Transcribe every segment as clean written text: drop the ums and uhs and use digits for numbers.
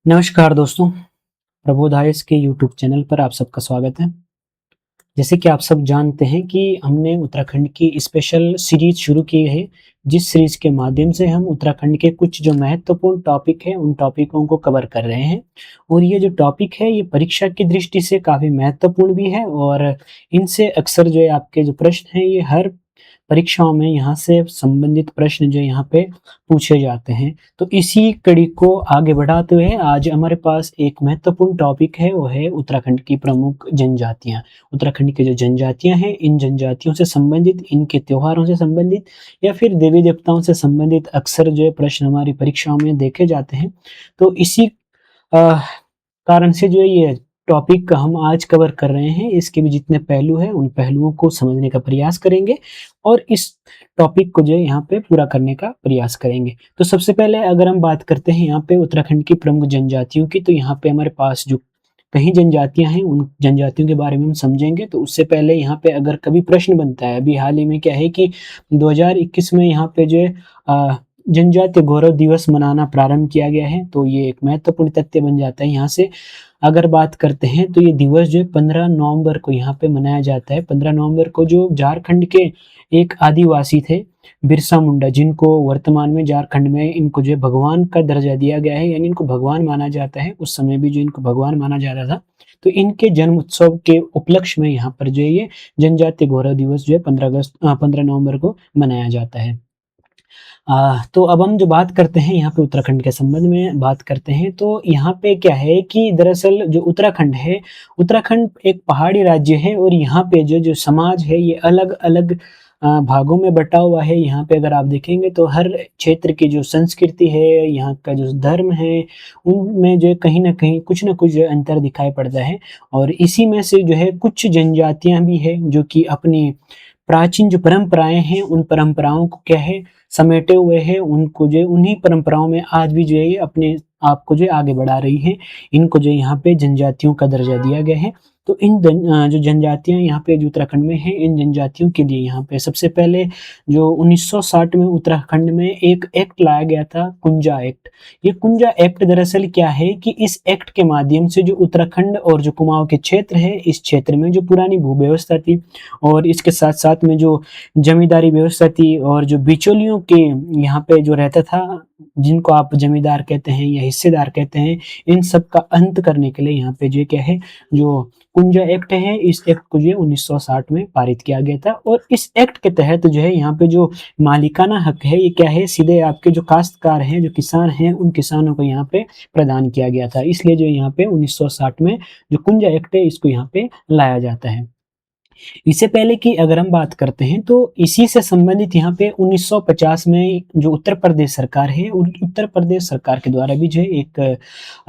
नमस्कार दोस्तों, प्रबोधायस के यूट्यूब चैनल पर आप सबका स्वागत है। जैसे कि आप सब जानते हैं कि हमने उत्तराखंड की स्पेशल सीरीज़ शुरू की है, जिस सीरीज़ के माध्यम से हम उत्तराखंड के कुछ जो महत्वपूर्ण टॉपिक हैं, उन टॉपिकों को कवर कर रहे हैं। और ये जो टॉपिक है, ये परीक्षा की दृष्टि से काफ़ी महत्वपूर्ण भी है और इनसे अक्सर जो है आपके जो प्रश्न हैं, ये हर परीक्षाओं में यहाँ से संबंधित प्रश्न जो यहाँ पे पूछे जाते हैं। तो इसी कड़ी को आगे बढ़ाते हुए आज हमारे पास एक महत्वपूर्ण टॉपिक है, वो है उत्तराखंड की प्रमुख जनजातियाँ। उत्तराखंड की जो जनजातियाँ हैं, इन जनजातियों से संबंधित, इनके त्योहारों से संबंधित या फिर देवी-देवताओं से संबंधित अक्सर जो है प्रश्न हमारी परीक्षाओं में देखे जाते हैं। तो इसी अ, कारण से जो है ये टॉपिक हम आज कवर कर रहे हैं, इसके भी जितने पहलू हैं, उन पहलुओं को समझने का प्रयास करेंगे और इस टॉपिक को जो है यहाँ पे पूरा करने का प्रयास करेंगे। तो सबसे पहले अगर हम बात करते हैं यहाँ पे उत्तराखंड की प्रमुख जनजातियों की, तो यहाँ पे हमारे पास जो कई जनजातियाँ हैं, उन जनजातियों के बारे में हम समझेंगे। तो उससे पहले यहाँ पे अगर कभी प्रश्न बनता है, अभी हाल ही में क्या है कि 2021 में यहाँ पे जो है जनजातीय गौरव दिवस मनाना प्रारंभ किया गया है, तो ये एक महत्वपूर्ण तथ्य बन जाता है यहाँ से। अगर बात करते हैं तो ये दिवस जो है 15 नवंबर को यहाँ पे मनाया जाता है। 15 नवंबर को जो झारखंड के एक आदिवासी थे, बिरसा मुंडा, जिनको वर्तमान में झारखंड में इनको जो है भगवान का दर्जा दिया गया है, यानी इनको भगवान माना जाता है। उस समय भी जो इनको भगवान माना जाता था, तो इनके जन्म उत्सव के उपलक्ष्य में यहाँ पर जो है ये जनजातीय गौरव दिवस जो है 15 नवंबर को मनाया जाता है। तो अब हम जो बात करते हैं यहाँ पे उत्तराखंड के संबंध में बात करते हैं, तो यहाँ पे क्या है कि दरअसल जो उत्तराखंड है, उत्तराखंड एक पहाड़ी राज्य है और यहाँ पे जो समाज है, ये अलग-अलग भागों में बँटा हुआ है। यहाँ पे अगर आप देखेंगे तो हर क्षेत्र की जो संस्कृति है, यहाँ का जो धर्म है, उनमें जो है कहीं न कहीं कुछ न कुछ जो है अंतर दिखाई पड़ता है। और इसी में से जो है कुछ जनजातियाँ भी हैं, जो कि अपनी प्राचीन जो परंपराएँ हैं, उन परंपराओं को क्या है, समेटे हुए हैं, उनको जो है उन्हीं परंपराओं में आज भी जो है ये अपने आप को जो है आगे बढ़ा रही हैं। इनको जो है यहाँ पे जनजातियों का दर्जा दिया गया है। तो जो जनजातियाँ यहाँ पे जो उत्तराखंड में हैं, इन जनजातियों के लिए यहाँ पे सबसे पहले जो 1960 में उत्तराखंड में एक एक्ट लाया गया था, कुंजा एक्ट। ये कुंजा एक्ट दरअसल क्या है कि इस एक्ट के माध्यम से जो उत्तराखंड और जो कुमाऊँ के क्षेत्र है, इस क्षेत्र में जो पुरानी भू-व्यवस्था थी और इसके साथ-साथ में जो जमींदारी व्यवस्था थी और जो बिचौलियों के यहाँ पे जो रहता था, जिनको आप जमींदार कहते हैं या हिस्सेदार कहते हैं, इन सब का अंत करने के लिए यहाँ पे जो क्या है, जो कुंजा एक्ट है, इस एक्ट को जो है 1960 में पारित किया गया था और इस एक्ट के तहत जो है यहाँ पे जो मालिकाना हक है, ये क्या है, सीधे आपके जो काश्तकार हैं, जो किसान हैं, उन किसानों को यहाँ पे प्रदान किया गया था। इसलिए जो यहाँ पे 1960 में जो कुंजा एक्ट है, इसको यहाँ पे लाया जाता है। इससे पहले की अगर हम बात करते हैं, तो इसी से संबंधित यहाँ पे 1950 में जो उत्तर प्रदेश सरकार है, उत्तर प्रदेश सरकार के द्वारा भी जो है एक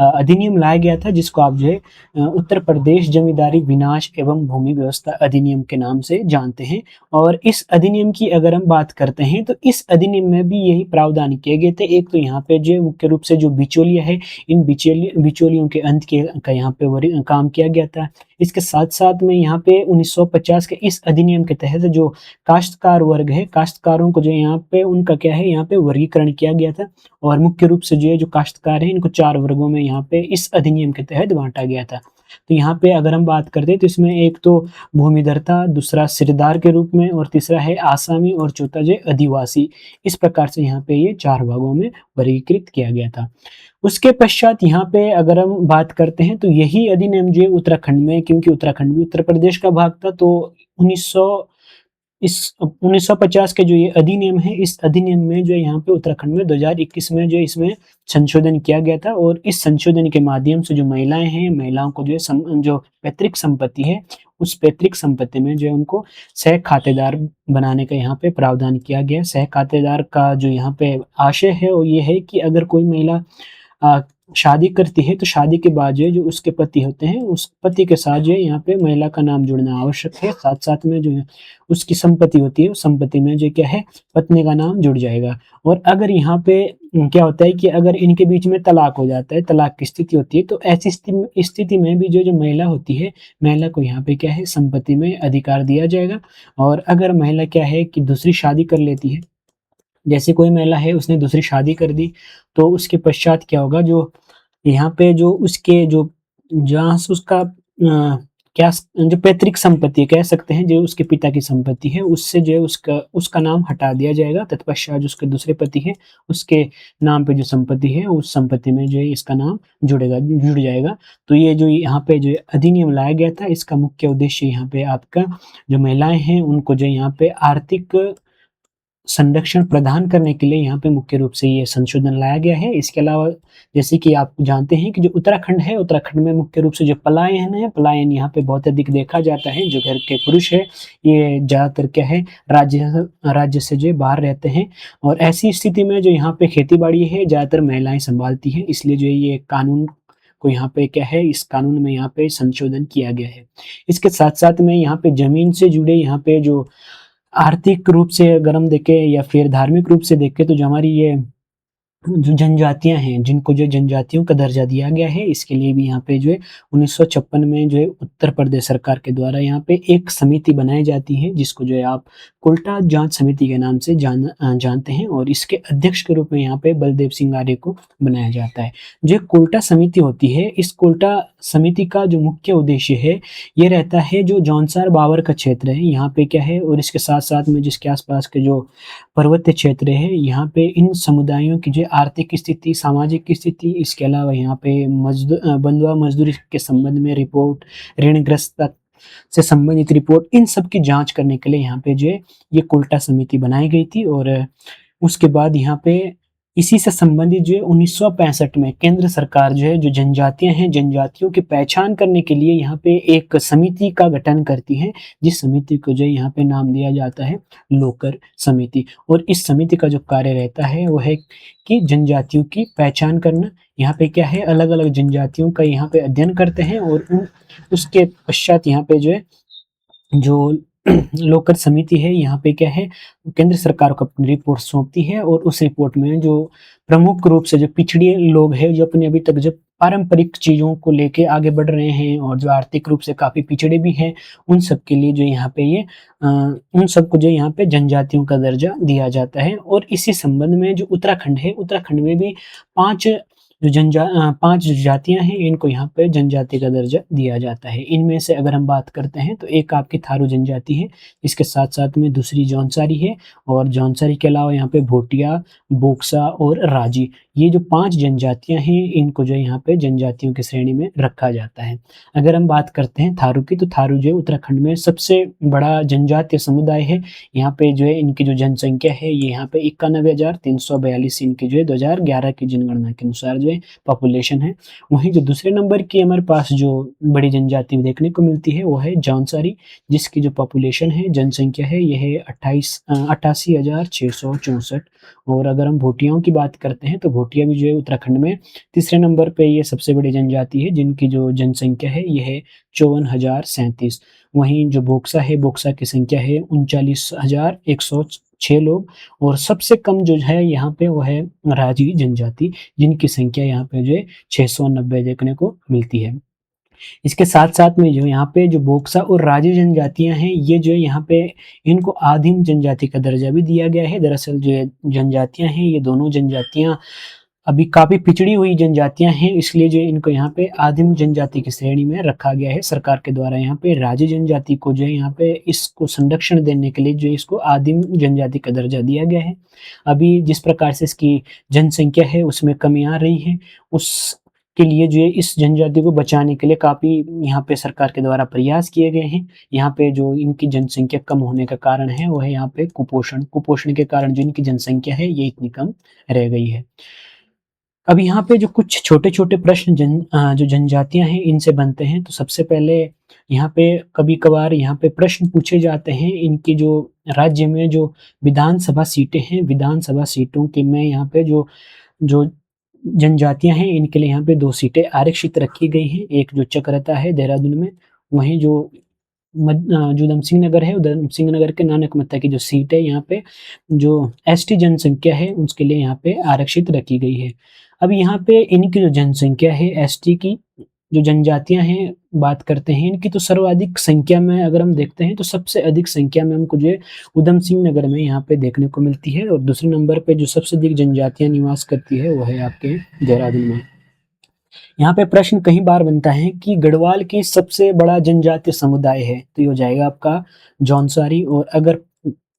अधिनियम लाया गया था, जिसको आप जो है उत्तर प्रदेश जमींदारी विनाश एवं भूमि व्यवस्था अधिनियम के नाम से जानते हैं। और इस अधिनियम की अगर हम बात करते हैं, तो इस अधिनियम में भी यही प्रावधान किए गए थे। एक तो यहाँ पे जो मुख्य रूप से जो बिचौलिया है, इन बिचौलियों के अंत का यहाँ पे काम किया गया था। इसके साथ-साथ में यहाँ पे 1950 के इस अधिनियम के तहत जो काश्तकार वर्ग है, काश्तकारों को जो यहाँ पे उनका क्या है, यहाँ पे वर्गीकरण किया गया था और मुख्य रूप से जो है जो काश्तकार हैं, इनको 4 वर्गों में यहाँ पे इस अधिनियम के तहत बाँटा गया था। तो यहाँ पे अगर हम बात करते हैं, तो इसमें एक तो भूमिधर्ता, दूसरा सिरदार के रूप में और तीसरा है आसामी और चौथा जो है आदिवासी। इस प्रकार से यहाँ पे ये 4 भागों में वर्गीकृत किया गया था। उसके पश्चात यहाँ पे अगर हम बात करते हैं, तो यही अधिनियम जो है उत्तराखंड में, क्योंकि उत्तराखंड भी उत्तर प्रदेश का भाग था, तो 1950 के जो ये अधिनियम है, इस अधिनियम में जो है यहाँ पे उत्तराखंड में 2021 में जो इसमें संशोधन किया गया था और इस संशोधन के माध्यम से जो महिलाएँ हैं, महिलाओं को जो है जो पैतृक संपत्ति है, उस पैतृक संपत्ति में जो है उनको सह खातेदार बनाने का यहाँ पे प्रावधान किया गया है। सह खातेदार का जो यहाँ पे आशय है, वो ये है कि अगर कोई महिला शादी करती है, तो शादी के बाद जो है जो उसके पति होते हैं, उस पति के साथ जो है यहाँ पे महिला का नाम जुड़ना आवश्यक है। साथ-साथ में जो है उसकी संपत्ति होती है, उस संपत्ति में जो क्या है, पत्नी का नाम जुड़ जाएगा। और अगर यहाँ पे क्या होता है कि अगर इनके बीच में तलाक हो जाता है, तलाक की स्थिति होती है, तो ऐसी स्थिति में भी जो महिला होती है, महिला को यहाँ पे क्या है, संपत्ति में अधिकार दिया जाएगा। और अगर महिला क्या है कि दूसरी शादी कर लेती है, जैसे कोई महिला है उसने दूसरी शादी कर दी, तो उसके पश्चात क्या होगा, जो यहाँ पे जो उसके जो जहाँ से उसका क्या जो पैतृक संपत्ति कह सकते हैं, जो उसके पिता की संपत्ति है, उससे जो है उसका उसका नाम हटा दिया जाएगा। तत्पश्चात जो उसके दूसरे पति हैं, उसके नाम पे जो संपत्ति है, उस संपत्ति में जो है इसका नाम जुड़ जाएगा। तो ये जो यहाँ पे जो अधिनियम लाया गया था, इसका मुख्य उद्देश्य यहाँ पे आपका जो महिलाएँ हैं, उनको जो यहाँ पे आर्थिक संरक्षण प्रदान करने के लिए यहाँ पे मुख्य रूप से ये संशोधन लाया गया है। इसके अलावा जैसे कि आप जानते हैं कि जो उत्तराखंड है, उत्तराखंड में मुख्य रूप से जो पलायन है, पलायन यहाँ पे बहुत अधिक देखा जाता है। जो घर के पुरुष है, ये ज़्यादातर क्या है, राज्य से जो बाहर रहते हैं, और ऐसी स्थिति में जो यहाँ पे खेती-बाड़ी है, ज़्यादातर महिलाएँ संभालती हैं। इसलिए जो है ये कानून को यहाँ पे क्या है, इस कानून में यहाँ पे संशोधन किया गया है। इसके साथ-साथ में यहाँ पे ज़मीन से जुड़े यहाँ पे जो आर्थिक रूप से अगर हम देखें या फिर धार्मिक रूप से देखें, तो जो हमारी ये जो जनजातियाँ हैं, जिनको जो जनजातियों का दर्जा दिया गया है, इसके लिए भी यहाँ पे जो है 1956 में जो है उत्तर प्रदेश सरकार के द्वारा यहाँ पे एक समिति बनाई जाती है, जिसको जो है आप कोल्टा जाँच समिति के नाम से जानते हैं, और इसके अध्यक्ष के रूप में यहाँ पे बलदेव सिंह आर्य को बनाया जाता है। जो कोल्टा समिति होती है, इस कोल्टा समिति का जो मुख्य उद्देश्य है, ये रहता है जो जौनसार बावर का क्षेत्र है, यहाँ पे क्या है, और इसके साथ-साथ में जिसके आस-पास के जो पर्वतीय क्षेत्र है, यहाँ पे इन समुदायों की जो आर्थिक स्थिति, सामाजिक स्थिति, इसके अलावा यहाँ पे बंधुआ मज़दूरी के संबंध में रिपोर्ट, ऋणग्रस्तता से संबंधित रिपोर्ट, इन सब की जाँच करने के लिए यहाँ पे जो है ये कोल्टा समिति बनाई गई थी। और उसके बाद यहाँ पे इसी से संबंधित जो है 1965 में केंद्र सरकार जो है, जो जनजातियाँ हैं, जनजातियों की पहचान करने के लिए यहाँ पे एक समिति का गठन करती है, जिस समिति को जो है यहाँ पे नाम दिया जाता है लोकर समिति। और इस समिति का जो कार्य रहता है, वो है कि जनजातियों की पहचान करना। यहाँ पे क्या है, अलग-अलग जनजातियों का यहाँ पे अध्ययन करते हैं, और उसके पश्चात यहाँ पे जो है, जो लोकर समिति है, यहाँ पे क्या है, केंद्र सरकार को अपनी रिपोर्ट सौंपती है, और उस रिपोर्ट में जो प्रमुख रूप से जो पिछड़े लोग हैं, जो अपने अभी तक जो पारंपरिक चीज़ों को लेके आगे बढ़ रहे हैं, और जो आर्थिक रूप से काफ़ी पिछड़े भी हैं, उन सब के लिए जो यहाँ पे ये उन सबको जो यहाँ पे जनजातियों का दर्जा दिया जाता है। और इसी संबंध में जो उत्तराखंड है, उत्तराखंड में भी 5 5 जातियाँ हैं, इनको यहाँ पे जनजाति का दर्जा दिया जाता है। इनमें से अगर हम बात करते हैं, तो एक आपकी थारू जनजाति है, इसके साथ-साथ में दूसरी जौनसारी है, और जौनसारी के अलावा यहाँ पे भोटिया, बोक्सा और राजी, ये जो 5 जनजातियाँ हैं, इनको जो है यहाँ पे जनजातियों की श्रेणी में रखा जाता है। अगर हम बात करते हैं थारू की, तो थारू जो है उत्तराखंड में सबसे बड़ा जनजातीय समुदाय है। यहाँ पे जो है इनकी जो जनसंख्या है, ये यहाँ पे 91,342 इनकी जो है 2011 की जनगणना के अनुसार जो है पॉपुलेशन है। वहीं जो दूसरे नंबर की हमारे पास जो बड़ी जनजाति देखने को मिलती है, वो है जौनसारी, जिसकी जो पॉपुलेशन है, जनसंख्या है, ये है 88,664। और अगर हम भोटियाओं की बात करते हैं, तो भोटिया भी जो है उत्तराखंड में तीसरे नंबर पे ये सबसे बड़ी जनजाति है, जिनकी जो जनसंख्या है, ये है 54,037। वहीं जो बोक्सा है, बोक्सा की संख्या है 39,106 लोग, और सबसे कम जो है यहाँ पे, वो है राजी जनजाति, जिनकी संख्या यहाँ पे जो है 690 देखने को मिलती है। इसके साथ-साथ में जो यहाँ पे जो बोक्सा और राजी जनजातियाँ हैं, ये जो है यहाँ पे इनको आदिम जनजाति का दर्जा भी दिया गया है। दरअसल जो ये जनजातियाँ हैं, ये दोनों जनजातियाँ अभी काफ़ी पिछड़ी हुई जनजातियाँ हैं, इसलिए जो इनको यहाँ पे आदिम जनजाति की श्रेणी में रखा गया है। सरकार के द्वारा यहाँ पे राजी जनजाति को जो है यहाँ पे इसको संरक्षण देने के लिए जो इसको आदिम जनजाति का दर्जा दिया गया है। अभी जिस प्रकार से इसकी जनसंख्या है, उसमें कमी आ रही है, उसके लिए जो है इस जनजाति को बचाने के लिए काफ़ी यहाँ पे सरकार के द्वारा प्रयास किए गए हैं। यहाँ पे जो इनकी जनसंख्या कम होने का कारण है, वो है यहाँ पे कुपोषण। कुपोषण के कारण जो इनकी जनसंख्या है, ये इतनी कम रह गई है। अब यहाँ पे जो कुछ छोटे-छोटे प्रश्न जो जनजातियाँ हैं, इनसे बनते हैं, तो सबसे पहले यहाँ पे कभी-कभार यहाँ पे प्रश्न पूछे जाते हैं, इनकी जो राज्य में जो विधानसभा सीटें हैं, विधानसभा सीटों के में यहाँ पे जो जो जनजातियाँ हैं, इनके लिए यहाँ पे 2 सीटें आरक्षित रखी गई हैं। एक जो चकराता है देहरादून में, वहीं जो उधम सिंह नगर है, उधम सिंह नगर के नानक मत्ता की जो सीट है, यहाँ पे जो एसटी जनसंख्या है, उसके लिए यहाँ पे आरक्षित रखी गई है। अब यहाँ पे इनकी जो जनसंख्या है, एसटी की जो जनजातियाँ हैं, बात करते हैं इनकी, तो सर्वाधिक संख्या में अगर हम देखते हैं, तो सबसे अधिक संख्या में हमको जो है उधम सिंह नगर में यहाँ पे देखने को मिलती है, और दूसरे नंबर पे जो सबसे अधिक जनजातियाँ निवास करती है, वो है आपके देहरादून में। यहाँ पे प्रश्न कई बार बनता है कि गढ़वाल की सबसे बड़ा जनजातीय समुदाय है, तो ये हो जाएगा आपका जौनसारी। और अगर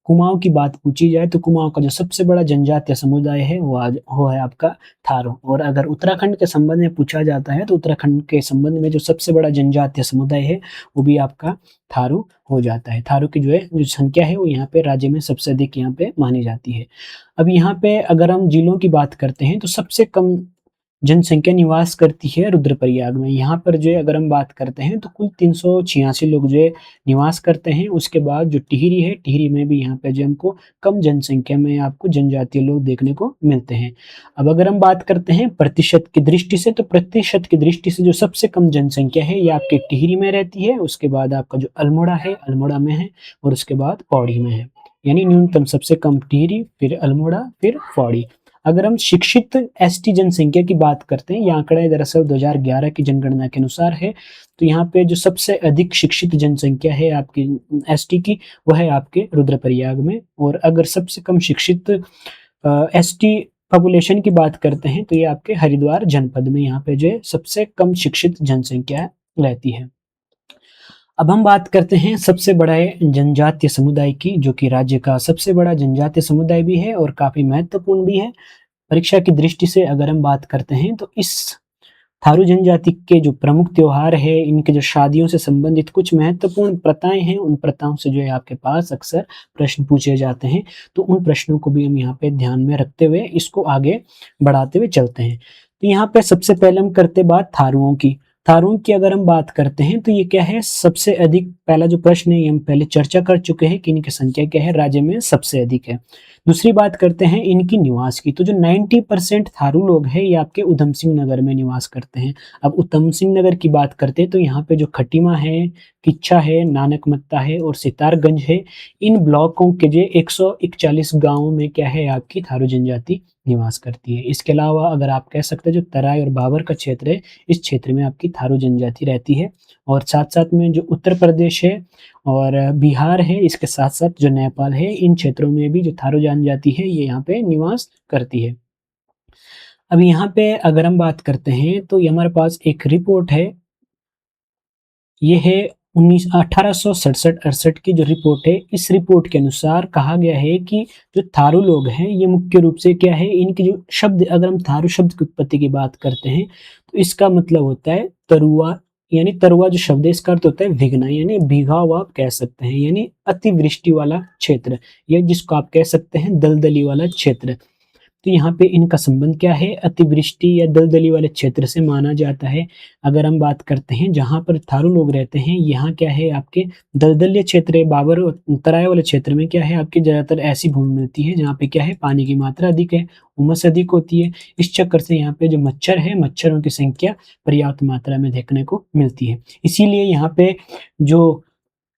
कुमाऊँ की बात पूछी जाए तो कुमाऊँ का जो सबसे बड़ा जनजातीय समुदाय है वो है आपका थारू। और अगर उत्तराखंड के संबंध में पूछा जाता है तो उत्तराखंड के संबंध में जो सबसे बड़ा जनजातीय समुदाय है वो भी आपका थारू हो जाता है। थारू की जो संख्या है वो यहाँ पे राज्य में सबसे अधिक यहाँ पे मानी जाती है। अब यहाँ पे अगर हम जिलों की बात करते हैं तो सबसे कम जनसंख्या निवास करती है रुद्रप्रयाग में। यहाँ पर जो है अगर हम बात करते हैं तो कुल 386 लोग जो है निवास करते हैं। उसके बाद जो टिहरी है, टिहरी में भी यहाँ पे जो हमको कम जनसंख्या में आपको जनजातीय लोग देखने को मिलते हैं। अब अगर हम बात करते हैं प्रतिशत की दृष्टि से, तो प्रतिशत की दृष्टि से जो सबसे कम जनसंख्या है ये आपके टिहरी में रहती है। उसके बाद आपका जो अल्मोड़ा है, अल्मोड़ा में है, और उसके बाद पौड़ी में है। यानी न्यूनतम सबसे कम टिहरी, फिर अल्मोड़ा, फिर पौड़ी। अगर हम शिक्षित एसटी जनसंख्या की बात करते हैं, ये आंकड़ा दरअसल 2011 की जनगणना के अनुसार है। तो यहाँ पे जो सबसे अधिक शिक्षित जनसंख्या है आपकी एसटी की, वो है आपके रुद्रप्रयाग में। और अगर सबसे कम शिक्षित एसटी पॉपुलेशन की बात करते हैं तो ये आपके हरिद्वार जनपद में यहाँ पे जो है सबसे कम शिक्षित जनसंख्या रहती है। अब हम बात करते हैं सबसे बड़े जनजातीय समुदाय की, जो कि राज्य का सबसे बड़ा जनजातीय समुदाय भी है और काफी महत्वपूर्ण भी है। परीक्षा की दृष्टि से अगर हम बात करते हैं तो इस थारू जनजाति के जो प्रमुख त्योहार है, इनके जो शादियों से संबंधित कुछ महत्वपूर्ण प्रथाएं हैं, उन प्रथाओं से जो है आपके पास अक्सर प्रश्न पूछे जाते हैं। तो उन प्रश्नों को भी हम यहाँ पे ध्यान में रखते हुए इसको आगे बढ़ाते हुए चलते हैं। तो यहाँ पे सबसे पहले हम करते बात थारुओं की। थारुओं की अगर हम बात करते हैं तो ये क्या है, सबसे अधिक, पहला जो प्रश्न है ये हम पहले चर्चा कर चुके हैं कि इनकी संख्या क्या है, राज्य में सबसे अधिक है। दूसरी बात करते हैं इनकी निवास की। तो जो 90% थारू लोग हैं ये आपके उधम सिंह नगर में निवास करते हैं। अब उधम सिंह नगर की बात करते हैं तो यहाँ पे जो खटीमा है, किच्छा है, नानकमत्ता है और सितारगंज है, इन ब्लॉकों के जो 141 गांवों में क्या है आपकी थारू जनजाति निवास करती है। इसके अलावा अगर आप कह सकते हैं जो तराई और बाबर का क्षेत्र है, इस क्षेत्र में आपकी थारू जनजाति रहती है। और साथ साथ में जो उत्तर प्रदेश है और बिहार है, इसके साथ साथ जो नेपाल है, इन क्षेत्रों में भी जो थारू जनजाति है ये यहाँ पे निवास करती है। अब यहाँ पे अगर हम बात करते हैं तो ये हमारे पास एक रिपोर्ट है, ये है 1867-68 की जो रिपोर्ट है। इस रिपोर्ट के अनुसार कहा गया है कि जो थारू लोग हैं ये मुख्य रूप से क्या है, इनकी जो शब्द, अगर हम थारू शब्द की उत्पत्ति की बात करते हैं तो इसका मतलब होता है तरुआ। यानी तरुआ जो शब्द है इसका अर्थ होता है भिगना, यानी भीगा हुआ आप कह सकते हैं, यानी अतिवृष्टि वाला क्षेत्र, या जिसको आप कह सकते हैं दलदली वाला क्षेत्र। तो यहाँ पे इनका संबंध क्या है, अतिवृष्टि या दलदली वाले क्षेत्र से माना जाता है। अगर हम बात करते हैं जहाँ पर थारू लोग रहते हैं, यहाँ क्या है आपके दलदलीय क्षेत्र, बाबर तराई वाले क्षेत्र में क्या है आपकी ज़्यादातर ऐसी भूमि मिलती है जहाँ पे क्या है पानी की मात्रा अधिक है, उमस अधिक होती है। इस चक्कर से यहाँ पे जो मच्छर है, मच्छरों की संख्या पर्याप्त मात्रा में देखने को मिलती है। इसीलिए यहाँ पे जो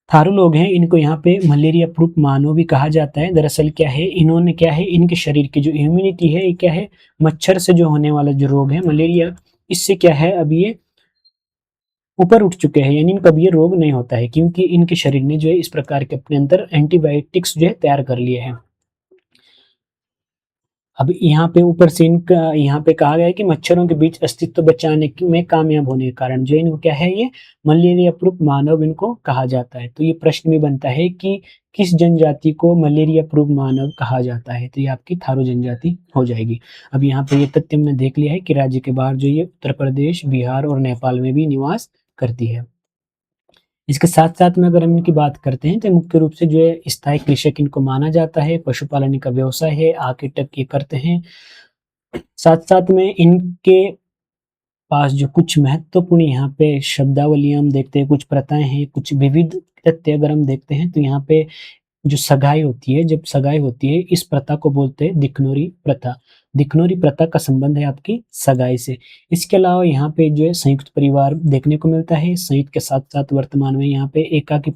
थारू लोग हैं इनको यहाँ पे मलेरिया प्रूफ मानव भी कहा जाता है। दरअसल क्या है, इन्होंने क्या है, इनके शरीर की जो इम्यूनिटी है ये क्या है, मच्छर से जो होने वाला जो रोग है मलेरिया, इससे क्या है अब ये ऊपर उठ चुके हैं, यानी इनको अब ये रोग नहीं होता है, क्योंकि इनके शरीर ने जो है इस प्रकार के अपने अंदर एंटीबायोटिक्स जो है तैयार कर लिए हैं। अब यहाँ पे ऊपर से इनका यहाँ पे कहा गया है कि मच्छरों के बीच अस्तित्व बचाने में कामयाब होने के कारण जो इनको क्या है, ये मलेरिया प्रूफ मानव इनको कहा जाता है। तो ये प्रश्न भी बनता है कि किस जनजाति को मलेरिया प्रूफ मानव कहा जाता है, तो ये आपकी थारू जनजाति हो जाएगी। अब यहाँ पे ये तथ्य हमने देख लिया है कि राज्य के बाहर जो ये उत्तर प्रदेश, बिहार और नेपाल में भी निवास करती है। इसके साथ-साथ में अगर हम इनकी बात करते हैं तो मुख्य रूप से जो है स्थायी कृषक इनको माना जाता है, पशुपालन का व्यवसाय है, आगे तक ये करते हैं। साथ-साथ में इनके पास जो कुछ महत्वपूर्ण यहाँ पे शब्दावली हम देखते हैं, कुछ प्रथाएँ हैं, कुछ विविध तथ्य अगर हम देखते हैं तो यहाँ पे जो सगाई होती है, जब सगाई होती है, इस प्रथा को बोलते हैं दिखनोरी प्रथा। दिखनोरी प्रथा का संबंध है आपकी सगाई से। इसके अलावा यहाँ पे जो है संयुक्त परिवार देखने को मिलता है। संयुक्त के साथ-साथ वर्तमान में यहाँ पे एकाकी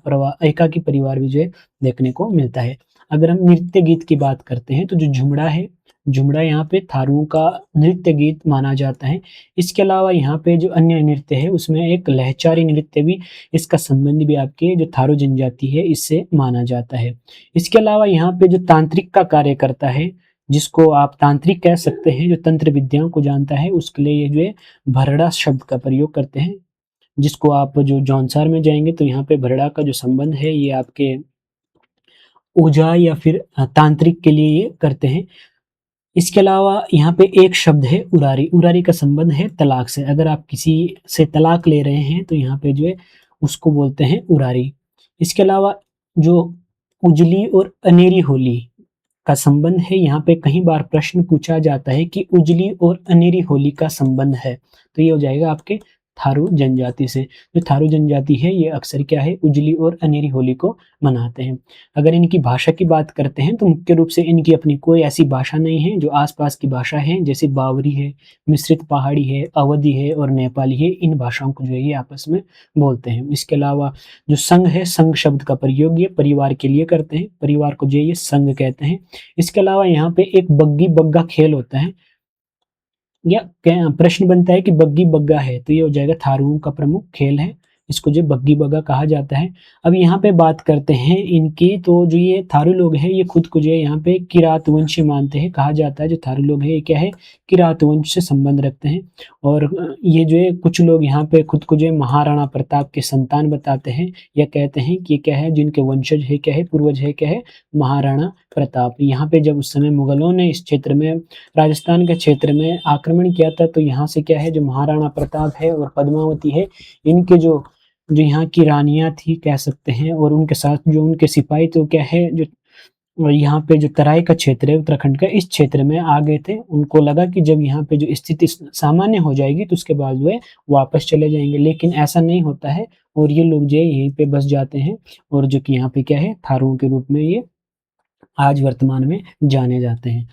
परिवार भी जो है देखने को मिलता है। अगर हम नृत्य गीत की बात करते हैं तो जो झुमड़ा है, झुमड़ा यहाँ पे थारुओं का नृत्य गीत माना जाता है। इसके अलावा यहाँ पे जो अन्य नृत्य है उसमें एक लहचारी नृत्य भी, इसका संबंध भी आपके जो थारू जनजाति है इससे माना जाता है। इसके अलावा यहाँ पे जो तांत्रिक का कार्य करता है, जिसको आप तांत्रिक कह सकते हैं, जो तंत्र विद्याओं को जानता है उसके लिए ये जो है भरड़ा शब्द का प्रयोग करते हैं, जिसको आप जो जौनसार में जाएँगे तो यहाँ पे भरड़ा का जो संबंध है ये आपके ओझा या फिर तांत्रिक के लिए ये करते हैं। इसके अलावा यहाँ पे एक शब्द है उरारी, उरारी का संबंध है तलाक से। अगर आप किसी से तलाक ले रहे हैं तो यहाँ पे जो है उसको बोलते हैं उरारी। इसके अलावा जो उजली और अनेरी होली का संबंध है, यहाँ पे कई बार प्रश्न पूछा जाता है कि उजली और अनेरी होली का संबंध है, तो ये हो जाएगा आपके थारू जनजाति से। जो थारू जनजाति है ये अक्सर क्या है, उजली और अनेरी होली को मनाते हैं। अगर इनकी भाषा की बात करते हैं तो मुख्य रूप से इनकी अपनी कोई ऐसी भाषा नहीं है। जो आसपास की भाषा है जैसे बावरी है, मिश्रित पहाड़ी है, अवधी है और नेपाली है, इन भाषाओं को जो है ये आपस में बोलते हैं। इसके अलावा जो संघ है, संघ शब्द का प्रयोग ये परिवार के लिए करते हैं, परिवार को जो ये संघ कहते हैं। इसके अलावा यहाँ पे एक बग्गी बग्गा खेल होता है, या प्रश्न बनता है कि बग्गी बग्गा है, तो ये हो जाएगा थारुओं का प्रमुख खेल है, इसको जो बग्गी बग्गा कहा जाता है। अब यहाँ पे बात करते हैं इनकी, तो जो ये थारू लोग हैं ये खुद को जो है यहाँ पे किरात वंश मानते हैं। कहा जाता है जो थारू लोग हैं ये क्या है, किरात वंश से संबंध रखते हैं। और ये जो है कुछ लोग यहाँ पे खुद को जो है महाराणा प्रताप के संतान बताते हैं, या कहते हैं कि ये क्या है, जिनके वंशज है क्या है, पूर्वज है क्या है, महाराणा प्रताप। यहाँ पे जब उस समय मुगलों ने इस क्षेत्र में, राजस्थान के क्षेत्र में आक्रमण किया था, तो यहाँ से क्या है, जो महाराणा प्रताप है और पद्मावती है, इनके जो जो यहाँ की रानियाँ थी कह सकते हैं, और उनके साथ जो उनके सिपाही थे वो क्या है, जो और यहाँ पे जो तराई का क्षेत्र है उत्तराखंड का, इस क्षेत्र में आ गए थे। उनको लगा कि जब यहाँ पे जो स्थिति सामान्य हो जाएगी तो उसके बाद वे वापस चले जाएंगे, लेकिन ऐसा नहीं होता है और ये लोग जो है यहीं पे बस जाते हैं, और जो कि यहाँ पे क्या है, थारुओं के रूप में ये आज वर्तमान में जाने जाते हैं।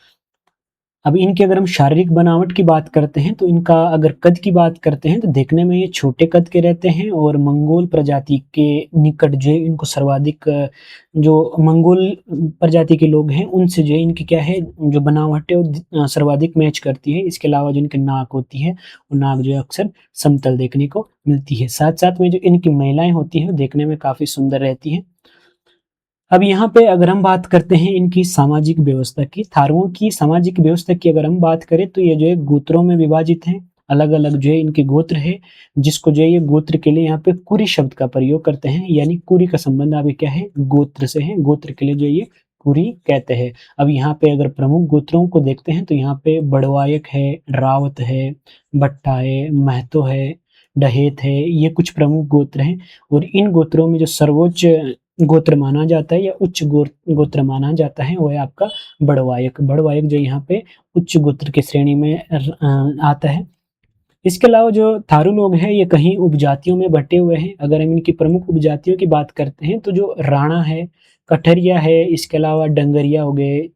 अब इनकी अगर हम शारीरिक बनावट की बात करते हैं तो इनका अगर कद की बात करते हैं तो देखने में ये छोटे कद के रहते हैं, और मंगोल प्रजाति के निकट जो है इनको सर्वाधिक जो मंगोल प्रजाति के लोग हैं उनसे जो है इनकी क्या है, जो बनावट है वो सर्वाधिक मैच करती है। इसके अलावा जो इनकी नाक होती है वो नाक जो है अक्सर समतल देखने को मिलती है। साथ साथ में जो इनकी महिलाएं होती हैं वो देखने में काफी सुंदर रहती हैं। अब यहाँ पे अगर हम बात करते हैं इनकी सामाजिक व्यवस्था की, थारुओं की सामाजिक व्यवस्था की अगर हम बात करें तो ये जो है गोत्रों में विभाजित हैं। अलग-अलग जो है इनके गोत्र है, जिसको जो है ये गोत्र के लिए यहाँ पे कुरी शब्द का प्रयोग करते हैं, यानी कुरी का संबंध अभी क्या है, गोत्र से है। गोत्र के लिए जो ये कुरी कहते हैं। अब यहाँ पे अगर प्रमुख गोत्रों को देखते हैं तो यहाँ पे बड़वायक है, रावत है, भट्टा है, महतो है, डहेत है, ये कुछ प्रमुख गोत्र हैं। और इन गोत्रों में जो सर्वोच्च गोत्र माना जाता है या उच्च गोत्र माना जाता है वो है आपका बड़वायक। बड़वायक जो यहाँ पे उच्च गोत्र की श्रेणी में आता है। इसके अलावा जो थारू लोग हैं ये कहीं उपजातियों में बटे हुए हैं। अगर हम इनकी प्रमुख उपजातियों की बात करते हैं तो जो राणा है, कठरिया है, इसके अलावा डंगरिया हो गए,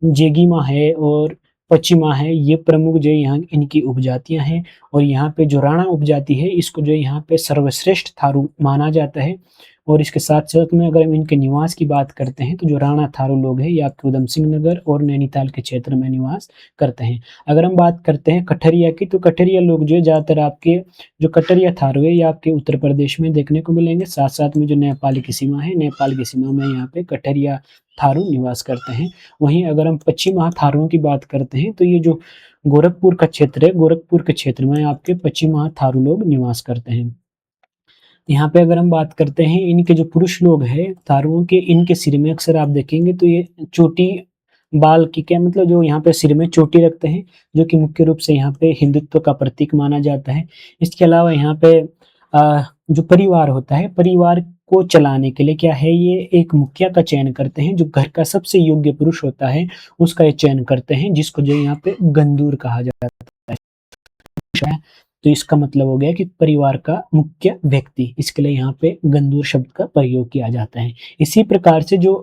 जेगीमा है और पचिमा है, ये प्रमुख जो है यहाँ इनकी उपजातियां हैं। और यहाँ पे जो राणा उपजाति है इसको जो है यहाँ पे सर्वश्रेष्ठ थारू माना जाता है। और इसके साथ-साथ में अगर हम इनके निवास की बात करते हैं तो जो राणा थारू लोग हैं ये आपके उधम सिंह नगर और नैनीताल के क्षेत्र में निवास करते हैं। अगर हम बात करते हैं कठरिया की, तो कठरिया लोग जो है ज़्यादातर आपके जो कठरिया थारू है ये आपके उत्तर प्रदेश में देखने को मिलेंगे। साथ-साथ में जो नेपाल की सीमा है, नेपाल की सीमा में यहाँ पे कठरिया थारू निवास करते हैं। वहीं अगर हम पश्चिम महाथारुओं की बात करते हैं तो ये जो गोरखपुर का क्षेत्र है, गोरखपुर के क्षेत्र में आपके पश्चिम महाथारू लोग निवास करते हैं। यहाँ पे अगर हम बात करते हैं इनके जो पुरुष लोग हैं थारुओं के, इनके सिर में अक्सर आप देखेंगे तो ये चोटी बाल की क्या मतलब जो यहाँ पे सिर में चोटी रखते हैं, जो कि मुख्य रूप से यहाँ पे हिंदुत्व का प्रतीक माना जाता है। इसके अलावा यहाँ पे जो परिवार होता है, परिवार को चलाने के लिए क्या है, ये एक मुखिया का चयन करते हैं। जो घर का सबसे योग्य पुरुष होता है उसका ये चयन करते हैं, जिसको जो यहाँ पे गंदूर कहा जाता है। तो इसका मतलब हो गया कि परिवार का मुख्य व्यक्ति, इसके लिए यहाँ पे गंदूर शब्द का प्रयोग किया जाता है। इसी प्रकार से जो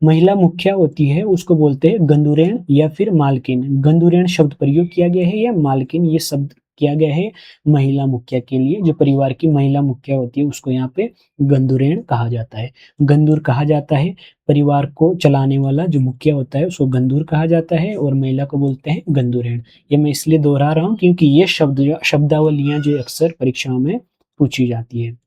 महिला मुखिया होती है उसको बोलते हैं गंदुरेण या फिर मालकिन। गंदुरेण शब्द प्रयोग किया गया है या मालकिन ये शब्द किया गया है महिला मुखिया के लिए। जो परिवार की महिला मुखिया होती है उसको यहाँ पे गंदुरेण कहा जाता है, गंदूर कहा जाता है। परिवार को चलाने वाला जो मुखिया होता है उसको गंदूर कहा जाता है और महिला को बोलते हैं गंदुरेण। ये मैं इसलिए दोहरा रहा हूँ क्योंकि ये शब्दावलियाँ जो अक्सर परीक्षाओं में पूछी जाती है।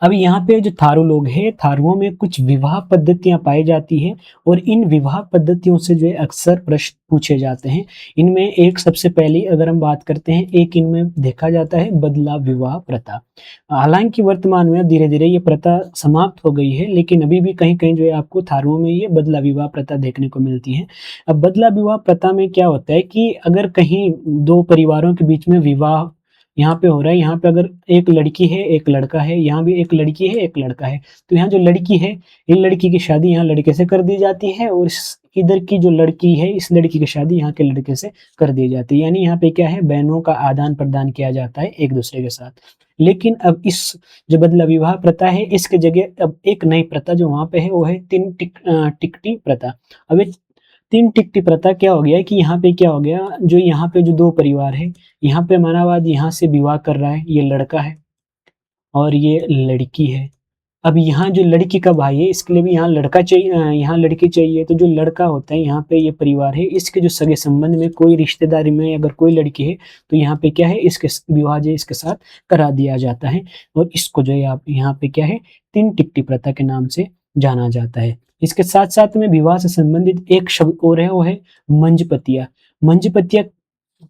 अब यहाँ पे जो थारू लोग हैं, थारुओं में कुछ विवाह पद्धतियाँ पाई जाती हैं और इन विवाह पद्धतियों से जो है अक्सर प्रश्न पूछे जाते हैं। इनमें एक सबसे पहली अगर हम बात करते हैं, एक इनमें देखा जाता है बदला विवाह प्रथा। हालाँकि वर्तमान में धीरे-धीरे ये प्रथा समाप्त हो गई है, लेकिन अभी भी कहीं-कहीं जो है आपको थारुओं में ये बदला विवाह प्रथा देखने को मिलती है। अब बदला विवाह प्रथा में क्या होता है कि अगर कहीं 2 परिवारों के बीच में विवाह यहाँ पे हो रहा है, यहाँ पे अगर एक लड़की है, एक लड़का है, यहाँ भी एक लड़की है, एक लड़का है। तो यहाँ जो लड़की है, ये लड़की की शादी यहाँ लड़के से कर दी जाती है और इस इधर की जो लड़की है, इस लड़की की शादी यहाँ के लड़के से कर दी जाती है। यानी यहाँ पे क्या है, बहनों का आदान-प्रदान किया जाता है एक-दूसरे के साथ। लेकिन अब इस जो बदला विवाह प्रथा है, इसकी जगह अब एक नई प्रथा जो वहाँ पे है, वो है टिकटी प्रथा। अब ये 3 टिकटी प्रथा क्या हो गया है कि यहाँ पे क्या हो गया, जो यहाँ पे जो 2 परिवार है, यहाँ पे मनावाद यहाँ से विवाह कर रहा है, ये लड़का है और ये लड़की है। अब यहाँ जो लड़की का भाई है, इसके लिए भी यहाँ लड़का चाहिए, यहाँ लड़की चाहिए, तो जो लड़का होता है, यहाँ पे ये परिवार है, इसके जो सगे-संबंध में कोई रिश्तेदारी में अगर कोई लड़की है, तो यहाँ पे क्या है, इसके विवाह जो है इसके साथ करा दिया जाता है और इसको जो है आप यहाँ पे क्या है, 3 टिकटी प्रथा के नाम से जाना जाता है। इसके साथ-साथ में विवाह से संबंधित एक शब्द और है, वो है मंजपतिया। मंजपतिया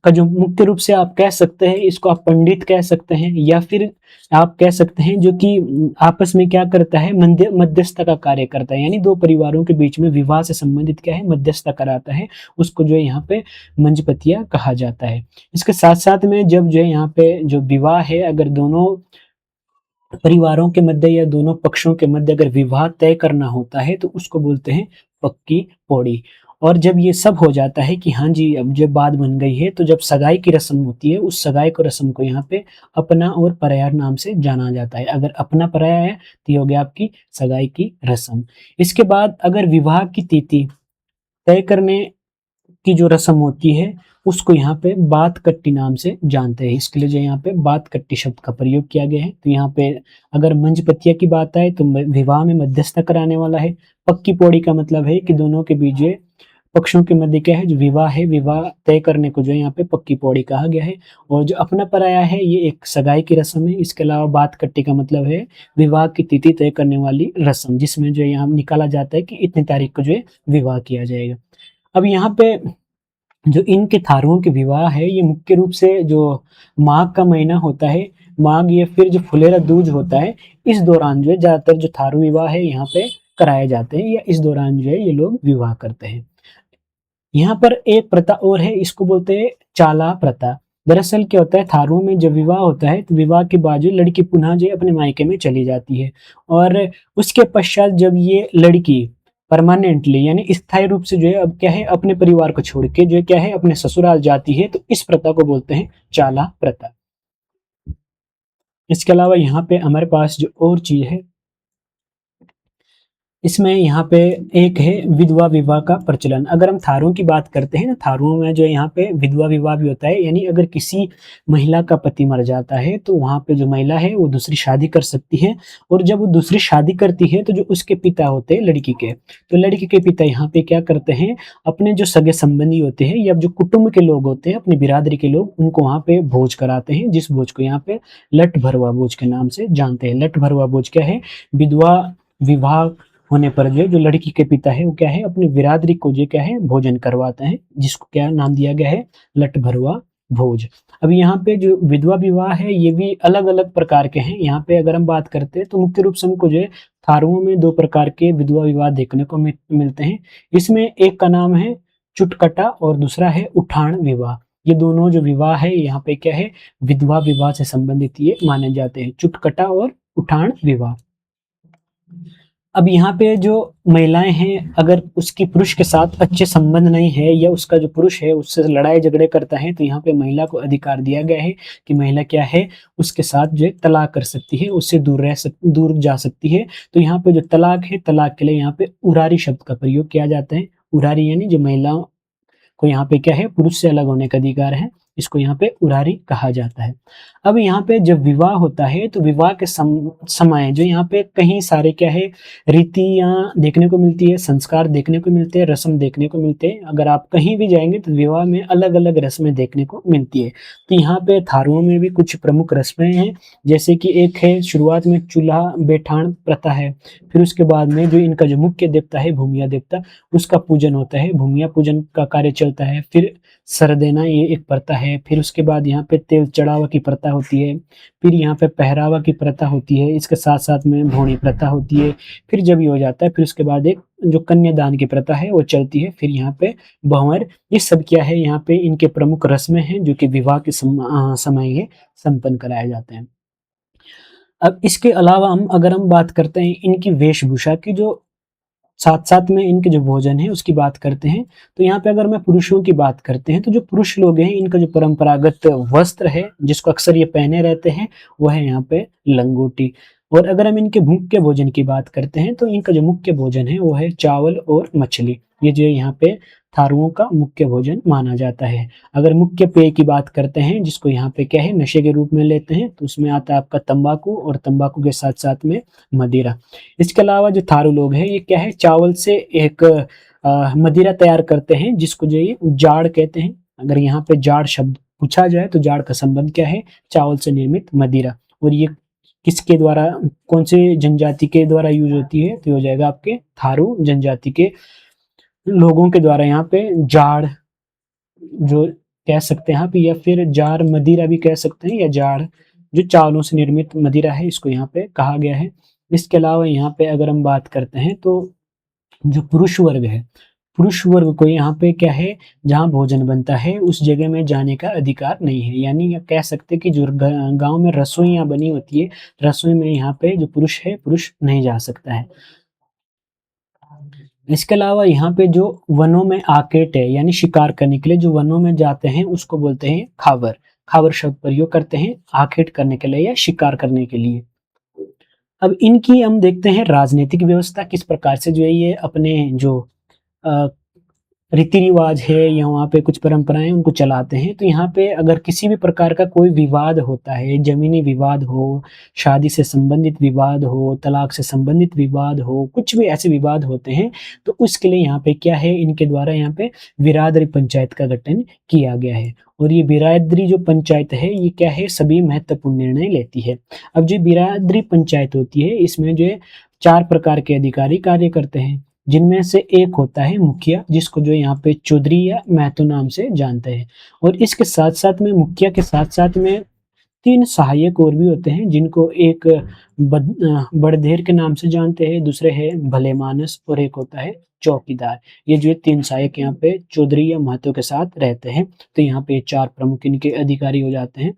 का जो मुख्य रूप से आप कह सकते हैं, इसको आप पंडित कह सकते हैं या फिर आप कह सकते हैं जो कि आपस में क्या करता है, मध्यस्थता का कार्य करता है। यानी 2 परिवारों के बीच में विवाह से संबंधित क्या है, मध्यस्थता कराता है, उसको जो है यहाँ पे मंजपतिया कहा जाता है। इसके साथ-साथ में जब जो है यहाँ पे जो विवाह है, अगर दोनों परिवारों के मध्य या दोनों पक्षों के मध्य अगर विवाह तय करना होता है, तो उसको बोलते हैं पक्की पौड़ी। और जब ये सब हो जाता है कि हाँ जी, अब जब बात बन गई है, तो जब सगाई की रस्म होती है, उस सगाई को रस्म को यहाँ पे अपना और पराया नाम से जाना जाता है। अगर अपना पराया है, तो ये हो गया आपकी सगाई की रस्म। इसके बाद अगर विवाह की तिथि तय करने की जो रस्म होती है, उसको यहाँ पे बात कट्टी नाम से जानते हैं। इसके लिए जो यहाँ पे बात कट्टी शब्द का प्रयोग किया गया है। तो यहाँ पे अगर मंजपतिया की बात आए, तो विवाह में मध्यस्थता कराने वाला है। पक्की पौड़ी का मतलब है कि दोनों के बीच जो है, पक्षों के मध्य क्या है, जो विवाह है, विवाह तय करने को जो है यहाँ पे पक्की पौड़ी कहा गया है। और जो अपना पराया है, ये एक सगाई की रस्म है। इसके अलावा बात कट्टी का मतलब है विवाह की तिथि तय करने वाली रस्म, जिसमें जो है यहाँ निकाला जाता है कि इतनी तारीख को जो है विवाह किया जाएगा। अब यहाँ पे जो इनके थारुओं के विवाह है, ये मुख्य रूप से जो माघ का महीना होता है, माघ या फिर जो फुलेरा दूज होता है, इस दौरान जो है ज़्यादातर जो थारू विवाह है यहाँ पे कराए जाते हैं या इस दौरान जो है ये लोग विवाह करते हैं। यहाँ पर एक प्रथा और है, इसको बोलते हैं चाला प्रथा। दरअसल क्या होता है, थारुओं में जब विवाह होता है, तो विवाह के बाद जो लड़की पुनः जो है अपने मायके में चली जाती है और उसके पश्चात जब ये लड़की परमानेंटली यानी स्थायी रूप से जो है अब क्या है, अपने परिवार को छोड़ के जो है क्या है, अपने ससुराल जाती है, तो इस प्रथा को बोलते हैं चाला प्रथा। इसके अलावा यहाँ पे हमारे पास जो और चीज़ है, इसमें यहाँ पे एक है विधवा विवाह का प्रचलन। अगर हम थारुओं की बात करते हैं ना, थारुओं में जो है यहाँ पे विधवा विवाह भी होता है, यानी अगर किसी महिला का पति मर जाता है, तो वहाँ पे जो महिला है वो दूसरी शादी कर सकती है और जब वो दूसरी शादी करती है, तो जो उसके पिता होते हैं लड़की के, तो लड़की के पिता यहाँ पे क्या करते हैं, अपने जो सगे संबंधी होते हैं या जो कुटुंब के लोग होते हैं, अपनी बिरादरी के लोग, उनको वहाँ पे भोज कराते हैं, जिस भोज को यहाँ पे लठ भरवा भोज के नाम से जानते हैं। लठ भरवा भोज क्या है, विधवा विवाह होने पर जो है, जो लड़की के पिता है वो क्या है, अपनी बिरादरी को जो क्या है भोजन करवाते हैं, जिसको क्या नाम दिया गया है, लठ भरवा भोज। अब यहाँ पे जो विधवा विवाह है, ये भी अलग अलग प्रकार के हैं। यहाँ पे अगर हम बात करते हैं, तो मुख्य रूप से हमको जो है थारुओं में 2 प्रकार के विधवा विवाह देखने को मिलते हैं। इसमें एक का नाम है चुटकटा और दूसरा है उठान विवाह। ये दोनों जो विवाह है यहाँ पे क्या है, विधवा विवाह से संबंधित ये माने जाते हैं, चुटकटा और उठान विवाह। अब यहाँ पे जो महिलाएं हैं, अगर उसकी पुरुष के साथ अच्छे संबंध नहीं है या उसका जो पुरुष है उससे लड़ाई झगड़े करता है, तो यहाँ पे महिला को अधिकार दिया गया है कि महिला क्या है, उसके साथ जो है तलाक कर सकती है, उससे दूर जा सकती है। तो यहाँ पे जो तलाक है, तलाक के लिए यहाँ पे उरारी शब्द का प्रयोग किया जाता है। उरारी यानी जो महिलाओं को यहाँ पे क्या है, पुरुष से अलग होने का अधिकार है, इसको यहाँ पे उरारी कहा जाता है। अब यहाँ पे जब विवाह होता है तो विवाह के समय जो यहाँ पे कहीं सारे क्या है रीतियाँ देखने को मिलती है, संस्कार देखने को मिलते हैं, रस्म देखने को मिलते हैं। अगर आप कहीं भी जाएंगे तो विवाह में अलग अलग रस्में देखने को मिलती है। तो यहाँ पे थारुओं में भी कुछ प्रमुख रस्में हैं, जैसे कि एक है शुरुआत में चूल्हा बैठान प्रथा है। फिर उसके बाद में जो इनका जो मुख्य देवता है भूमिया देवता, उसका पूजन होता है, भूमिया पूजन का कार्य चलता है। फिर सर देना ये एक प्रथा है। फिर उसके बाद यहाँ पे तेल चढ़ावा की प्रथा होती है। फिर यहाँ पे पहरावा की प्रथा होती है, इसके साथ साथ में भोणी प्रथा होती है। फिर जब ये हो जाता है फिर उसके बाद एक जो कन्यादान की प्रथा है वो चलती है। फिर यहाँ पे भंवर, ये सब क्या है यहाँ पे इनके प्रमुख रस्में हैं जो कि विवाह के समय ये संपन्न कराए जाते हैं। अब इसके अलावा हम बात करते हैं इनकी वेशभूषा की, जो साथ साथ में इनके जो भोजन है उसकी बात करते हैं। तो यहाँ पे अगर मैं पुरुषों की बात करते हैं तो जो पुरुष लोग हैं इनका जो परंपरागत वस्त्र है जिसको अक्सर ये पहने रहते हैं वो है यहाँ पे लंगोटी। और अगर हम इनके मुख्य भोजन की बात करते हैं तो इनका जो मुख्य भोजन है वो है चावल और मछली। ये जो यहाँ पे थारुओं का मुख्य भोजन माना जाता है। अगर मुख्य पेय की बात करते हैं जिसको यहाँ पे क्या है नशे के रूप में लेते हैं, तो उसमें आता है आपका तंबाकू और तंबाकू के साथ साथ में मदिरा। इसके अलावा जो थारू लोग हैं ये क्या है चावल से एक मदिरा तैयार करते हैं जिसको जो ये जाड़ कहते हैं। अगर यहाँ पे जाड़ शब्द पूछा जाए तो जाड़ का संबंध क्या है, चावल से निर्मित मदिरा। और ये किसके द्वारा, कौन से जनजाति के द्वारा यूज होती है, तो हो जाएगा आपके थारू जनजाति के लोगों के द्वारा यहाँ पे जाड़ जो कह सकते हैं आप, या फिर जार मदिरा भी कह सकते हैं, या जाड़ जो चावलों से निर्मित मदिरा है इसको यहाँ पे कहा गया है। इसके अलावा यहाँ पे अगर हम बात करते हैं तो जो पुरुष वर्ग है, पुरुष वर्ग को यहाँ पे क्या है जहाँ भोजन बनता है उस जगह में जाने का अधिकार नहीं है। यानी कह सकते कि जो गांव में रसोइयाँ बनी होती है, रसोई में यहाँ पे जो पुरुष है पुरुष नहीं जा सकता है। इसके अलावा यहाँ पे जो वनों में आकेट है यानी शिकार करने के लिए जो वनों में जाते हैं उसको बोलते हैं खावर। खावर शब्द प्रयोग करते हैं आखेट करने के लिए या शिकार करने के लिए। अब इनकी हम देखते हैं राजनीतिक व्यवस्था किस प्रकार से जो है ये अपने जो रीति रिवाज है या वहाँ पे कुछ परंपराएं उनको चलाते हैं। तो यहाँ पे अगर किसी भी प्रकार का कोई विवाद होता है, जमीनी विवाद हो, शादी से संबंधित विवाद हो, तलाक से संबंधित विवाद हो, कुछ भी ऐसे विवाद होते हैं तो उसके लिए यहाँ पे क्या है इनके द्वारा यहाँ पे बिरादरी पंचायत का गठन किया गया है। और ये बिरादरी जो पंचायत है ये क्या है सभी महत्वपूर्ण निर्णय लेती है। अब जो बिरादरी पंचायत होती है इसमें जो है 4 प्रकार के अधिकारी कार्य करते हैं, जिनमें से एक होता है मुखिया जिसको जो यहाँ पे चौधरी या महतो नाम से जानते हैं। और इसके साथ साथ में मुखिया के साथ साथ में 3 सहायक और भी होते हैं जिनको एक बड़धेर के नाम से जानते हैं, दूसरे है भले मानस और एक होता है चौकीदार। ये जो 3 सहायक यहाँ पे चौधरी या महतो के साथ रहते हैं। तो यहाँ पे 4 प्रमुख इनके अधिकारी हो जाते हैं।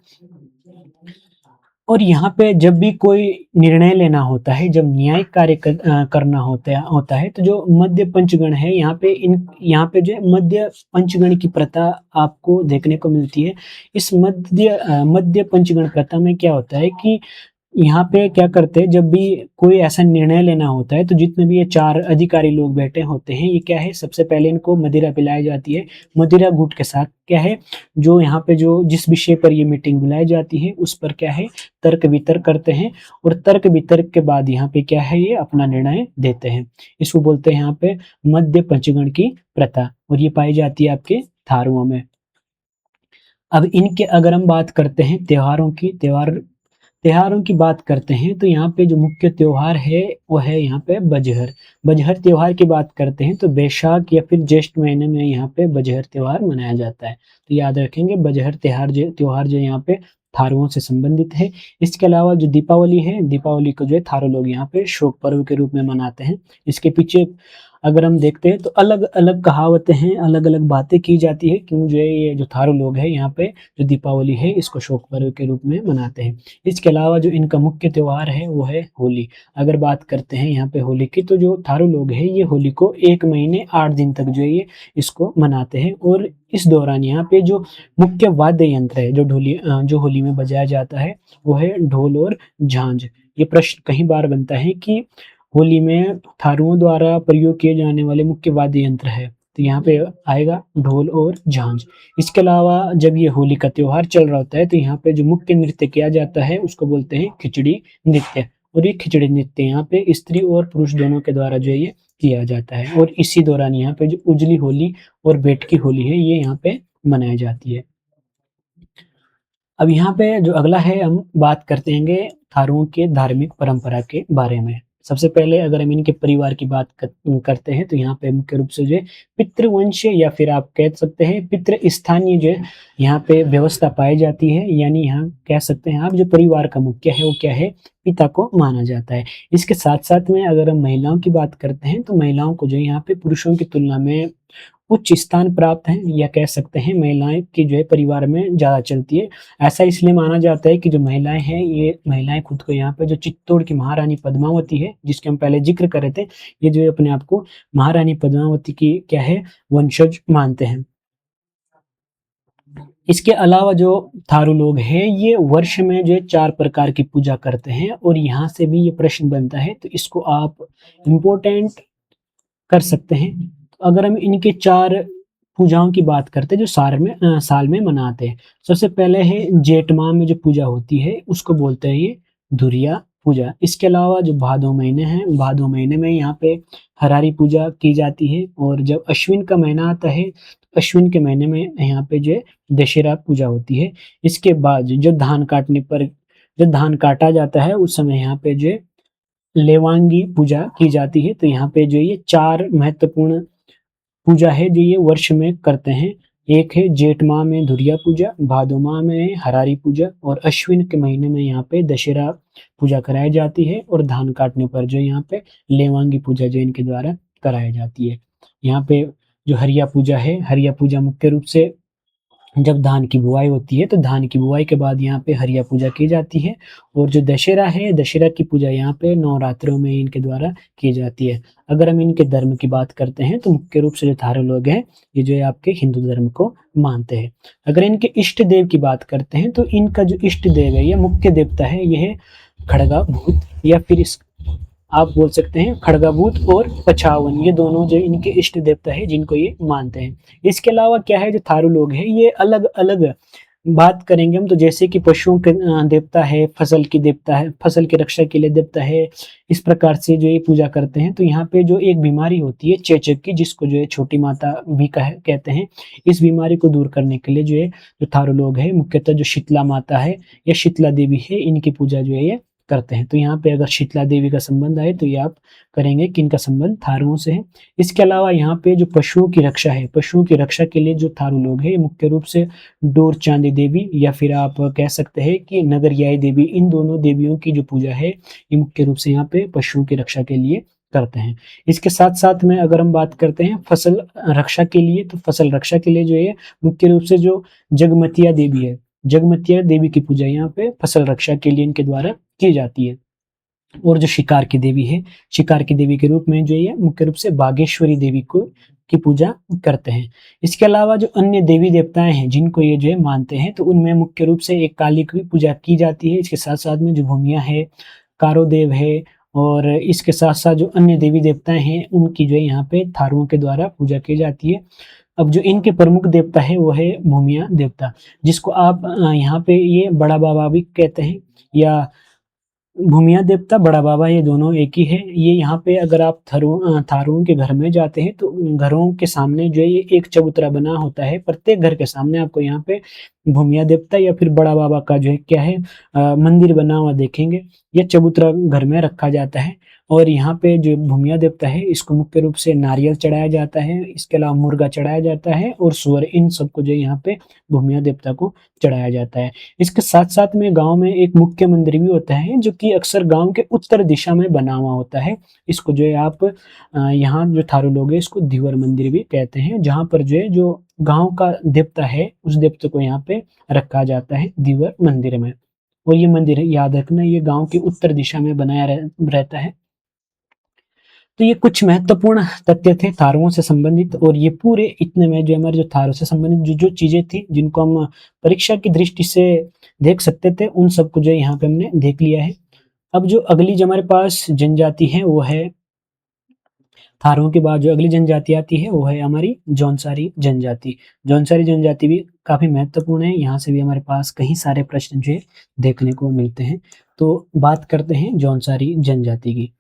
और यहाँ पे जब भी कोई निर्णय लेना होता है, जब न्यायिक कार्य करना होता है तो जो मध्य पंचगण है यहाँ पे जो है मध्य पंचगण की प्रथा आपको देखने को मिलती है। इस मध्य पंचगण प्रथा में क्या होता है कि यहाँ पे क्या करते हैं जब भी कोई ऐसा निर्णय लेना होता है तो जितने भी ये 4 अधिकारी लोग बैठे होते हैं ये क्या है सबसे पहले इनको मदिरा पिलाई जाती है। मदिरा घूट के साथ क्या है जो यहाँ पे जो जिस विषय पर ये मीटिंग बुलाई जाती है उस पर क्या है तर्क वितर्क करते हैं। और तर्क वितर्क के बाद यहाँ पे क्या है ये अपना निर्णय देते हैं। इसको बोलते हैं यहाँ पे मध्य पंचगण की प्रथा, और ये पाई जाती है आपके थारुओं में। अब इनके अगर हम बात करते हैं त्योहारों की बात करते हैं तो यहाँ पे जो मुख्य त्योहार है वो है यहाँ पे बजहर। बजहर त्योहार की बात करते हैं तो बैसाख या फिर ज्येष्ठ महीने में यहाँ पे बजहर त्योहार मनाया जाता है। तो याद रखेंगे बजहर त्योहार जो यहाँ पे थारुओं से संबंधित है। इसके अलावा जो दीपावली है, दीपावली को जो है थारू लोग यहाँ पे शोक पर्व के रूप में मनाते हैं। इसके पीछे अगर हम देखते हैं तो अलग अलग कहावतें हैं, अलग अलग बातें की जाती है क्यों जो है ये जो थारू लोग हैं यहाँ पे जो दीपावली है इसको शोक पर्व के रूप में मनाते हैं। इसके अलावा जो इनका मुख्य त्योहार है वो है होली। अगर बात करते हैं यहाँ पे होली की तो जो थारू लोग हैं ये होली को 1 महीने 8 दिन तक जो है ये इसको मनाते हैं। और इस दौरान यहाँ पे जो मुख्य वाद्य यंत्र है जो होली में बजाया जाता है वो है ढोल और झांझ। ये प्रश्न कई बार बनता है कि होली में थारुओं द्वारा प्रयोग किए जाने वाले मुख्य वाद्य यंत्र है तो यहाँ पे आएगा ढोल और झांझ। इसके अलावा जब ये होली का त्योहार चल रहा होता है तो यहाँ पे जो मुख्य नृत्य किया जाता है उसको बोलते हैं खिचड़ी नृत्य। और ये खिचड़ी नृत्य यहाँ पे स्त्री और पुरुष दोनों के द्वारा जो है ये किया जाता है। और इसी दौरान यहाँ पे जो उजली होली और बेटकी होली है ये यहाँ पे मनाई जाती है। अब यहाँ पे जो अगला है हम बात करते हैं थारुओं के धार्मिक परंपरा के बारे में। सबसे पहले अगर हम इनके परिवार की बात करते हैं तो यहाँ पे मुख्य रूप से जो है पितृवंश या फिर आप कह सकते हैं पितृ स्थानीय जो है यहाँ पे व्यवस्था पाई जाती है। यानी यहाँ कह सकते हैं आप जो परिवार का मुख्य है वो क्या है, पिता को माना जाता है। इसके साथ साथ में अगर हम महिलाओं की बात करते हैं तो महिलाओं को जो यहाँ पे पुरुषों की तुलना में उच्च स्थान प्राप्त है, या कह सकते हैं महिलाएं की जो है परिवार में ज्यादा चलती है। ऐसा इसलिए माना जाता है कि जो महिलाएं हैं ये महिलाएं खुद को यहाँ पे जो चित्तौड़ की महारानी पद्मावती है जिसके हम पहले जिक्र कर रहे थे, ये जो है अपने आप को महारानी पद्मावती की क्या है वंशज मानते हैं। इसके अलावा जो थारू लोग हैं ये वर्ष में जो है 4 प्रकार की पूजा करते हैं। और यहाँ से भी ये प्रश्न बनता है तो इसको आप इम्पोर्टेंट कर सकते हैं। अगर हम इनके 4 पूजाओं की बात करते हैं जो साल में मनाते हैं। सबसे पहले है जेठ माह में जो पूजा होती है उसको बोलते हैं ये धुरिया पूजा। इसके अलावा जो भादो महीने हैं, भादो महीने में यहाँ पे हरारी पूजा की जाती है। और जब अश्विन का महीना आता है तो अश्विन के महीने में यहाँ पे जो है दशहरा पूजा होती है। इसके बाद जो धान काटने पर जब धान काटा जाता है उस समय यहाँ पे जो है लेवांगी पूजा की जाती है। तो यहाँ पे जो ये 4 महत्वपूर्ण पूजा है जो ये वर्ष में करते हैं। एक है जेठ माह में धुरिया पूजा, भादो माह में हरारी पूजा और अश्विन के महीने में यहाँ पे दशहरा पूजा कराई जाती है। और धान काटने पर जो यहाँ पे लेवांगी पूजा जो इनके द्वारा कराई जाती है। यहाँ पे जो हरिया पूजा है, हरिया पूजा मुख्य रूप से जब धान की बुआई होती है तो धान की बुआई के बाद यहाँ पे हरिया पूजा की जाती है। और जो दशहरा है, दशहरा की पूजा यहाँ पे नवरात्रों में इनके द्वारा की जाती है। अगर हम इनके धर्म की बात करते हैं तो मुख्य रूप से जो थारू लोग हैं ये जो है आपके हिंदू धर्म को मानते हैं। अगर इनके इष्ट देव की बात करते हैं तो इनका जो इष्ट देव है या मुख्य देवता है यह है खड़गा भूत, या फिर इस आप बोल सकते हैं खड़गाभूत और पछावन, ये दोनों जो इनके इष्ट देवता है जिनको ये मानते हैं। इसके अलावा क्या है जो थारू लोग हैं ये अलग अलग बात करेंगे हम तो, जैसे कि पशुओं के देवता है, फसल की देवता है, फसल की रक्षा के लिए देवता है। इस प्रकार से जो ये पूजा करते हैं। तो यहाँ पे जो एक बीमारी होती है चेचक की, जिसको जो है छोटी माता भी कहते हैं, इस बीमारी को दूर करने के लिए जो है जो थारू लोग है मुख्यतः जो शीतला माता है या शीतला देवी है इनकी पूजा जो है ये करते हैं। तो यहाँ पे अगर शीतला देवी का संबंध आए तो ये आप करेंगे कि इनका संबंध थारुओं से है। इसके अलावा यहाँ पे जो पशुओं की रक्षा है, पशुओं की रक्षा के लिए जो थारू लोग हैं मुख्य रूप से डोर चांदी देवी या फिर आप कह सकते हैं कि नगरियाई देवी, इन दोनों देवियों की जो पूजा है ये मुख्य रूप से यहाँ पे पशुओं की रक्षा के लिए करते हैं। इसके साथ साथ में अगर हम बात करते हैं फसल रक्षा के लिए, तो फसल रक्षा के लिए जो है मुख्य रूप से जो जगमतिया देवी है, जगमतिया देवी की पूजा यहाँ पे फसल रक्षा के लिए इनके द्वारा की जाती है। और जो शिकार की देवी है, शिकार की देवी के रूप में जो है मुख्य रूप से बागेश्वरी देवी को की पूजा करते हैं। इसके अलावा जो अन्य देवी देवताएं हैं जिनको ये जो है मानते हैं तो उनमें मुख्य रूप से एक काली की पूजा की जाती है। इसके साथ साथ में जो भूमिया है, कारोदेव है और इसके साथ साथ जो अन्य देवी देवताएं हैं उनकी जो है यहाँ पे थारुओं के द्वारा पूजा की जाती है। अब जो इनके प्रमुख देवता है वो है भूमिया देवता, जिसको आप यहाँ पे ये बड़ा बाबा भी कहते हैं या भूमिया देवता बड़ा बाबा, ये दोनों एक ही है। ये यहाँ पे अगर आप थारुओं के घर में जाते हैं तो घरों के सामने जो है ये एक चबूतरा बना होता है। प्रत्येक घर के सामने आपको यहाँ पे भूमिया देवता या फिर बड़ा बाबा का जो है क्या है मंदिर बना हुआ देखेंगे। यह चबूतरा घर में रखा जाता है। और यहाँ पे जो भूमिया देवता है इसको मुख्य रूप से नारियल चढ़ाया जाता है, इसके अलावा मुर्गा चढ़ाया जाता है और सुअर, इन सबको जो यहाँ पे भूमिया देवता को चढ़ाया जाता है। इसके साथ साथ में गांव में एक मुख्य मंदिर भी होता है जो कि अक्सर गांव के उत्तर दिशा में बना हुआ होता है। इसको जो है आप यहाँ जो थारू लोग हैं इसको धीवर मंदिर भी कहते हैं, जहाँ पर जो है जो गांव का देवता है उस देवता को यहाँ पे रखा जाता है धीवर मंदिर में। और ये मंदिर याद रखना ये गांव के उत्तर दिशा में बनाया रहता है। तो ये कुछ महत्वपूर्ण तथ्य थे थारुओं से संबंधित। और ये पूरे इतने में जो हमारे जो थारू से संबंधित जो जो चीजें थी जिनको हम परीक्षा की दृष्टि से देख सकते थे उन सबको जो यहाँ पे हमने देख लिया है। अब जो अगली जो हमारे पास जनजाति है वो है थारुओं के बाद जो अगली जनजाति आती है वो है हमारी जौनसारी जनजाति। जौनसारी जनजाति भी काफ़ी महत्वपूर्ण है, यहाँ से भी हमारे पास कई सारे प्रश्न जो है देखने को मिलते हैं। तो बात करते हैं जौनसारी जनजाति की।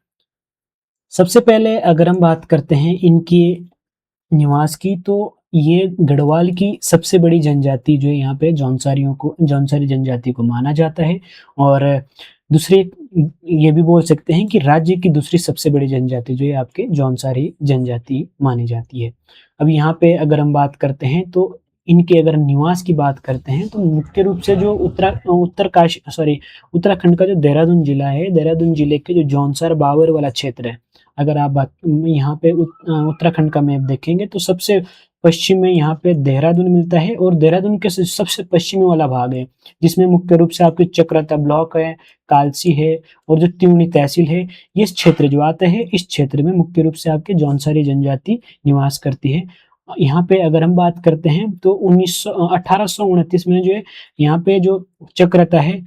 सबसे पहले अगर हम बात करते हैं इनकी निवास की, तो ये गढ़वाल की सबसे बड़ी जनजाति जो है यहाँ पे जौनसारी जनजाति को माना जाता है। और दूसरी ये भी बोल सकते हैं कि राज्य की दूसरी सबसे बड़ी जनजाति जो है आपके जौनसारी जनजाति मानी जाती है। अब यहाँ पे अगर हम बात करते हैं तो इनके अगर निवास की बात करते हैं तो मुख्य रूप से जो उत्तराखंड का जो देहरादून जिला है, देहरादून जिले के जो जौनसार बावर वाला क्षेत्र है, अगर आप बात यहाँ पे उत्तराखंड का मैप देखेंगे तो सबसे पश्चिम में यहाँ पे देहरादून मिलता है और देहरादून के सबसे पश्चिमी वाला भाग है जिसमें मुख्य रूप से आपके चक्रता ब्लॉक है, कालसी है और जो त्यूणी तहसील है, ये क्षेत्र जो आता है इस क्षेत्र में मुख्य रूप से आपके जौनसारी जनजाति निवास करती है। यहाँ पे अगर हम बात करते हैं तो 1829 में जो है यहाँ पे जो चक्रता है,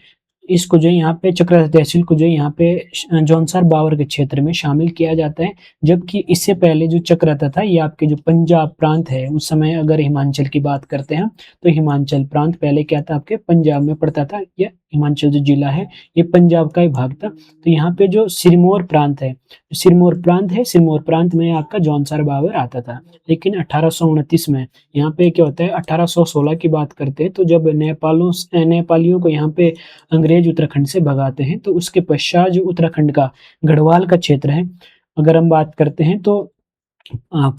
इसको जो है यहाँ पे चक्रता तहसील को जो है यहाँ पे जौनसार बावर के क्षेत्र में शामिल किया जाता है। जबकि इससे पहले जो चक्रता था ये आपके जो पंजाब प्रांत है, उस समय अगर हिमाचल की बात करते हैं तो हिमाचल प्रांत पहले क्या था, आपके पंजाब में पड़ता था। ये हिमाचल जो जिला है ये पंजाब का ही भाग था। तो यहाँ पे जो सिरमौर प्रांत है, सिरमौर प्रांत में आपका जौनसार बावर आता था। लेकिन 1829 में यहाँ पे क्या होता है, 1816 की बात करते हैं तो जब नेपालियों को यहाँ पे अंग्रेज उत्तराखंड से भगाते हैं, तो उसके पश्चात जो उत्तराखंड का गढ़वाल का क्षेत्र है, अगर हम बात करते हैं तो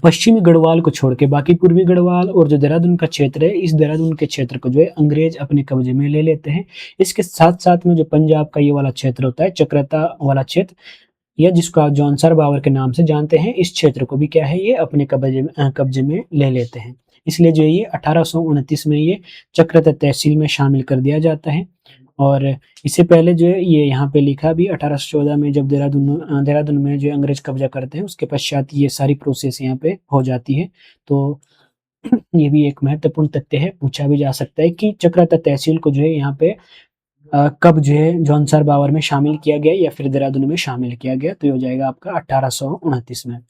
पश्चिमी गढ़वाल को छोड़ के बाकी पूर्वी गढ़वाल और जो देहरादून का क्षेत्र है, इस देहरादून के क्षेत्र को जो है अंग्रेज अपने कब्जे में ले लेते हैं। इसके साथ साथ में जो पंजाब का ये वाला क्षेत्र होता है, चक्रता वाला क्षेत्र, या जिसको आप जौनसार बावर के नाम से जानते हैं, इस क्षेत्र को भी क्या है ये अपने कब्जे में ले लेते हैं। इसलिए जो ये 1829 में ये चक्रता तहसील में शामिल कर दिया जाता है। और इससे पहले जो है ये यहाँ पे लिखा भी 1814 में जब देहरादून में जो अंग्रेज कब्जा करते हैं, उसके पश्चात ये सारी प्रोसेस यहाँ पे हो जाती है। तो ये भी एक महत्वपूर्ण तथ्य है, पूछा भी जा सकता है कि चक्रता तहसील को जो है यहाँ पे कब जो है जौनसार बावर में शामिल किया गया या फिर देहरादून में शामिल किया गया, तो ये हो जाएगा आपका 1829 में।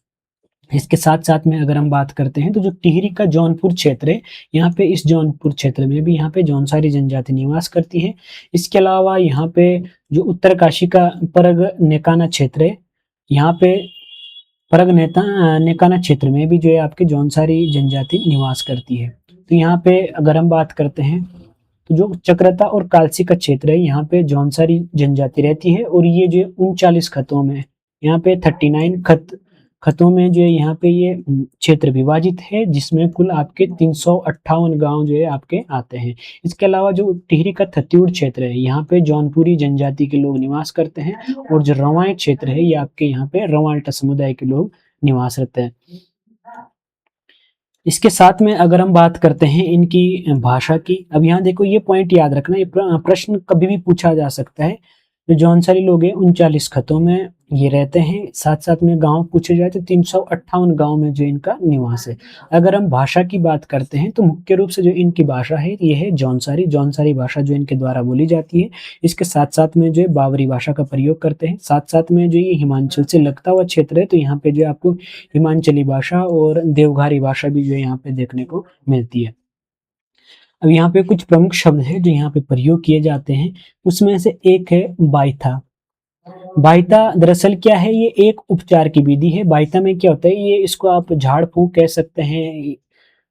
इसके साथ साथ में अगर हम बात करते हैं तो जो टिहरी का जौनपुर क्षेत्र है, यहाँ पे इस जौनपुर क्षेत्र में भी यहाँ पे जौनसारी जनजाति निवास करती है। इसके अलावा यहाँ पे जो उत्तरकाशी का परग नेकाना क्षेत्र है, यहाँ पे परग नेकाना क्षेत्र में भी जो है आपके जौनसारी जनजाति निवास करती है। तो यहाँ पे अगर हम बात करते हैं तो जो चक्रता और कालसी का क्षेत्र है, यहाँ पे जौनसारी जनजाति रहती है और ये जो 39 खतों में, यहाँ पे 39 खतों में जो है यहाँ पे ये क्षेत्र विभाजित है, जिसमें कुल आपके 358 गांव जो है आपके आते हैं। इसके अलावा जो टिहरी का थत्यूड़ क्षेत्र है, यहाँ पे जौनपुरी जनजाति के लोग निवास करते हैं और जो रवाएं क्षेत्र है ये आपके यहाँ पे रवाल्टा समुदाय के लोग निवास करते हैं। इसके साथ में अगर हम बात करते हैं इनकी भाषा की, अब यहाँ देखो ये पॉइंट याद रखना, ये प्रश्न कभी भी पूछा जा सकता है। जो जौनसारी लोग हैं 39 खतों में ये रहते हैं, साथ साथ में गांव पूछे जाए तो 358 गांव में जो इनका निवास है। अगर हम भाषा की बात करते हैं तो मुख्य रूप से जो इनकी भाषा है ये है जौनसारी भाषा जो इनके द्वारा बोली जाती है। इसके साथ साथ में जो है बावरी भाषा का प्रयोग करते हैं। साथ साथ में जो ये हिमाचल से लगता हुआ क्षेत्र है, तो यहाँ पे जो आपको हिमाचली भाषा और देवघारी भाषा भी जो यहाँ पे देखने को मिलती है। अब यहाँ पे कुछ प्रमुख शब्द है जो यहाँ पे प्रयोग किए जाते हैं, उसमें से एक है बाइथा। बाइता दरअसल क्या है, ये एक उपचार की विधि है। बाइता में क्या होता है, ये इसको आप झाड़ फूंक कह सकते हैं,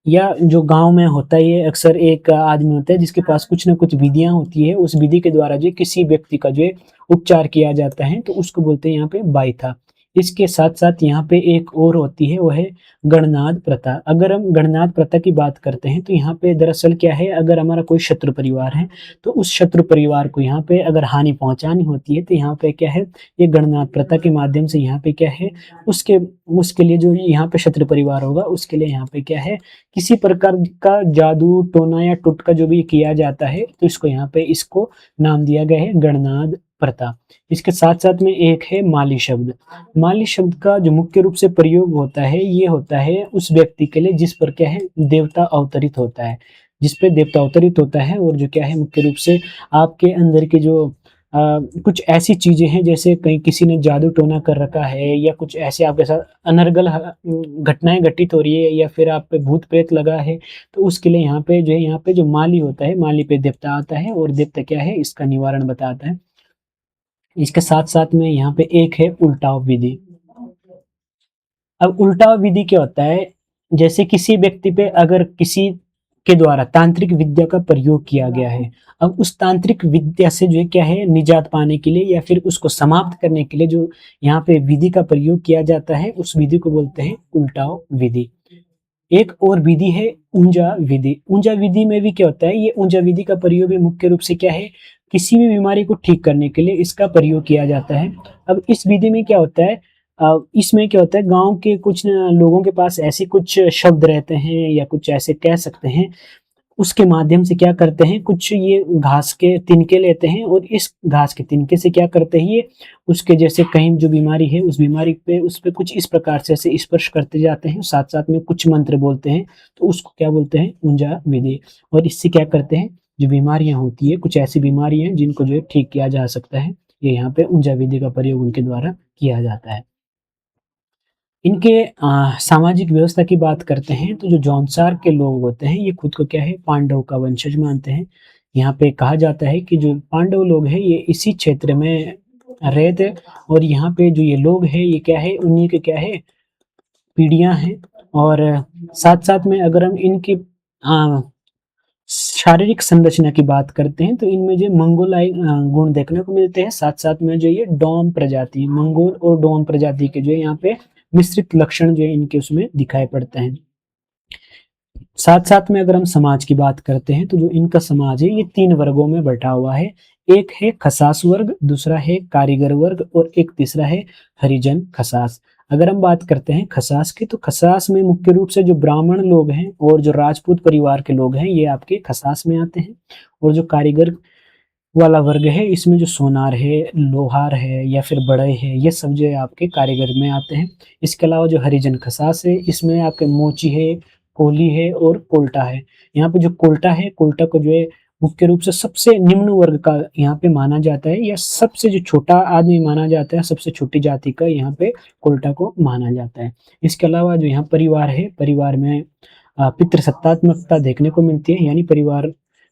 या जो गांव में होता है ये अक्सर एक आदमी होता है जिसके पास कुछ ना कुछ विधियां होती है, उस विधि के द्वारा जो किसी व्यक्ति का जो उपचार किया जाता है तो उसको बोलते हैं यहाँ पे बाइथा। इसके साथ साथ यहाँ पे एक और होती है, वो है गणनाद प्रथा। अगर हम गणनाद प्रथा की बात करते हैं तो यहाँ पे दरअसल क्या है, अगर हमारा कोई शत्रु परिवार है तो उस शत्रु परिवार को यहाँ पे अगर हानि पहुंचानी होती है तो यहाँ पे क्या है, ये गणनाद प्रथा के माध्यम से यहाँ पे क्या है, उसके लिए जो यहाँ पे शत्रु परिवार होगा उसके लिए यहाँ पे क्या है, किसी प्रकार का जादू टोना या टुटका जो भी किया जाता है तो इसको नाम दिया गया है गणनाद प्रथा। इसके साथ साथ में एक है माली शब्द। माली शब्द का जो मुख्य रूप से प्रयोग होता है ये होता है उस व्यक्ति के लिए जिस पर क्या है देवता अवतरित होता है, जिस पे देवता अवतरित होता है और जो क्या है मुख्य रूप से आपके अंदर के जो कुछ ऐसी चीजें हैं जैसे कहीं किसी ने जादू टोना कर रखा है या कुछ ऐसे आपके साथ अनर्गल घटनाएं घटित हो रही है या फिर आप पे भूत प्रेत लगा है, तो उसके लिए यहाँ पे जो है, यहाँ पे जो माली होता है, माली पे देवता आता है और देवता क्या है, इसका निवारण बताता है। इसके साथ साथ में यहाँ पे एक है उल्टाव विधि। अब उल्टा विधि क्या होता है, जैसे किसी व्यक्ति पे अगर किसी के द्वारा तांत्रिक विद्या का प्रयोग किया गया है, अब उस तांत्रिक विद्या से जो है क्या है, निजात पाने के लिए या फिर उसको समाप्त करने के लिए जो यहाँ पे विधि का प्रयोग किया जाता है, उस विधि को बोलते हैं उल्टाव विधि। एक और विधि है ऊंजा विधि। ऊंजा विधि में भी क्या होता है, ये ऊंजा विधि का प्रयोग भी मुख्य रूप से क्या है, किसी भी बीमारी को ठीक करने के लिए इसका प्रयोग किया जाता है। अब इस विधि में क्या होता है, इसमें क्या होता है, गांव के कुछ लोगों के पास ऐसे कुछ शब्द रहते हैं या कुछ ऐसे कह सकते हैं, उसके माध्यम से क्या करते हैं, कुछ ये घास के तिनके लेते हैं और इस घास के तिनके से क्या करते हैं, ये उसके जैसे कहीं जो बीमारी है उस बीमारी पे उस पे कुछ इस प्रकार से ऐसे स्पर्श करते जाते हैं, साथ साथ में कुछ मंत्र बोलते हैं, तो उसको क्या बोलते हैं, ऊंजा विधि। और इससे क्या करते हैं, जो बीमारियां होती है, कुछ ऐसी बीमारियां हैं जिनको जो है ठीक किया जा सकता है, ये यहाँ पे ऊंजा विधि का प्रयोग उनके द्वारा किया जाता है। इनके सामाजिक व्यवस्था की बात करते हैं तो जो जौनसार के लोग होते हैं, ये खुद को क्या है, पांडव का वंशज मानते हैं। यहाँ पे कहा जाता है कि जो पांडव लोग हैं ये इसी क्षेत्र में रहे थे और यहाँ पे जो ये लोग हैं ये क्या है, उन्हीं के क्या है, पीढ़ियां हैं। और साथ साथ में अगर हम इनकी शारीरिक संरचना की बात करते हैं तो इनमें जो मंगोलाई गुण देखने को मिलते हैं, साथ साथ में जो ये डोम प्रजाति, मंगोल और डोम प्रजाति के जो है यहाँ पे मिश्रित लक्षण जो है इनके उसमें दिखाई पड़ते हैं। साथ साथ में अगर हम समाज की बात करते हैं तो जो इनका समाज है ये 3 वर्गों में बटा हुआ है। एक है खसास वर्ग, दूसरा है कारीगर वर्ग और एक तीसरा है हरिजन खसास। अगर हम बात करते हैं खसास की, तो खसास में मुख्य रूप से जो ब्राह्मण लोग हैं और जो राजपूत परिवार के लोग हैं ये आपके खसास में आते हैं। और जो कारीगर वाला वर्ग है इसमें जो सोनार है, लोहार है या फिर बढ़ई है, ये सब जो है आपके कारीगर में आते हैं। इसके अलावा जो हरिजन खसास है इसमें आपके मोची है, कोली है और कोल्टा है। यहाँ पे जो कोल्टा है, कोल्टा को जो है मुख्य रूप से सबसे निम्न वर्ग का यहाँ पे माना जाता है, या सबसे जो छोटा आदमी माना जाता है, सबसे छोटी जाति का यहाँ पे कोल्टा को माना जाता है। इसके अलावा जो यहाँ परिवार है, परिवार में पितृसत्तात्मकता देखने को मिलती है, यानी परिवार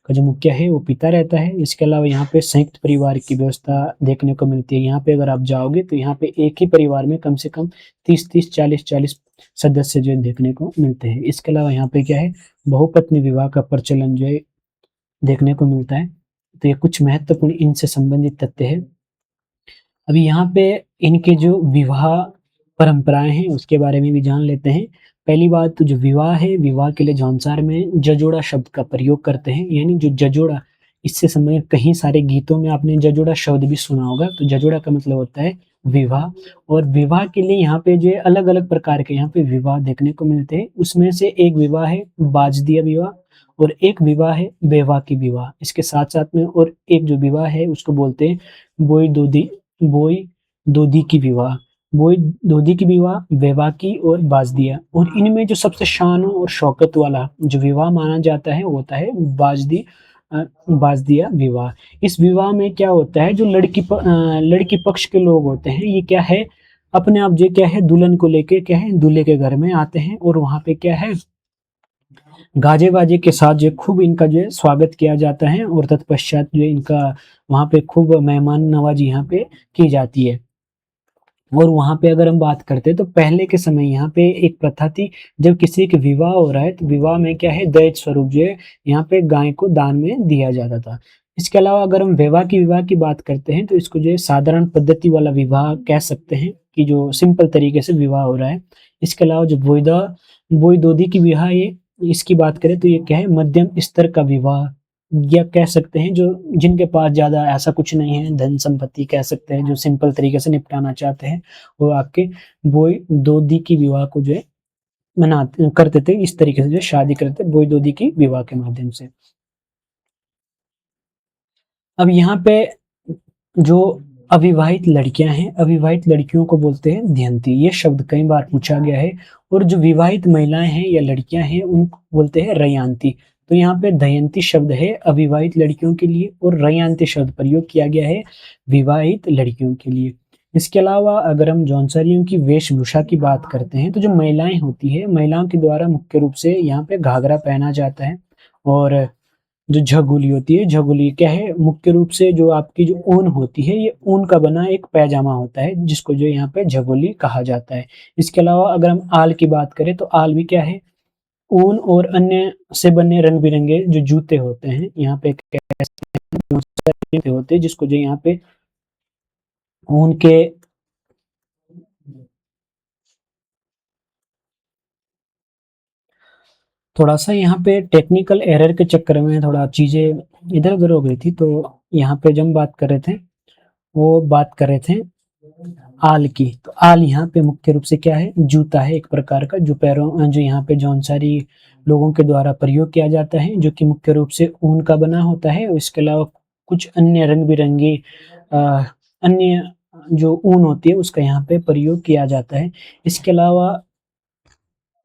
का जो मुखिया है वो पिता रहता है। इसके अलावा यहाँ पे संयुक्त परिवार की व्यवस्था देखने को मिलती है। यहाँ पे अगर आप जाओगे तो यहाँ पे एक ही परिवार में कम से कम 30-30, 40-40 सदस्य जो देखने को मिलते हैं। इसके अलावा यहाँ पे क्या है, बहुपत्नी विवाह का प्रचलन जो है देखने को मिलता है। तो ये कुछ महत्वपूर्ण इनसे संबंधित तथ्य है। अभी यहाँ पे इनके जो विवाह परंपराएं हैं उसके बारे में भी जान लेते हैं। पहली बात तो जो विवाह है, विवाह के लिए जौनसार में जजोड़ा शब्द का प्रयोग करते हैं, यानी जो जजोड़ा, इससे संबंधित कहीं सारे गीतों में आपने जजोड़ा शब्द भी सुना होगा। तो जजोड़ा का मतलब होता है विवाह। और विवाह के लिए यहाँ पे जो है अलग अलग प्रकार के यहाँ पे विवाह देखने को मिलते हैं। उसमें से एक विवाह है बाजदिया विवाह और एक विवाह है बेवाकी विवाह। इसके साथ साथ में और एक जो विवाह है उसको बोलते हैं बोई दोदी, बोई दोदी की विवाह, बोई दोदी की विवाह, बेवाकी और बाजदिया। और इनमें जो सबसे शान और शौकत वाला जो विवाह माना जाता है वो होता है बाजदिया विवाह। इस विवाह में क्या होता है, जो लड़की पक्ष के लोग होते हैं ये क्या है, अपने आप जो क्या है दुल्हन को लेके क्या है दूल्हे के घर में आते हैं और वहां पे क्या है गाजे बाजे के साथ जो खूब इनका जो है स्वागत किया जाता है और तत्पश्चात जो है इनका वहां पे खूब मेहमान नवाजी यहाँ पे की जाती है। और वहां पे अगर हम बात करते हैं तो पहले के समय यहाँ पे एक प्रथा थी, जब किसी के विवाह हो रहा है तो विवाह में क्या है दहेज स्वरूप जो है यहाँ पे गाय को दान में दिया जाता था। इसके अलावा अगर हम विवाह की बात करते हैं तो इसको जो है साधारण पद्धति वाला विवाह कह सकते हैं, कि जो सिंपल तरीके से विवाह हो रहा है। इसके अलावा जो बोई दोदी की विवाह, ये इसकी बात करें तो ये क्या है मध्यम स्तर का विवाह, या कह सकते हैं जो जिनके पास ज्यादा ऐसा कुछ नहीं है, धन संपत्ति कह सकते हैं, जो सिंपल तरीके से निपटाना चाहते हैं, वो आपके बोई दोदी की विवाह को जो है करते थे। इस तरीके से जो शादी करते बोई दोदी की विवाह के माध्यम से। अब यहाँ पे जो अविवाहित लड़कियां हैं, अविवाहित लड़कियों को बोलते हैं दयंती। ये शब्द कई बार पूछा गया है। और जो विवाहित महिलाएं हैं या लड़कियां हैं उनको बोलते हैं रयांती। तो यहाँ पे दयंती शब्द है अविवाहित लड़कियों के लिए और रयांती शब्द प्रयोग किया गया है विवाहित लड़कियों के लिए। इसके अलावा अगर हम जौनसारियों की वेशभूषा की बात करते हैं तो जो महिलाएं होती है, महिलाओं के द्वारा मुख्य रूप से यहाँ पे घाघरा पहना जाता है और जो झगोली होती है, झगोली क्या है मुख्य रूप से जो आपकी जो ऊन होती है, ये ऊन का बना एक पैजामा होता है जिसको जो यहाँ पे झगोली कहा जाता है। इसके अलावा अगर हम आल की बात करें तो आल भी क्या है ऊन और अन्य से बने रंग बिरंगे जो जूते होते हैं यहाँ पे होते हैं जिसको जो यहाँ पे ऊन के थोड़ा सा यहाँ पे टेक्निकल एरर के चक्कर में थोड़ा चीजें इधर उधर हो गई थी, तो यहाँ पे जब हम बात कर रहे थे वो बात कर रहे थे आल की। तो आल यहाँ पे मुख्य रूप से क्या है जूता है एक प्रकार का जो पैरों जो यहाँ पे जौनसारी लोगों के द्वारा प्रयोग किया जाता है जो कि मुख्य रूप से ऊन का बना होता है। इसके अलावा कुछ अन्य रंग बिरंगी अन्य जो ऊन होती है उसका यहाँ पे प्रयोग किया जाता है। इसके अलावा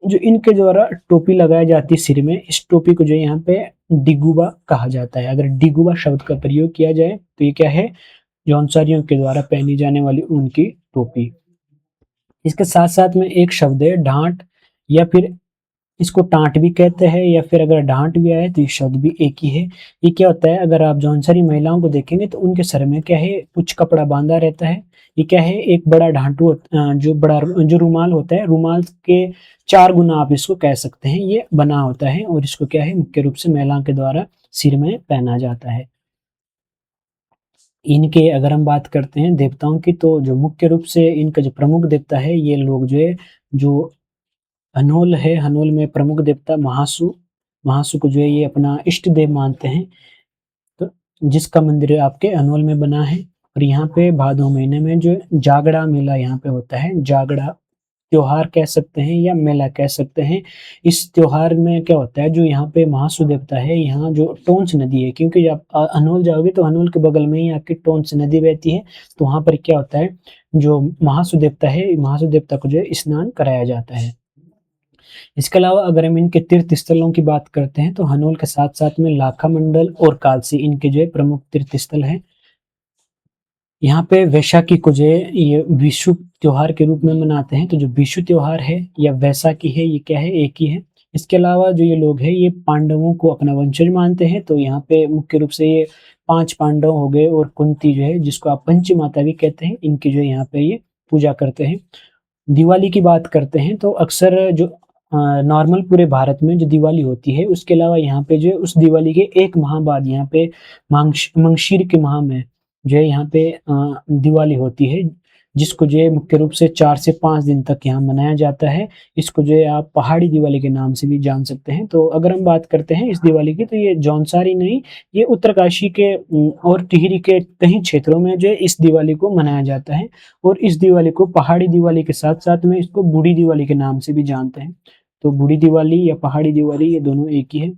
जो इनके द्वारा टोपी लगाई जाती है सिर में, इस टोपी को जो यहाँ पे डिगुबा कहा जाता है। अगर डिगुबा शब्द का प्रयोग किया जाए तो ये क्या है जौनसारियों के द्वारा पहनी जाने वाली ऊन की टोपी। इसके साथ साथ में एक शब्द है ढांट या फिर इसको टाँट भी कहते हैं या फिर अगर डांट भी आए तो ये शब्द भी एक ही है। ये क्या होता है अगर आप जौनसारी महिलाओं को देखेंगे तो उनके सर में क्या है कुछ कपड़ा बांधा रहता है। ये क्या है एक बड़ा ढांटू जो बड़ा जो रुमाल होता है, रुमाल के 4 गुना आप इसको कह सकते हैं, ये बना होता है और इसको क्या है मुख्य रूप से महिलाओं के द्वारा सिर में पहना जाता है। इनके अगर हम बात करते हैं देवताओं की तो जो मुख्य रूप से इनका जो प्रमुख देवता है ये लोग जो है जो हनोल है, हनोल में प्रमुख देवता महासू, महासू को जो है ये अपना इष्ट देव मानते हैं। तो जिसका मंदिर आपके हनोल में बना है और यहाँ पे भादो महीने में जो जागड़ा मेला यहाँ पे होता है, जागड़ा त्योहार कह सकते हैं या मेला कह सकते हैं। इस त्योहार में क्या होता है जो यहाँ पे महासू देवता है, यहाँ जो टोंस नदी है क्योंकि जब हनोल जाओगे तो हनोल के बगल में ही आपकी टोंस नदी बहती है, तो वहाँ पर क्या होता है जो महासू देवता है, महासू देवता को जो है स्नान कराया जाता है। इसके अलावा अगर हम इनके तीर्थ स्थलों की बात करते हैं तो हनोल के साथ साथ में लाखा मंडल और कालसी इनके जो है प्रमुख तीर्थ स्थल हैं। यहाँ पे वैशाखी को जो है ये विषु त्योहार के रूप में मनाते हैं, तो जो विषु त्योहार है या वैशाखी है ये क्या है एक ही है। इसके अलावा जो ये लोग हैं ये पांडवों को अपना वंशज मानते हैं, तो यहाँ पे मुख्य रूप से ये 5 पांडव हो गए और कुंती जो है जिसको आप पंच माता भी कहते हैं, इनकी जो है यहाँ पे ये पूजा करते हैं। दिवाली की बात करते हैं तो अक्सर जो नॉर्मल पूरे भारत में जो दिवाली होती है उसके अलावा यहाँ पे जो है उस दिवाली के 1 माह बाद यहाँ पे मंगशीर के माह में जो है यहाँ पे दिवाली होती है जिसको जो है मुख्य रूप से 4 से 5 दिन तक यहाँ मनाया जाता है। इसको जो है आप पहाड़ी दिवाली के नाम से भी जान सकते हैं। तो अगर हम बात करते हैं इस दिवाली की तो ये जौनसारी नहीं, ये उत्तरकाशी के और टिहरी के कई क्षेत्रों में जो है इस दिवाली को मनाया जाता है और इस दिवाली को पहाड़ी दिवाली के साथ-साथ में इसको बूढ़ी दिवाली के नाम से भी जानते हैं। तो बूढ़ी दिवाली या पहाड़ी दिवाली ये दोनों एक ही है।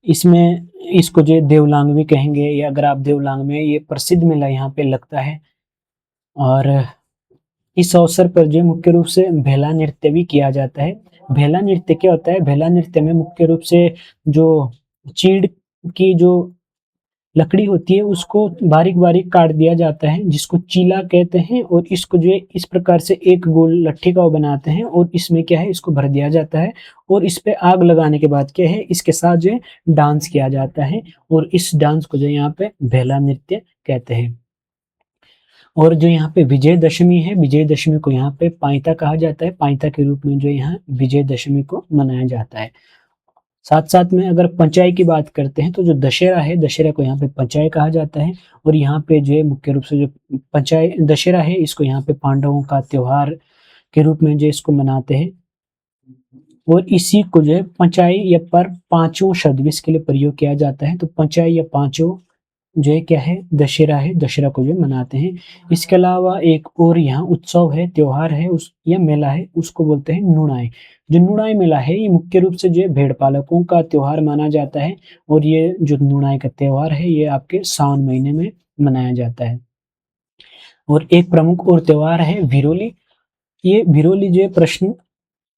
इसमें इसको जो देवलांग भी कहेंगे या अगर आप देवलांग में ये प्रसिद्ध मेला यहाँ पे लगता है और इस अवसर पर जो मुख्य रूप से भेला नृत्य भी किया जाता है। भेला नृत्य क्या होता है? भेला नृत्य में मुख्य रूप से जो चीड़ की जो लकड़ी होती है उसको बारीक-बारीक काट दिया जाता है जिसको चीला कहते हैं और इसको जो है इस प्रकार से एक गोल लट्ठी का वो बनाते हैं और इसमें क्या है इसको भर दिया जाता है और इस पे आग लगाने के बाद क्या है इसके साथ जो है डांस किया जाता है और इस डांस को जो है यहाँ पे भेला नृत्य कहते हैं। और जो यहाँ पे विजयदशमी है, विजयदशमी को यहाँ पे पाइता कहा जाता है, पाइता के रूप में जो यहाँ विजयदशमी को मनाया जाता है। साथ-साथ में अगर पंचाई की बात करते हैं तो जो दशहरा है, दशहरा को यहाँ पे पंचाई कहा जाता है और यहाँ पे जो है मुख्य रूप से जो पंचाई दशहरा है इसको यहाँ पे पांडवों का त्योहार के रूप में जो इसको मनाते हैं और इसी को जो है पंचाई या पर पाँचों शब्द भी इसके लिए प्रयोग किया जाता है। तो पंचाई या पाँचों जो है क्या है दशहरा है, दशहरा को जो मनाते हैं। इसके अलावा एक और यहाँ उत्सव है, त्योहार है उस या मेला है, उसको बोलते हैं नुणाई। जो नुणाई मेला है ये मुख्य रूप से जो है भेड़ पालकों का त्योहार माना जाता है और ये जो नुणाई का त्योहार है ये आपके सावन महीने में मनाया जाता है। और एक प्रमुख और त्योहार है भिरोली। ये भिरोली जो है प्रश्न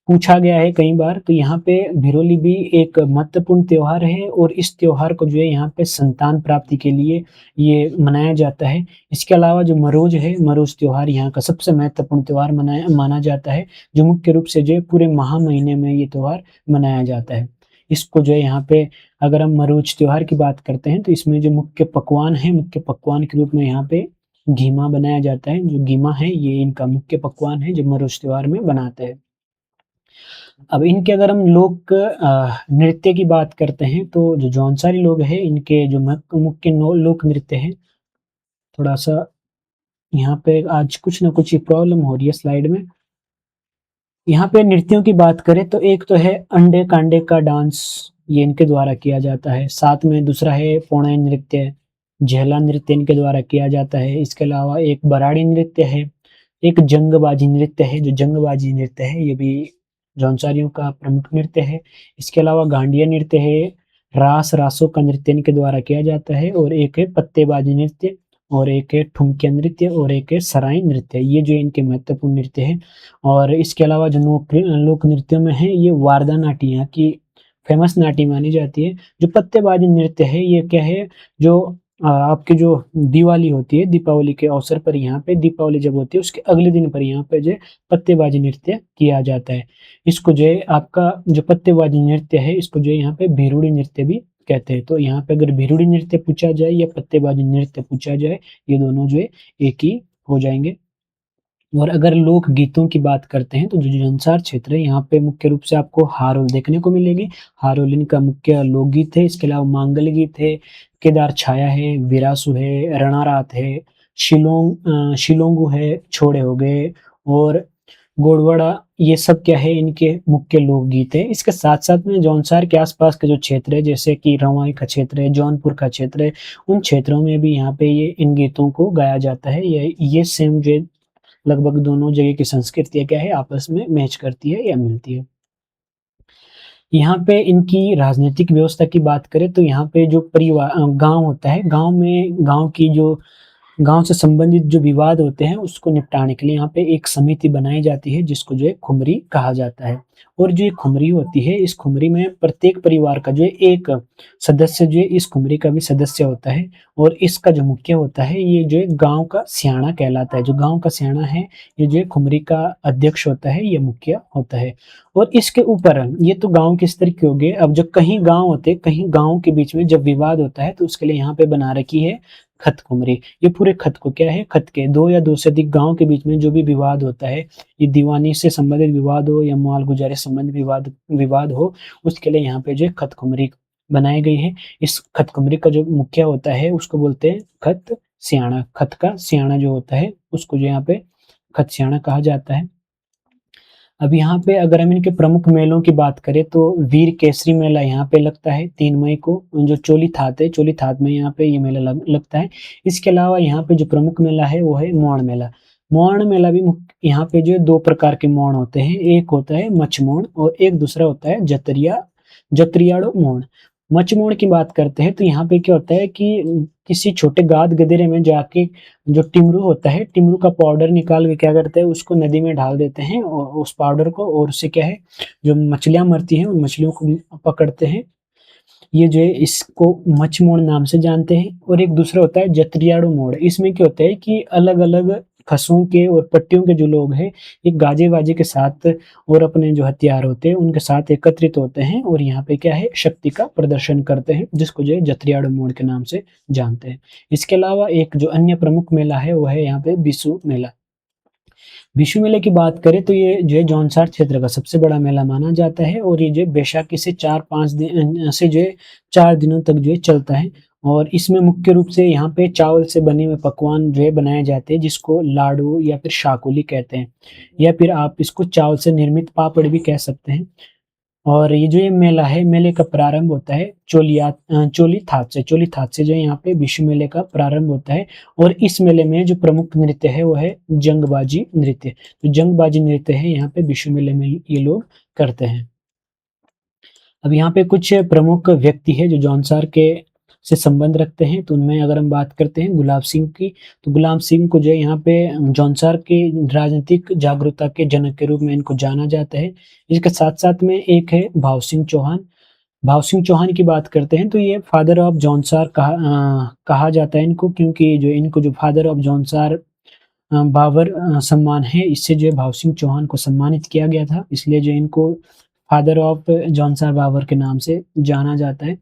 पूछा गया है कई बार। तो यहाँ पे भिरोली भी एक महत्वपूर्ण त्योहार है और इस त्योहार को जो है यहाँ पे संतान प्राप्ति के लिए ये मनाया जाता है। इसके अलावा जो मरोज है, मरोज त्योहार यहाँ का सबसे महत्वपूर्ण त्योहार माना जाता है, जो मुख्य रूप से जो है पूरे महा महीने में ये त्योहार मनाया जाता है। इसको जो है यहाँ पे अगर हम मरोज त्योहार की बात करते हैं तो इसमें जो मुख्य पकवान है, मुख्य पकवान के रूप में यहाँ पे घीमा बनाया जाता है। जो घीमा है ये इनका मुख्य पकवान है जो मरोज त्योहार में बनाते हैं। अब इनके अगर हम लोक नृत्य की बात करते हैं तो जो जौनसारी लोग हैं इनके जो मुख्य लोक नृत्य है, थोड़ा-सा यहाँ पे आज कुछ ना कुछ प्रॉब्लम हो रही है स्लाइड में। यहाँ पे नृत्यों की बात करें तो एक तो है अंडे-कांडे का डांस, ये इनके द्वारा किया जाता है। साथ में दूसरा है पौड़ाई नृत्य, झेला नृत्य इनके द्वारा किया जाता है। इसके अलावा एक बराड़ी नृत्य है, एक जंगबाजी नृत्य है, जो जंगबाजी नृत्य है ये भी जौनसारियों का प्रमुख नृत्य है। इसके अलावा गांडिया नृत्य है, रासों का नृत्य इनके द्वारा किया जाता है और एक है पत्तेबाजी नृत्य और एक है ठुमकिया नृत्य और एक है सराई नृत्य। ये जो इनके महत्वपूर्ण नृत्य हैं। और इसके अलावा जो लोक नृत्यों में है ये वारदा नाटी यहाँ की फेमस नाटी मानी जाती है। जो पत्तेबाजी नृत्य है ये क्या है, जो आपकी जो दिवाली होती है, दीपावली के अवसर पर यहाँ पे दीपावली जब होती है उसके अगले दिन पर यहाँ पे जो है पत्तेबाजी नृत्य किया जाता है। इसको जो है आपका जो पत्तेबाजी नृत्य है इसको जो है यहाँ पे भिरुड़ी नृत्य भी कहते हैं। तो यहाँ पे अगर भिरुड़ी नृत्य पूछा जाए या पत्तेबाजी नृत्य पूछा जाए, ये दोनों जो है एक ही हो जाएँगे। और अगर लोक गीतों की बात करते हैं तो जो जंसार क्षेत्र है यहाँ पे मुख्य रूप से आपको हारोल देखने को मिलेगी। हारोल इनका मुख्य लोकगीत है। इसके अलावा मांगल गीत है, केदार छाया है, विरासु है, रणारात है, शिलोंगू है, छोड़े हो गए और गोड़वाड़ा, ये सब क्या है इनके मुख्य लोकगीत है। इसके साथ-साथ में जौनसार के आस-पास का जो क्षेत्र है जैसे कि रवाई का क्षेत्र है, जौनपुर का क्षेत्र है, उन क्षेत्रों में भी यहाँ पे ये इन गीतों को गाया जाता है। ये सेम जो लगभग दोनों जगह की संस्कृतियाँ क्या है आपस में मैच करती है या मिलती है। यहाँ पे इनकी राजनीतिक व्यवस्था की बात करें तो यहाँ पे जो गाँव होता है, गाँव से संबंधित जो विवाद होते हैं उसको निपटाने के लिए यहाँ पे एक समिति बनाई जाती है जिसको जो है खुमरी कहा जाता है। और जो ये खुमरी होती है इस खुमरी में प्रत्येक परिवार का जो है एक सदस्य जो है इस खुमरी का भी सदस्य होता है और इसका जो मुखिया होता है ये जो है गाँव का स्याणा कहलाता है। जो गाँव का स्याणा है ये जो है खुमरी का अध्यक्ष होता है, ये मुखिया होता है। और इसके ऊपर ये तो गाँव के स्तर के हो गए। अब जो कहीं गाँव होते हैं, कहीं गाँव के बीच में जब विवाद होता है तो उसके लिए यहाँ पे बना रखी है खत खुमरी। ये पूरे खत को क्या है, खत के 2 या 2 से अधिक गाँव के बीच में जो भी विवाद होता है, ये दीवानी से संबंधित विवाद हो या माल-गुजारी से संबंधित विवाद हो, उसके लिए यहाँ पे जो है खत खुमरी बनाई गई है। इस खत खुमरी का जो मुखिया होता है उसको बोलते हैं खत स्याणा। खत का स्याणा जो होता है उसको जो यहाँ पे खत स्याणा कहा जाता है। अब यहाँ पे अगर हम इनके प्रमुख मेलों की बात करें तो वीर केसरी मेला यहाँ पे लगता है 3 मई को। जो चोली थात है, चोली थात में यहाँ पे ये मेला लगता है। इसके अलावा यहाँ पे जो प्रमुख मेला है वो है मोण मेला। मोण मेला भी यहाँ पे जो 2 प्रकार के मोण होते हैं, एक होता है मछ मोण और एक दूसरा होता है जत्रियाड़ो मोण। मछ मोण की बात करते हैं तो यहाँ पे क्या होता है कि किसी छोटे गाद गदेरे में जाके जो टिमरू होता है, टिमरू का पाउडर निकाल के क्या करते हैं उसको नदी में डाल देते हैं और उस पाउडर को, और उससे क्या है जो मछलियाँ मरती हैं उन मछलियों को पकड़ते हैं। ये जो है इसको मछ मोड़ नाम से जानते हैं। और एक दूसरा होता है जत्रियाड़ू मोड़। इसमें क्या होता है कि अलग-अलग खसों के और पट्टियों के जो लोग हैं, एक गाजे-वाजे के साथ और अपने जो हथियार होते हैं उनके साथ एकत्रित होते हैं और यहाँ पे क्या है शक्ति का प्रदर्शन करते हैं, जिसको जो है जत्रियाड़ू मोड़ के नाम से जानते हैं। इसके अलावा एक जो अन्य प्रमुख मेला है वो है यहाँ पे बिसु मेला। विश्व मेले की बात करें तो ये जो है जौनसार क्षेत्र का सबसे बड़ा मेला माना जाता है और ये जो है बैसाखी से 4-5 दिन से जो है 4 दिनों तक जो है चलता है। और इसमें मुख्य रूप से यहाँ पे चावल से बने हुए पकवान जो है बनाए जाते हैं जिसको लाडू या फिर शाकुली कहते हैं, या फिर आप इसको चावल से निर्मित पापड़ भी कह सकते हैं। और ये जो ये मेला है, मेले का प्रारंभ होता है चोली थात से जो है यहाँ पे विश्व मेले का प्रारंभ होता है। और इस मेले में जो प्रमुख नृत्य है वो है जंगबाजी नृत्य। तो जंगबाजी नृत्य है यहाँ पे विश्व मेले में ये लोग करते हैं। अब यहाँ पे कुछ प्रमुख व्यक्ति है जो जौनसार के से संबंध रखते हैं। तो उनमें अगर हम बात करते हैं गुलाब सिंह की, तो गुलाब सिंह को जो है यहाँ पे जौनसार के राजनीतिक जागरूकता के जनक के रूप में इनको जाना जाता है। इसके साथ-साथ में एक है भाव सिंह चौहान। भाव सिंह चौहान की बात करते हैं तो ये फादर ऑफ जौनसार कहा जाता है इनको, क्योंकि जो इनको जो फादर ऑफ जौनसार बाबर सम्मान है, इससे जो है भाव सिंह चौहान को सम्मानित किया गया था, इसलिए जो इनको फादर ऑफ जौनसार बाबर के नाम से जाना जाता है।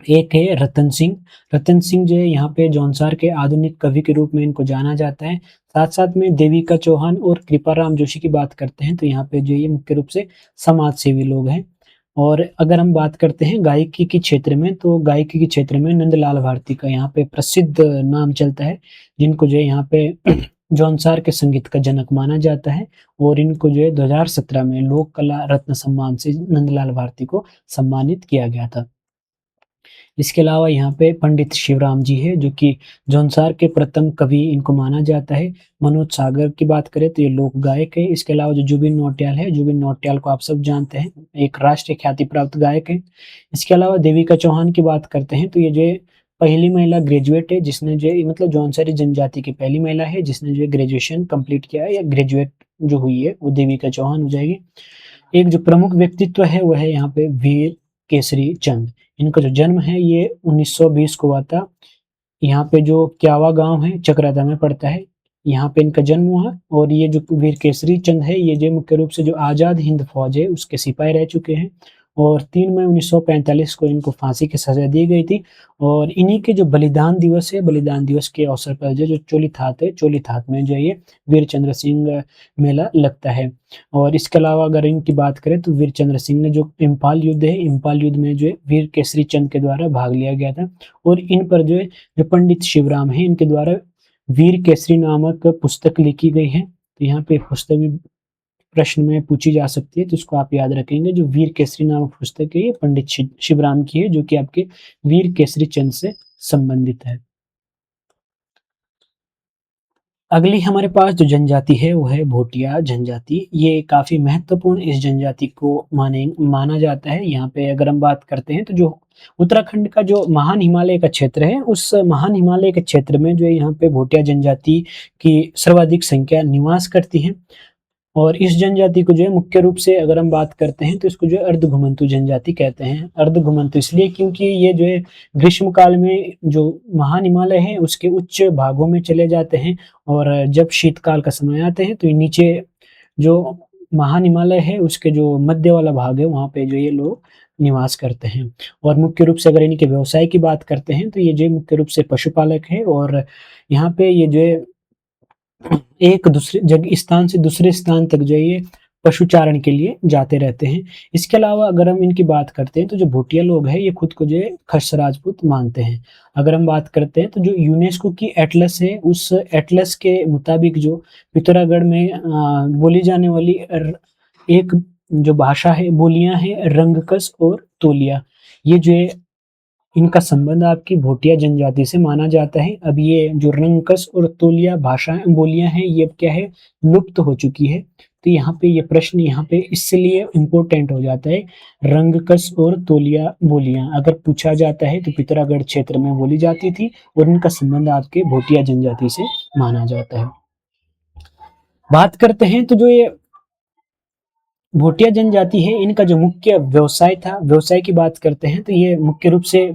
एक है रतन सिंह। रतन सिंह जो है यहाँ पे जौनसार के आधुनिक कवि के रूप में इनको जाना जाता है। साथ-साथ में देविका चौहान और कृपाराम जोशी की बात करते हैं तो यहाँ पे जो ये मुख्य रूप से समाज सेवी लोग हैं। और अगर हम बात करते हैं गायकी के क्षेत्र में, तो गायकी के क्षेत्र में नंदलाल भारती का यहाँ पे प्रसिद्ध नाम चलता है, जिनको जो है यहाँ पे जौनसार के संगीत का जनक माना जाता है। और इनको जो है 2017 में लोक कला रत्न सम्मान से नंदलाल भारती को सम्मानित किया गया था। इसके अलावा यहाँ पे पंडित शिवराम जी है, जो कि जौनसार के प्रथम कवि इनको माना जाता है। मनोज सागर की बात करें तो ये लोक गायक है। इसके अलावा जो जुबिन नौटियाल है, जुबिन नौटियाल को आप सब जानते हैं, एक राष्ट्रीय ख्याति प्राप्त गायक है। इसके अलावा देविका चौहान की बात करते हैं तो ये जो है पहली महिला ग्रेजुएट है, जिसने जो है मतलब जौनसारी जनजाति की पहली महिला है जिसने जो है ग्रेजुएशन कंप्लीट किया है, या ग्रेजुएट जो हुई है वो देविका चौहान हो जाएगी। एक जो प्रमुख व्यक्तित्व है वो है यहाँ पे वीर केसरी चंद। इनका जो जन्म है ये 1920 को हुआ था। यहाँ पे जो क्यावा गांव है चकराता में पड़ता है, यहाँ पे इनका जन्म हुआ। और ये जो वीर केसरी चंद है ये जो मुख्य रूप से जो आज़ाद हिंद फौज है उसके सिपाही रह चुके हैं। और 3 मई 1945 को इनको फांसी की सजा दी गई थी। और इन्हीं के जो बलिदान दिवस है, बलिदान दिवस के अवसर पर जो चोलीथात है, चोलीथात में जो ये वीर चंद्र सिंह मेला लगता है। और इसके अलावा अगर इनकी बात करें तो वीर चंद्र सिंह ने जो इम्फाल युद्ध है, इम्फाल युद्ध में जो है वीर केसरी चंद के द्वारा भाग लिया गया था। और इन पर जो है जो पंडित शिवराम है इनके द्वारा वीर केसरी नामक पुस्तक लिखी गई है। तो यहाँ पे पुस्तक भी प्रश्न में पूछी जा सकती है, तो इसको आप याद रखेंगे। जो वीर केसरी नामक पुस्तक है ये पंडित शिवराम की है, जो कि आपके वीर केसरी चंद से संबंधित है। अगली हमारे पास जो जनजाति है वो है भोटिया जनजाति। ये काफ़ी महत्वपूर्ण इस जनजाति को माना जाता है। यहाँ पे अगर हम बात करते हैं तो जो उत्तराखंड का जो महान हिमालय का क्षेत्र है, उस महान हिमालय के क्षेत्र में जो है यहाँ पे भोटिया जनजाति की सर्वाधिक संख्या निवास करती है। और इस जनजाति को जो है मुख्य रूप से अगर हम बात करते हैं तो इसको जो है अर्धघुमंतु जनजाति कहते हैं। अर्धघुमंतु इसलिए क्योंकि ये जो है ग्रीष्म काल में जो महान हिमालय है उसके उच्च भागों में चले जाते हैं, और जब शीतकाल का समय आते हैं तो ये नीचे जो महान हिमालय है उसके जो मध्य वाला भाग है वहाँ पे जो ये लोग निवास करते हैं। और मुख्य रूप से अगर इनके व्यवसाय की बात करते हैं तो ये जो मुख्य रूप से पशुपालक है। और यहाँ पे ये जो है एक दूसरे स्थान से दूसरे स्थान तक जो है ये पशुचारण के लिए जाते रहते हैं। इसके अलावा अगर हम इनकी बात करते हैं तो जो भोटिया लोग हैं ये खुद को जो है खस राजपूत मानते हैं। अगर हम बात करते हैं तो जो यूनेस्को की एटलस है उस एटलस के मुताबिक जो पिथौरागढ़ में बोली जाने वाली एक जो भाषा है, बोलियां हैं रंगकस और तोलिया। ये जो है इनका संबंध आपकी भोटिया जनजाति से माना जाता है। अब ये जो रंगकस और तोलिया भाषाएं बोलियां हैं ये अब क्या है, लुप्त हो चुकी है। तो यहाँ पे ये प्रश्न यहाँ पे इसलिए इम्पोर्टेंट हो जाता है। रंगकस और तोलिया बोलियां अगर पूछा जाता है तो पिथौरागढ़ क्षेत्र में बोली जाती थी, और इनका संबंध आपके भोटिया जनजाति से माना जाता है। बात करते हैं तो जो ये भोटिया जनजाति है इनका जो मुख्य व्यवसाय था, व्यवसाय की बात करते हैं तो ये मुख्य रूप से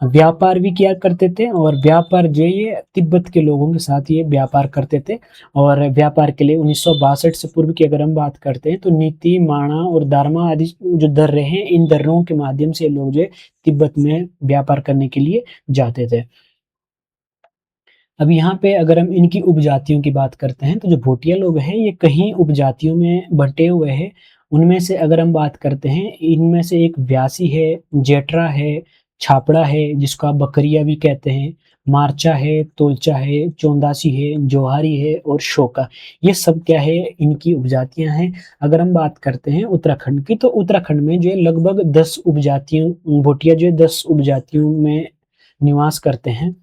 व्यापार भी किया करते थे। और व्यापार जो ये तिब्बत के लोगों के साथ ये व्यापार करते थे। और व्यापार के लिए 1962 से पूर्व की अगर हम बात करते हैं तो नीति, माणा और दारमा आदि जो दर्रे हैं, इन दर्रों के माध्यम से लोग जो है तिब्बत में व्यापार करने के लिए जाते थे। अब यहाँ पे अगर हम इनकी उपजातियों की बात करते हैं तो जो भोटिया लोग हैं ये कई उपजातियों में बंटे हुए हैं। उनमें से अगर हम बात करते हैं, इनमें से एक व्यासी है, जेठरा है, छापड़ा है जिसको आप बकरिया भी कहते हैं, मारचा है, तोलचा है, चौंदासी है, जोहारी है और शोका। ये सब क्या है, इनकी उपजातियां हैं। अगर हम बात करते हैं उत्तराखंड की, तो उत्तराखंड में जो है लगभग 10 उपजातियों भोटिया जो है 10 उपजातियों में निवास करते हैं।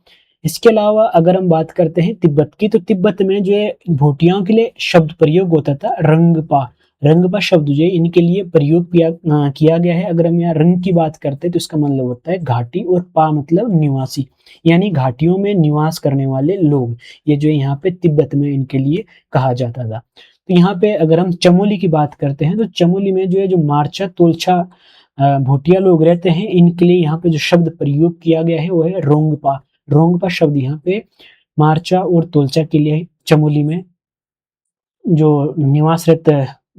इसके अलावा अगर हम बात करते हैं तिब्बत की, तो तिब्बत में जो है भोटियाओं के लिए शब्द प्रयोग होता था रंगपा। रंगपा शब्द जो है इनके लिए प्रयोग किया गया है। अगर हम यहाँ रंग की बात करते हैं तो इसका मतलब होता है घाटी, और पा मतलब निवासी, यानी घाटियों में निवास करने वाले लोग। ये जो यहाँ पे तिब्बत में इनके लिए कहा जाता था। तो यहाँ पे अगर हम चमोली की बात करते हैं तो चमोली में जो है जो मारचा तोलछा भोटिया लोग रहते हैं, इनके लिए यहाँ पे जो शब्द प्रयोग किया गया है वो है रोंगपा। रोंगपा शब्द यहाँ पे मारचा और तोलचा के लिए चमोली में जो निवासरत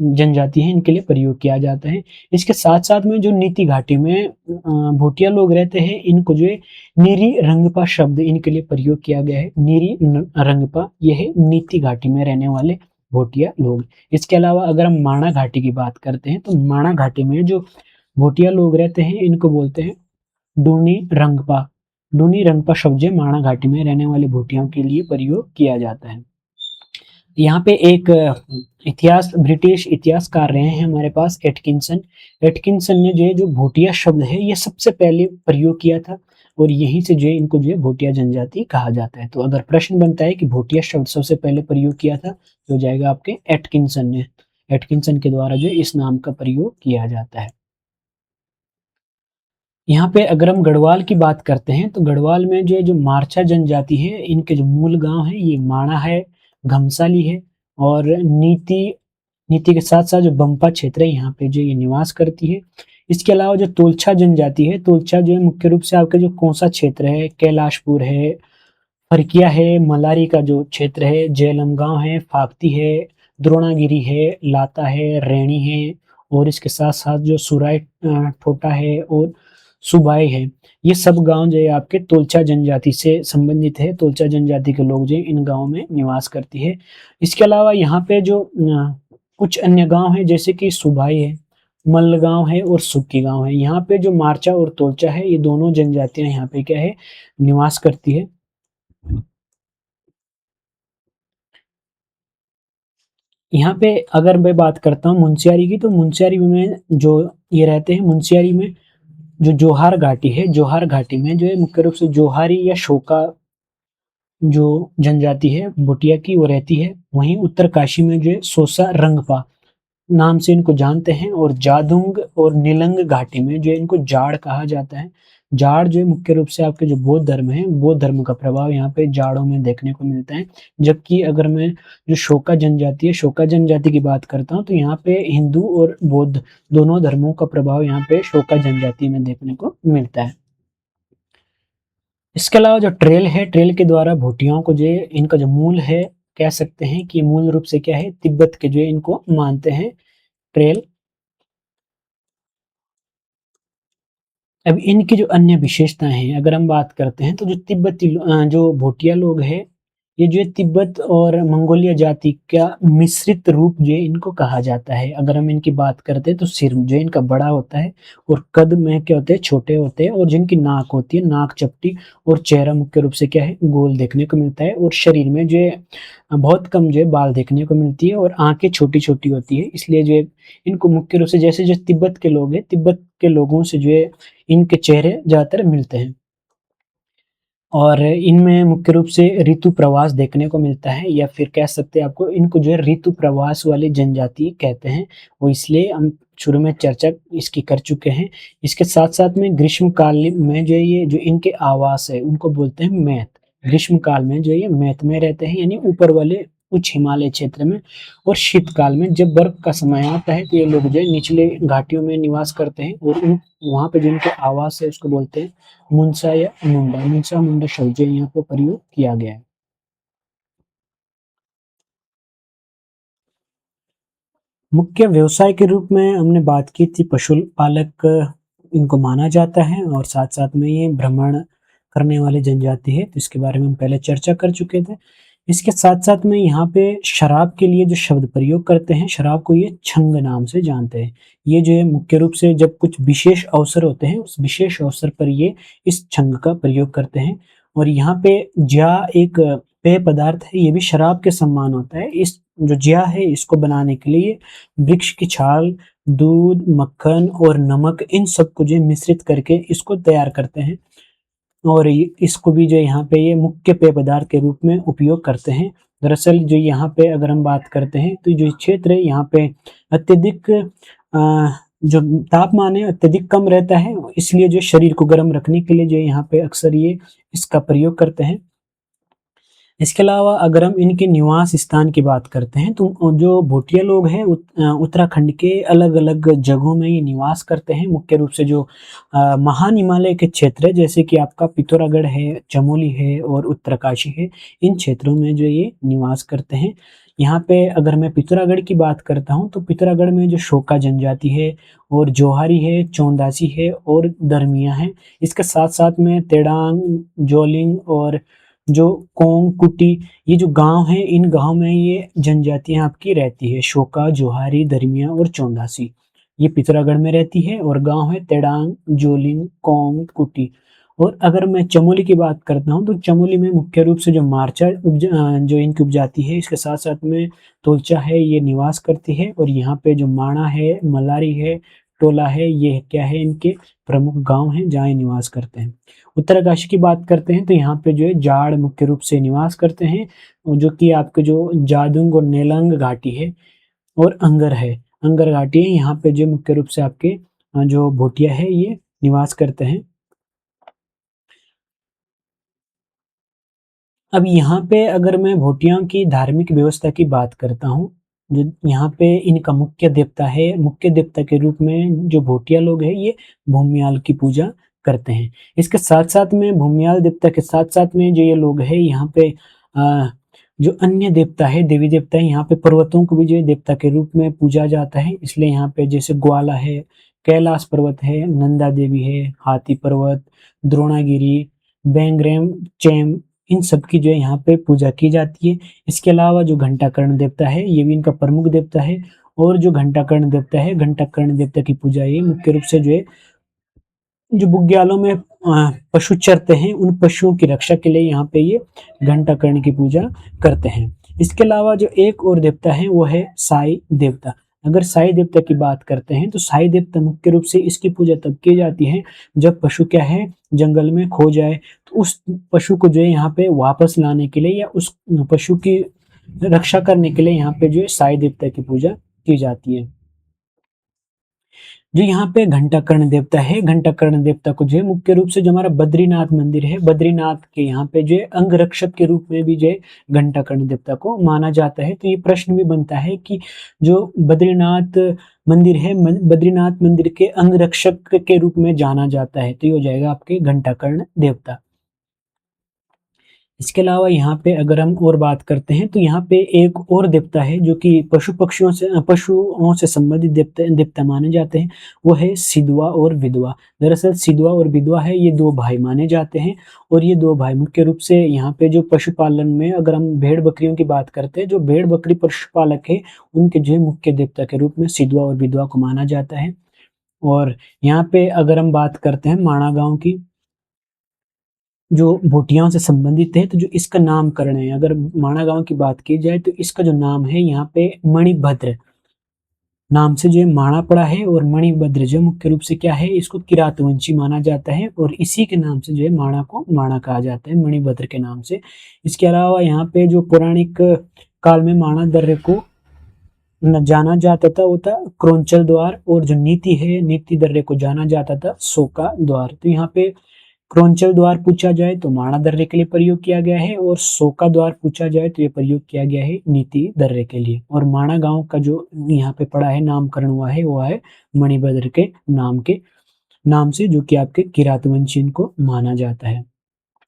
जनजाति है इनके लिए प्रयोग किया जाता है। इसके साथ साथ में जो नीति घाटी में भोटिया लोग रहते हैं, इनको जो है नीरी रंगपा शब्द इनके लिए प्रयोग किया गया है। नीरी रंगपा ये है नीति घाटी में रहने वाले भोटिया लोग। इसके अलावा अगर हम माणा घाटी की बात करते हैं तो माणा घाटी में जो भोटिया लोग रहते हैं इनको बोलते हैं डूनी रंगपा। डूनी रंगपा शब्द जो माणा घाटी में रहने वाले भोटियों के लिए प्रयोग किया जाता है। यहाँ पे एक ब्रिटिश इतिहासकार रहे हैं हमारे पास एटकिंसन। एटकिंसन ने जो है जो भोटिया शब्द है ये सबसे पहले प्रयोग किया था, और यहीं से जो है इनको जो है भोटिया जनजाति कहा जाता है। तो अगर प्रश्न बनता है कि भोटिया शब्द सबसे पहले प्रयोग किया था तो हो जाएगा आपके एटकिंसन ने। एटकिंसन के द्वारा जो है इस नाम का प्रयोग किया जाता है। यहाँ पे अगर हम गढ़वाल की बात करते हैं तो गढ़वाल में जो है जो मारछा जनजाति है इनके जो मूल गांव है ये माणा है, घमसाली है, और नीति नीति के साथ साथ जो बंपा क्षेत्र है यहाँ पे जो ये निवास करती है। इसके अलावा जो तोलछा जनजाति है, तोलछा जो है मुख्य रूप से आपका जो कौसा क्षेत्र है, कैलाशपुर है, फरकिया है, मलारी का जो क्षेत्र है, जेलमगांव है, फाक्ती है, द्रोणागिरी है, लाता है, रैणी है, और इसके साथ साथ जो सुराय ठोटा है और सुबाई है, ये सब गांव जो है आपके तोलचा जनजाति से संबंधित है। तोलचा जनजाति के लोग जो इन गांव में निवास करती है। इसके अलावा यहाँ पे जो कुछ अन्य गांव है जैसे कि सुबाई है, मल्ल गांव है और सुक्की गांव है। यहाँ पे जो मारचा और तोलचा है ये दोनों जनजातियां यहाँ पे क्या है निवास करती है। यहाँ पे अगर मैं बात करता हूँ मुंशियारी की, तो मुंशियारी में जो ये रहते हैं, मुंशियारी में जो जोहार घाटी है, जोहार घाटी में जो है मुख्य रूप से जोहारी या शोका जो जनजाति है भोटिया की वो रहती है। वहीं उत्तरकाशी में जो है सोसा रंगपा नाम से इनको जानते हैं, और जादुंग और नीलंग घाटी में जो है इनको जाड़ कहा जाता है। जाड़ जो है मुख्य रूप से आपके जो बौद्ध धर्म है, बौद्ध धर्म का प्रभाव यहाँ पे जाड़ों में देखने को मिलता है। जबकि अगर मैं जो शोका जनजाति है, शोका जनजाति की बात करता हूँ तो यहाँ पे हिंदू और बौद्ध दोनों धर्मों का प्रभाव यहाँ पे शोका जनजाति में देखने को मिलता है। इसके अलावा जो ट्रेल है, ट्रेल के द्वारा भोटियाओं को जो है इनका जो मूल है, कह सकते हैं कि मूल रूप से क्या है तिब्बत के जो है इनको मानते हैं ट्रेल। अब इनकी जो अन्य विशेषताएं हैं अगर हम बात करते हैं तो जो तिब्बती जो भोटिया लोग हैं ये जो है तिब्बत और मंगोलिया जाति का मिश्रित रूप जो है इनको कहा जाता है। अगर हम इनकी बात करते हैं तो सिर जो है इनका बड़ा होता है, और कद में क्या होते हैं छोटे होते हैं, और जिनकी नाक होती है नाक चपटी, और चेहरा मुख्य रूप से क्या है गोल देखने को मिलता है, और शरीर में जो है बहुत कम जो है बाल देखने को मिलती है, और आंखें छोटी छोटी होती है। इसलिए जो है इनको मुख्य रूप से जैसे जो तिब्बत के लोग हैं, तिब्बत के लोगों से जो है इनके चेहरे ज्यादातर मिलते हैं, और इनमें मुख्य रूप से ऋतु प्रवास देखने को मिलता है, या फिर कह सकते हैं आपको इनको जो है ऋतु प्रवास वाली जनजाति कहते हैं। वो इसलिए हम शुरू में चर्चा इसकी कर चुके हैं। इसके साथ साथ में ग्रीष्म काल में जो है ये जो इनके आवास है उनको बोलते हैं मैत। ग्रीष्म काल में जो ये मैत में रहते हैं, यानी ऊपर वाले उच्च हिमालय क्षेत्र में, और शीतकाल में जब बर्फ का समय आता है तो ये लोग जो है निचले घाटियों में निवास करते हैं, और वहाँ पे जिनके आवास है उसको बोलते हैं मुंसा या मुंडा। मुंसा मुंडा शब्द जो यहाँ पे प्रयोग किया गया है। मुख्य व्यवसाय के रूप में हमने बात की थी पशुपालक इनको माना जाता है, और साथ साथ में ये भ्रमण करने वाली जनजाति है, तो इसके बारे में हम पहले चर्चा कर चुके थे। इसके साथ साथ में यहाँ पे शराब के लिए जो शब्द प्रयोग करते हैं, शराब को ये छंग नाम से जानते हैं। ये जो है मुख्य रूप से जब कुछ विशेष अवसर होते हैं उस विशेष अवसर पर ये इस छंग का प्रयोग करते हैं। और यहाँ पे ज्या एक पेय पदार्थ है, ये भी शराब के समान होता है। इस जो ज्या है इसको बनाने के लिए वृक्ष की छाल, दूध, मक्खन और नमक इन सबको जो मिश्रित करके इसको तैयार करते हैं, और इसको भी जो यहाँ पे ये मुख्य पेय पदार्थ के रूप में उपयोग करते हैं। दरअसल जो यहाँ पे अगर हम बात करते हैं तो जो क्षेत्र है यहाँ पे अत्यधिक जो तापमान है अत्यधिक कम रहता है, इसलिए जो शरीर को गर्म रखने के लिए जो यहाँ पे अक्सर ये इसका प्रयोग करते हैं। इसके अलावा अगर हम इनके निवास स्थान की बात करते हैं तो जो भूटिया लोग हैं उत्तराखंड के अलग-अलग जगहों में ये निवास करते हैं। मुख्य रूप से जो महान हिमालय के क्षेत्र है जैसे कि आपका पिथौरागढ़ है, चमोली है और उत्तरकाशी है, इन क्षेत्रों में जो ये निवास करते हैं। यहाँ पे अगर मैं पिथौरागढ़ की बात करता हूँ तो पिथौरागढ़ में जो शोका जनजाति है और जोहारी है, चौंदासी है और दरमिया है। इसके साथ-साथ में तेड़ांग, जोलिंग और जो कोंग, कुटी ये जो गाँव हैं, इन गाँव में ये जनजातियाँ आपकी रहती है। शोका, जोहारी, दरमिया और चौंदासी। ये पिथौरागढ़ में रहती है और गाँव है तेड़ांग, जोलिंग, कोंग, कुटी। और अगर मैं चमोली की बात करता हूँ, तो चमोली में मुख्य रूप से जो मारचा जो इनकी उपजाति है, इसके साथ-साथ में तोलचा है, ये निवास करती है और यहाँ पे जो माणा है, मलारी है, टोला है, ये क्या है इनके प्रमुख गाँव हैं, जहाँ ये निवास करते हैं। उत्तरकाशी की बात करते हैं तो यहाँ पे जो है जाड़ मुख्य रूप से निवास करते हैं, जो कि आपके जो जादुंग और नेलंग घाटी है और अंगर है, अंगर घाटी है, यहाँ पे जो मुख्य रूप से आपके जो भूटिया है ये निवास करते हैं। अब यहाँ पे अगर मैं भूटियाओं की धार्मिक व्यवस्था की बात करता हूँ, जो यहाँ पे इनका मुख्य देवता के रूप में जो भूटिया लोग हैं ये भूमियाल की पूजा करते हैं। इसके साथ-साथ में भूमियाल देवता के साथ-साथ में जो ये लोग हैं यहाँ पे जो अन्य देवता है, देवी देवता है, यहाँ पे पर्वतों को भी जो है देवता के रूप में पूजा जाता है। इसलिए यहाँ पे जैसे ग्वाला है, कैलाश पर्वत है, नंदा देवी है, हाथी पर्वत, द्रोणागिरी, बेंगरेम चैम इन सब की जो है यहाँ पे पूजा की जाती है। इसके अलावा जो घंटाकर्ण देवता है, ये भी इनका प्रमुख देवता है और जो घंटाकर्ण देवता की पूजा ये मुख्य रूप से जो है जो बुग्यालों में पशु चरते हैं, उन पशुओं की रक्षा के लिए यहाँ पे ये घंटाकर्ण की पूजा करते हैं। इसके अलावा जो एक और देवता है वो है साई देवता। अगर साई देवता की बात करते हैं तो साई देवता मुख्य रूप से इसकी पूजा तब की जाती है जब पशु क्या है जंगल में खो जाए, तो उस पशु को जो है यहाँ पे वापस लाने के लिए या उस पशु की रक्षा करने के लिए यहाँ पे जो है साई देवता की पूजा की जाती है। जो यहाँ पे घंटाकर्ण देवता है, घंटाकर्ण देवता को जो है मुख्य रूप से जो हमारा बद्रीनाथ मंदिर है, बद्रीनाथ के यहाँ पे जो है अंगरक्षक के रूप में भी जो है घंटाकर्ण देवता को माना जाता है। तो ये प्रश्न भी बनता है कि जो बद्रीनाथ मंदिर है, बद्रीनाथ मंदिर के अंगरक्षक के रूप में जाना जाता है, तो ये हो जाएगा आपके घंटाकर्ण देवता। इसके अलावा यहाँ पे अगर हम और बात करते हैं तो यहाँ पे एक और देवता है जो कि पशुओं से संबंधित देवता माने जाते हैं, वो है सिद्धवा और विधवा। दरअसल सिद्धवा और विधवा है ये 2 भाई माने जाते हैं और ये 2 भाई मुख्य रूप से यहाँ पे जो पशुपालन में अगर हम भेड़-बकरियों की बात करते हैं, जो भेड़-बकरी पशुपालक है, उनके जो है मुख्य देवता के रूप में सिद्धवा और विधवा को माना जाता है। और यहाँ पे अगर हम बात करते हैं माणा गाँव की, जो भूटियाओं से संबंधित है, तो जो इसका नामकरण है, अगर माणा गाँव की बात की जाए तो इसका जो नाम है यहाँ पे मणिभद्र नाम से जो है माणा पड़ा है और मणिभद्र जो मुख्य रूप से क्या है, इसको किरातवंशी माना जाता है और इसी के नाम से जो है माणा को माणा कहा जाता है, मणिभद्र के नाम से। इसके अलावा यहाँ पे जो पौराणिक काल में माणा दर्रे को जाना जाता था वो था क्रोंचल द्वार और जो नीति है, नीति दर्रे को जाना जाता था सोका द्वार। तो यहाँ पे क्रोंचल द्वार पूछा जाए तो माणा दर्रे के लिए प्रयोग किया गया है और सोका द्वार पूछा जाए तो ये प्रयोग किया गया है नीति दर्रे के लिए। और माणा गांव का जो यहाँ पे पड़ा है नामकरण हुआ है वो है मणिभद्र के नाम से, जो कि आपके किरातवंशी इनको माना जाता है।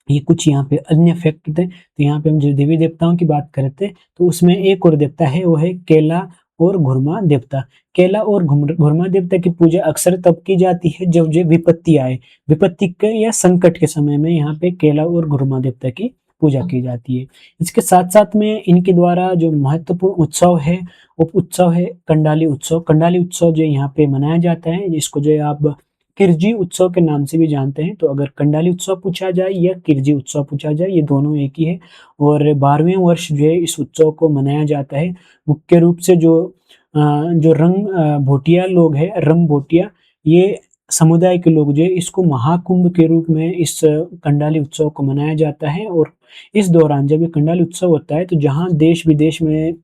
ये कुछ यहाँ पे अन्य फैक्ट थे। तो यहाँ पे हम जो देवी देवताओं की बात करते हैं तो उसमें एक और देवता है वो है केला और घुरमा देवता। केला और घुरमा देवता की पूजा अक्सर तब की जाती है जब जो विपत्ति आए, विपत्ति के या संकट के समय में यहाँ पे केला और घुरमा देवता की पूजा की जाती है। इसके साथ-साथ में इनके द्वारा जो महत्वपूर्ण उत्सव है, वो उत्सव है कंडाली उत्सव। कंडाली उत्सव जो यहाँ पे मनाया जाता है, जिसको जो है आप किरजी उत्सव के नाम से भी जानते हैं। तो अगर कंडाली उत्सव पूछा जाए या किरजी उत्सव पूछा जाए, ये दोनों एक ही है और 12वें वर्ष जो है इस उत्सव को मनाया जाता है। मुख्य रूप से जो भोटिया लोग हैं, रंग भोटिया, ये समुदाय के लोग जो है इसको महाकुंभ के रूप में इस कंडाली उत्सव को मनाया जाता है। और इस दौरान जब ये कंडाली उत्सव होता है तो जहाँ देश-विदेश में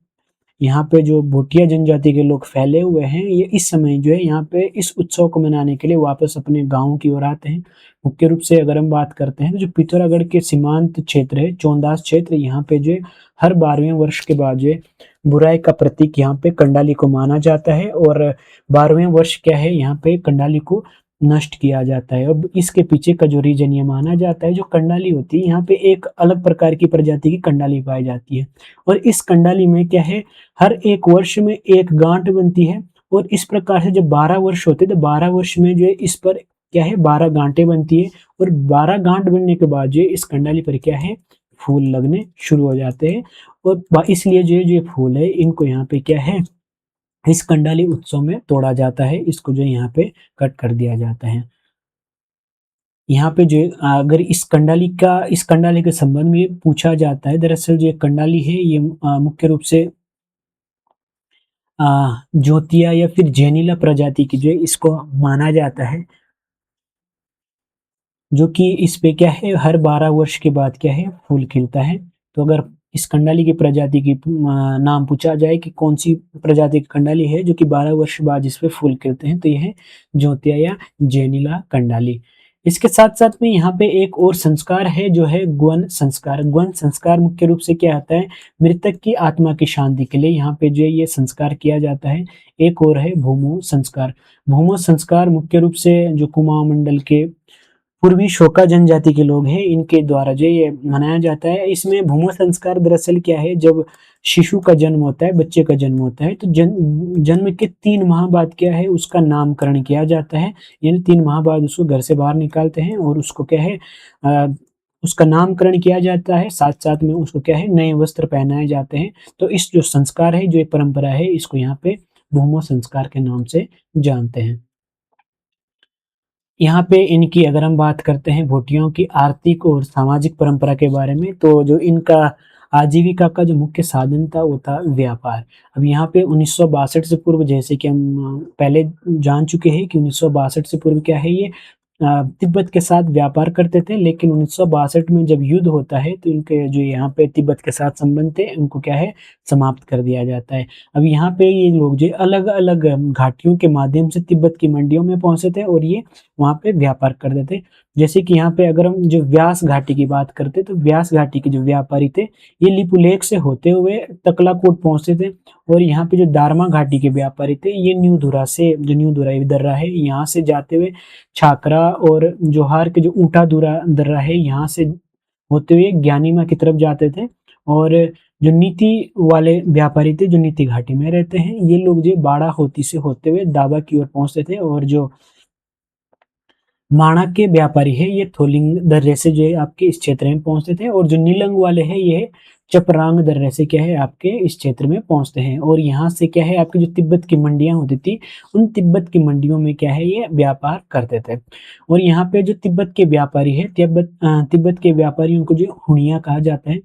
यहाँ पे जो भोटिया जनजाति के लोग फैले हुए हैं, ये इस समय जो है यहाँ पे इस उत्सव को मनाने के लिए वापस अपने गाँव की ओर आते हैं। मुख्य रूप से अगर हम बात करते हैं तो जो पिथौरागढ़ के सीमांत क्षेत्र है, चौंदास क्षेत्र, यहाँ पे जो है हर 12वें वर्ष के बाद जो है बुराई का प्रतीक यहाँ पे कंडाली को माना जाता है और 12वें वर्ष क्या है यहाँ पे कंडाली को नष्ट किया जाता है। अब इसके पीछे का जो रीज़न ये माना जाता है, जो कंडाली होती है यहाँ पे एक अलग प्रकार की प्रजाति की कंडाली पाई जाती है और इस कंडाली में क्या है हर 1 वर्ष में 1 गाँठ बनती है और इस प्रकार से जब 12 वर्ष होते हैं तो 12 वर्ष में जो है इस पर क्या है 12 गाँठें बनती है और 12 गाँठ बनने के बाद जो है इस कंडाली पर क्या है फूल लगने शुरू हो जाते हैं और इसलिए जो ये फूल है इनको यहाँ पे क्या है इस कंडाली उत्सव में तोड़ा जाता है, इसको जो है यहाँ पे कट कर दिया जाता है। यहाँ पे जो अगर इस कंडाली के संबंध में पूछा जाता है, दरअसल जो ये कंडाली है ये मुख्य रूप से जोतिया या फिर जेनिला प्रजाति की जो है इसको माना जाता है, जो कि इस पे क्या है हर 12 वर्ष के बाद क्या है फूल खिलता है। तो अगर इस कंडाली की प्रजाति की नाम पूछा जाए कि कौन सी प्रजाति की कंडाली है जो कि 12 वर्ष बाद इस पे फूल खिलते हैं, तो यह है जोतिया या जेनिला कंडाली। इसके साथ-साथ में यहाँ पे एक और संस्कार है जो है ग्वन संस्कार। ग्वन संस्कार मुख्य रूप से क्या होता है, मृतक की आत्मा की शांति के लिए यहाँ पे जो है ये संस्कार किया जाता है। एक और है भूमो संस्कार। भूमो संस्कार मुख्य रूप से जो कुमाऊँ मंडल के पूर्वी शोका जनजाति के लोग हैं, इनके द्वारा जो ये मनाया जाता है। इसमें भूमो संस्कार दरअसल क्या है, जब शिशु का जन्म होता है, बच्चे का जन्म होता है, तो जन्म के 3 माह बाद क्या है, उसका नामकरण किया जाता है। यानी 3 माह बाद उसको घर से बाहर निकालते हैं और उसको क्या है उसका नामकरण किया जाता है, साथ-साथ में उसको क्या है, नए वस्त्र पहनाए जाते हैं। तो इस जो संस्कार है, जो ये परंपरा है, इसको यहाँ पे भूमो संस्कार के नाम से जानते हैं। यहाँ पे इनकी अगर हम बात करते हैं भोटियों की आर्थिक और सामाजिक परंपरा के बारे में, तो जो इनका आजीविका का जो मुख्य साधन था वो था व्यापार। अब यहाँ पे 1962 से पूर्व, जैसे कि हम पहले जान चुके हैं कि 1962 से पूर्व क्या है ये तिब्बत के साथ व्यापार करते थे, लेकिन 1962 में जब युद्ध होता है तो इनके जो यहाँ पे तिब्बत के साथ संबंध थे उनको क्या है समाप्त कर दिया जाता है। अब यहाँ पे ये लोग जो अलग-अलग घाटियों के माध्यम से तिब्बत की मंडियों में पहुँचे थे और ये वहाँ पे व्यापार करते थे। जैसे कि यहाँ पे अगर हम जो व्यास घाटी की बात करते तो व्यास घाटी के जो व्यापारी थे, ये लिपुलेख से होते हुए तकलाकोट पहुँचते थे और यहाँ पे जो दारमा घाटी के व्यापारी थे, ये न्यू-धुरा से, जो न्यू-धुरा दर्रा है, यहाँ से जाते हुए छाकरा और जोहार के जो ऊँटा धुरा दर्रा है, यहाँ से होते हुए ज्ञानीमा की तरफ जाते थे। और जो नीति वाले व्यापारी थे, जो नीति घाटी में रहते हैं, ये लोग जो बाड़ा होती से होते हुए दाबा की ओर पहुँचते थे और जो माणा के व्यापारी है, ये थोलिंग दर्रे से जो है आपके इस क्षेत्र में पहुँचते थे और जो नीलंग वाले हैं, ये चपरांग दर्रे से क्या है आपके इस क्षेत्र में पहुँचते हैं और यहाँ से क्या है आपकी जो तिब्बत की मंडियाँ होती थी, उन तिब्बत की मंडियों में क्या है ये व्यापार करते थे। और यहाँ पे जो तिब्बत के व्यापारी है, तिब्बत के व्यापारियों को जो हुणिया कहा जाता है।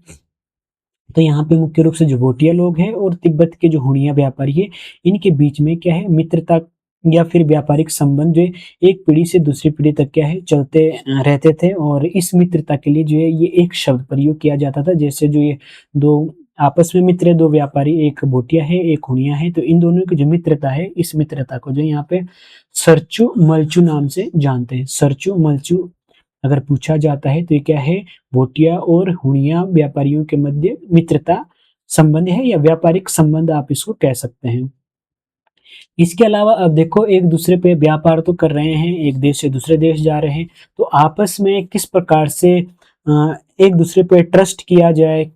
तो यहाँ पे मुख्य रूप से जो भोटिया लोग हैं और तिब्बत के जो हुणिया व्यापारी है, इनके बीच में क्या है मित्रता या फिर व्यापारिक संबंध जो है एक पीढ़ी से दूसरी पीढ़ी तक क्या है चलते रहते थे और इस मित्रता के लिए जो है ये एक शब्द प्रयोग किया जाता था। जैसे जो ये 2 आपस में मित्र है, 2 व्यापारी, एक भोटिया है, एक हुणिया है, तो इन दोनों की जो मित्रता है, इस मित्रता को जो यहाँ पे सरचू मलचू नाम से जानते हैं। सरचू मलचू अगर पूछा जाता है तो ये क्या है, भोटिया और हुणिया व्यापारियों के मध्य मित्रता संबंध है या व्यापारिक संबंध आप इसको कह सकते हैं। इसके अलावा अब देखो एक दूसरे पे व्यापार तो कर रहे हैं, एक देश से दूसरे देश जा रहे हैं, तो आपस में किस प्रकार से एक दूसरे पे ट्रस्ट किया जाए,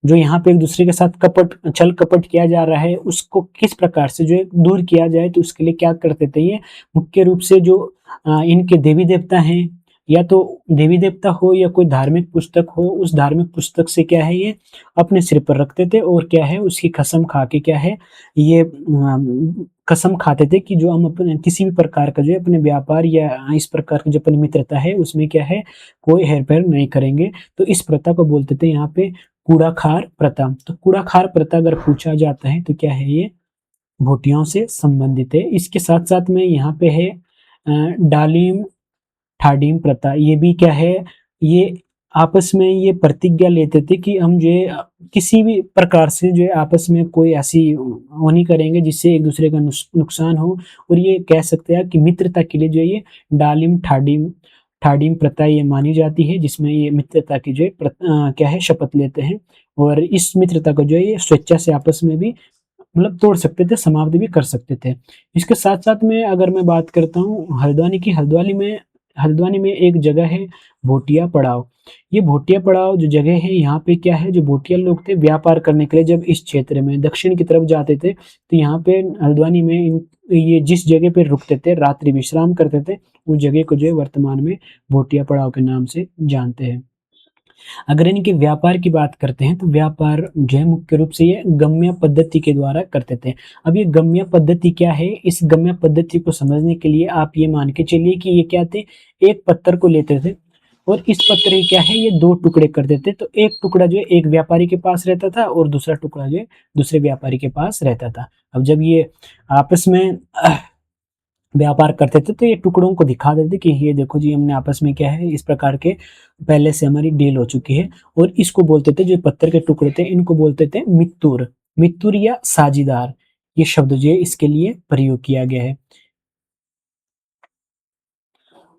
जो यहाँ पे एक दूसरे के साथ छल कपट किया जा रहा है, उसको किस प्रकार से जो है दूर किया जाए, तो उसके लिए क्या करते थे ये मुख्य रूप से जो इनके देवी देवता हैं, या तो देवी देवता हो या कोई धार्मिक पुस्तक हो, उस धार्मिक पुस्तक से क्या है ये अपने सिर पर रखते थे और क्या है उसकी कसम खा के क्या है ये कसम खाते थे कि जो हम अपने किसी भी प्रकार का जो है अपने व्यापार या इस प्रकार की जो अपनी मित्रता है उसमें क्या है कोई हेर-फेर नहीं करेंगे। तो इस प्रथा को बोलते थे यहाँ पे कूड़ा-खार प्रथा। तो कूड़ा-खार प्रथा अगर पूछा जाता है तो क्या है ये भोटियों से संबंधित है। इसके साथ-साथ में यहाँ पे है डालिम ठाडीम प्रथा, ये भी क्या है, ये आपस में ये प्रतिज्ञा लेते थे कि हम जो है किसी भी प्रकार से जो है आपस में कोई ऐसी वो नहीं करेंगे जिससे एक दूसरे का नुकसान हो। और ये कह सकते हैं कि मित्रता के लिए जो है ये डालिम ठाडीम ठाडीम प्रथा ये मानी जाती है, जिसमें ये मित्रता की जो है क्या है, शपथ लेते हैं। और इस मित्रता को जो है ये स्वेच्छा से आपस में भी मतलब तोड़ सकते थे, समाप्त भी कर सकते थे। इसके साथ-साथ में अगर मैं बात करता हूँ हल्द्वानी की, हल्द्वानी में एक जगह है भोटिया पड़ाव। ये भोटिया पड़ाव जो जगह है, यहाँ पे क्या है, जो भोटिया लोग थे व्यापार करने के लिए जब इस क्षेत्र में दक्षिण की तरफ जाते थे, तो यहाँ पे हल्द्वानी में ये जिस जगह पे रुकते थे, रात्रि विश्राम करते थे, उस जगह को जो है वर्तमान में भोटिया पड़ाव के नाम से जानते हैं। अगर इनके व्यापार की बात करते हैं तो व्यापार जो है मुख्य रूप से ये गम्य पद्धति के द्वारा करते थे। अब ये गम्य पद्धति क्या है, इस गम्य पद्धति को समझने के लिए आप ये मान के चलिए कि ये क्या थे, एक पत्थर को लेते थे और इस पत्थर के क्या है, ये दो टुकड़े कर देते। तो एक टुकड़ा जो है एक व्यापारी के पास रहता था और दूसरा टुकड़ा जो है दूसरे व्यापारी के पास रहता था। अब जब ये आपस में व्यापार करते थे तो ये टुकड़ों को दिखा देते कि ये देखो जी, हमने आपस में क्या है, इस प्रकार के पहले से हमारी डील हो चुकी है। और इसको बोलते थे, जो पत्थर के टुकड़े थे इनको बोलते थे मित्तुर, मित्तुर या साझीदार, ये शब्द जो है इसके लिए प्रयोग किया गया है।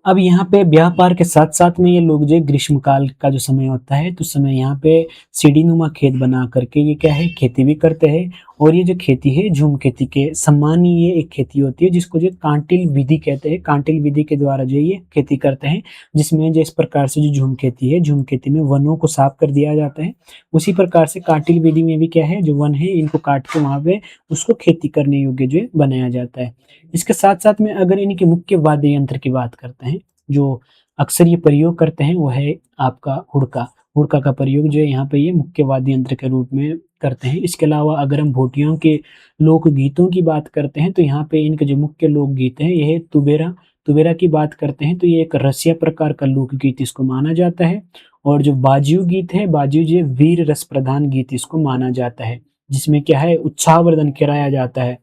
अब यहाँ पे व्यापार के साथ-साथ में ये लोग जो है ग्रीष्म काल का जो समय होता है, तो समय यहाँ पे सीढ़ीनुमा खेत बना करके ये क्या है, खेती भी करते हैं। और ये जो खेती है झूम खेती के समान ही ये एक खेती होती है, जिसको जो कांटिल विधि कहते हैं। कांटिल विधि के द्वारा जो है ये खेती करते हैं, जिसमें जो इस प्रकार से जो झूम खेती है, झूम खेती में वनों को साफ कर दिया जाता है। उसी प्रकार से कांटिल विधि में भी क्या है, जो वन है इनको काट के वहाँ पे उसको खेती करने योग्य जो है बनाया जाता है। इसके साथ-साथ में अगर इनके मुख्य वाद्य यंत्र की बात करते हैं, जो अक्सर ये प्रयोग करते हैं वो है आपका हुड़का। हुड़का का प्रयोग जो है यहाँ पे ये मुख्य वाद्य यंत्र के रूप में करते हैं। इसके अलावा अगर हम भोटियों के लोकगीतों की बात करते हैं तो यहाँ पे इनके जो मुख्य लोकगीत हैं, ये है तुबेरा। तुबेरा की बात करते हैं तो ये एक रसिया प्रकार का लोकगीत इसको माना जाता है। और जो बाजियो गीत है, बाजियो जो है वीर रस प्रधान गीत इसको माना जाता है, जिसमें क्या है, उत्साहवर्धन कराया जाता है।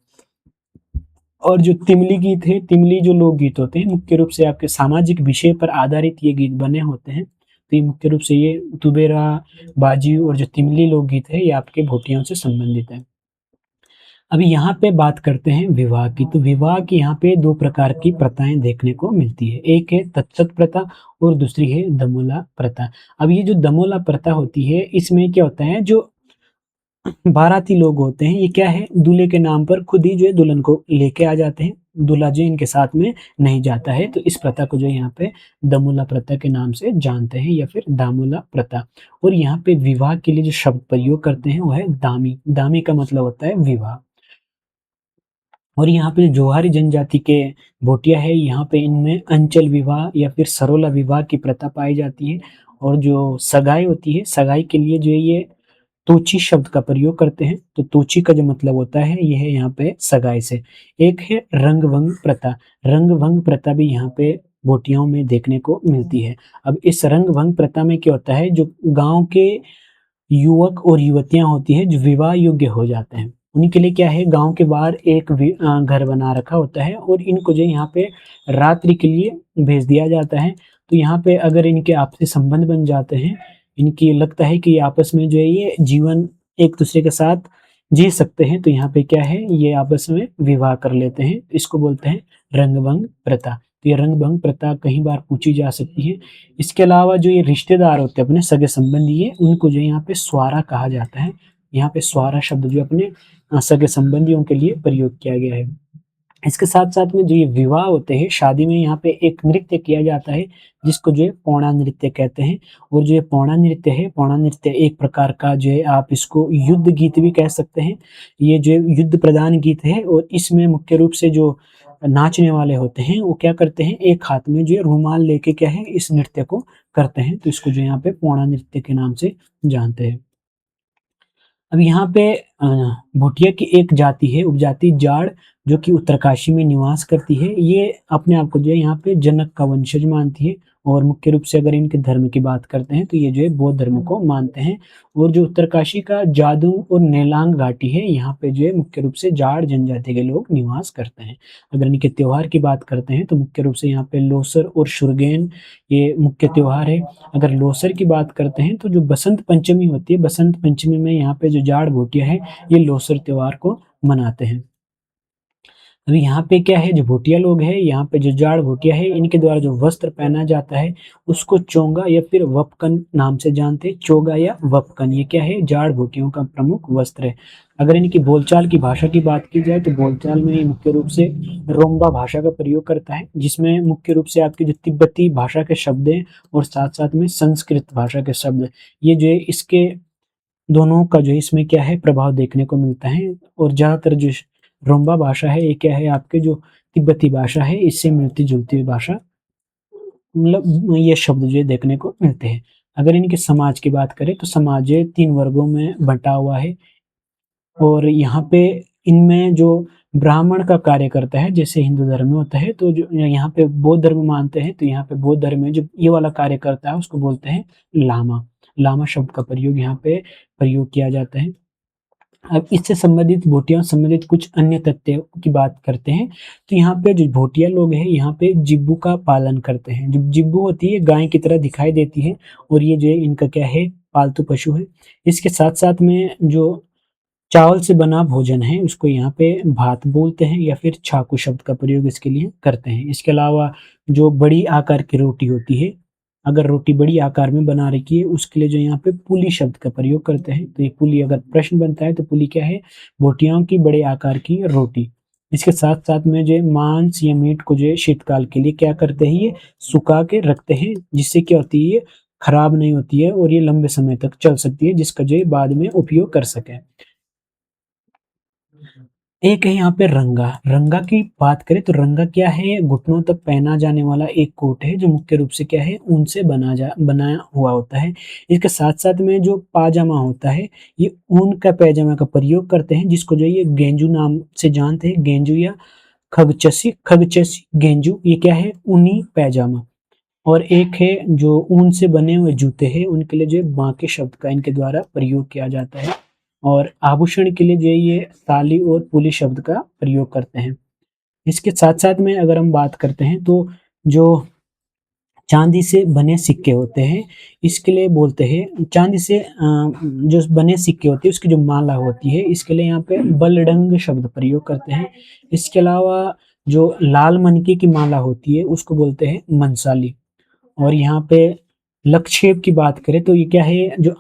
और जो तिमली गीत है, तिमली जो लोकगीत होते हैं, मुख्य रूप से आपके सामाजिक विषय पर आधारित ये गीत बने होते हैं। तो ये मुख्य रूप से ये तुबेरा, बाजी और जो तिमली लोकगीत है, ये आपके भोटियों से संबंधित है। अभी यहाँ पे बात करते हैं विवाह की। तो विवाह की यहाँ पे 2 प्रकार की प्रथाएँ देखने को मिलती है। एक है तत्सत प्रथा और दूसरी है दमोला प्रथा। अब ये जो दमोला प्रथा होती है, इसमें क्या होता है, जो बाराती लोग होते हैं, ये क्या है, दूल्हे के नाम पर खुद ही जो है दुल्हन को लेके आ जाते हैं। दूल्हा जो इनके साथ में नहीं जाता है, तो इस प्रथा को जो है यहाँ पे दमोला प्रथा के नाम से जानते हैं या फिर दामोला प्रथा। और यहाँ पे विवाह के लिए जो शब्द प्रयोग करते हैं वो है दामी। दामी का मतलब होता है विवाह। और यहाँ पे जोहारी जनजाति के भोटिया है, यहाँ पे इनमें अंचल विवाह या फिर सरोला विवाह की प्रथा पाई जाती है। और जो सगाई होती है, सगाई के लिए जो है ये तोची शब्द का प्रयोग करते हैं। तो तोची का जो मतलब होता है, ये है यहाँ पे सगाई से। एक है रंगभंग प्रथा। रंगभंग प्रथा भी यहाँ पे भोटियाओं में देखने को मिलती है। अब इस रंगभंग प्रथा में क्या होता है, जो गाँव के युवक और युवतियाँ होती हैं जो विवाह योग्य हो जाते हैं, उन्हीं के लिए क्या है, गाँव के बाहर एक घर बना रखा होता है और इनको जो है यहाँ पे रात्रि के लिए भेज दिया जाता है। तो यहाँ पे अगर इनके आपसी संबंध बन जाते हैं, इनकी लगता है कि ये आपस में जो है ये जीवन एक दूसरे के साथ जी सकते हैं, तो यहाँ पे क्या है, ये आपस में विवाह कर लेते हैं। इसको बोलते हैं रंगभंग प्रथा। तो ये रंगभंग प्रथा कई बार पूछी जा सकती है। इसके अलावा जो ये रिश्तेदार होते हैं, अपने सगे संबंधी है, उनको जो है यहाँ पे स्वारा कहा जाता है। यहाँ पे स्वारा शब्द जो अपने सगे संबंधियों के लिए प्रयोग किया गया है। इसके साथ-साथ में जो ये विवाह होते हैं, शादी में यहाँ पे एक नृत्य किया जाता है, जिसको जो है पौड़ा नृत्य कहते हैं। और जो ये पौड़ा नृत्य है, पौड़ा नृत्य एक प्रकार का जो है, आप इसको युद्ध गीत भी कह सकते हैं। ये जो युद्ध प्रधान गीत है और इसमें मुख्य रूप से जो नाचने वाले होते हैं, वो क्या करते हैं, एक हाथ में जो है रुमाल लेके क्या है, इस नृत्य को करते हैं। तो इसको जो यहाँ पे पौड़ा नृत्य के नाम से जानते हैं। अब यहाँ पे भूटिया की एक जाति है, उपजाति जाड़, जो कि उत्तरकाशी में निवास करती है। ये अपने आप को जो है यहाँ पे जनक का वंशज मानती है और मुख्य रूप से अगर इनके धर्म की बात करते हैं तो ये जो है बौद्ध धर्म को मानते हैं। और जो उत्तरकाशी का जादू और नेलांग घाटी है, यहाँ पे जो है मुख्य रूप से जाट जनजाति के लोग निवास करते हैं। अगर इनके त्योहार की बात करते हैं तो मुख्य रूप से यहाँ पे लोसर और शुरगेन ये मुख्य त्योहार है। अगर लोसर की बात करते हैं तो जो बसंत पंचमी होती है, बसंत पंचमी में यहाँ पे जो जाट भोटिया है ये लोसर त्योहार को मनाते हैं। अभी यहाँ पे क्या है, जो भोटिया लोग हैं, यहाँ पे जो जाड़ भोटिया है, इनके द्वारा जो वस्त्र पहना जाता है उसको चोंगा या फिर वपकन नाम से जानते हैं। चोगा या वपकन ये क्या है, जाड़ भोटियों का प्रमुख वस्त्र है। अगर इनकी बोलचाल की भाषा की बात की जाए तो बोलचाल में ये मुख्य रूप से रोम्बा भाषा का प्रयोग करता है, जिसमें मुख्य रूप से आपकी जो तिब्बती भाषा के शब्द हैं और साथ साथ में संस्कृत भाषा के शब्द, ये जो है इसके दोनों का जो है इसमें क्या है प्रभाव देखने को मिलता है। और ज़्यादातर जो रोम्बा भाषा है ये क्या है, आपके जो तिब्बती भाषा है इससे मिलती जुलती हुई भाषा, मतलब ये शब्द जो है देखने को मिलते हैं। अगर इनके समाज की बात करें तो समाज जो है 3 वर्गों में बँटा हुआ है। और यहाँ पे इनमें जो ब्राह्मण का कार्य करता है, जैसे हिंदू धर्म में होता है, तो जो यहाँ पे बौद्ध धर्म मानते हैं, तो यहाँ पे बौद्ध धर्म में जो ये वाला कार्य करता है उसको बोलते हैं लामा। लामा शब्द का प्रयोग यहाँ पे प्रयोग किया जाता है। अब इससे संबंधित भोटिया से संबंधित कुछ अन्य तथ्यों की बात करते हैं। तो यहाँ पे जो भोटिया लोग हैं यहाँ पे जिब्बू का पालन करते हैं। जो जिब्बू होती है गाय की तरह दिखाई देती है और ये जो है इनका क्या है, पालतू पशु है। इसके साथ साथ में जो चावल से बना भोजन है उसको यहाँ पे भात बोलते हैं या फिर छाकू शब्द का प्रयोग इसके लिए करते हैं। इसके अलावा जो बड़ी आकार की रोटी होती है, अगर रोटी बड़ी आकार में बना रखी है उसके लिए जो यहाँ पे पुली शब्द का प्रयोग करते हैं। तो ये पुली, अगर प्रश्न बनता है तो पुली क्या है, बोटियों की बड़े आकार की रोटी। इसके साथ साथ में जो मांस या मीट को जो है शीतकाल के लिए क्या करते हैं, ये सुखा के रखते हैं, जिससे क्या होती है, ये खराब नहीं होती है और ये लंबे समय तक चल सकती है, जिसका जो है बाद में उपयोग कर सके। एक है यहाँ पे रंगा। रंगा की बात करें तो रंगा क्या है, घुटनों तक पहना जाने वाला एक कोट है जो मुख्य रूप से क्या है, ऊन से बनाया हुआ होता है। इसके साथ साथ में जो पाजामा होता है, ये ऊन का पैजामा का प्रयोग करते हैं, जिसको जो ये गेंजू नाम से जानते हैं। गेंजू या खगचसी खगचसी गेंजू, ये क्या है, ऊनी पैजामा। और एक है जो ऊन से बने हुए जूते हैं, उनके लिए जो है बांके शब्द का इनके द्वारा प्रयोग किया जाता है। और आभूषण के लिए जो है ये ताली और पुली शब्द का प्रयोग करते हैं। इसके साथ साथ में अगर हम बात करते हैं तो जो चांदी से बने सिक्के होते हैं, इसके लिए बोलते हैं चांदी से जो बने सिक्के होते हैं उसकी जो माला होती है, इसके लिए यहाँ पे बलडंग शब्द प्रयोग करते हैं। इसके अलावा जो लाल मनके की माला होती है उसको बोलते हैं मंसाली। और यहाँ पे लक्षेप की बात करें तो ये क्या है, जो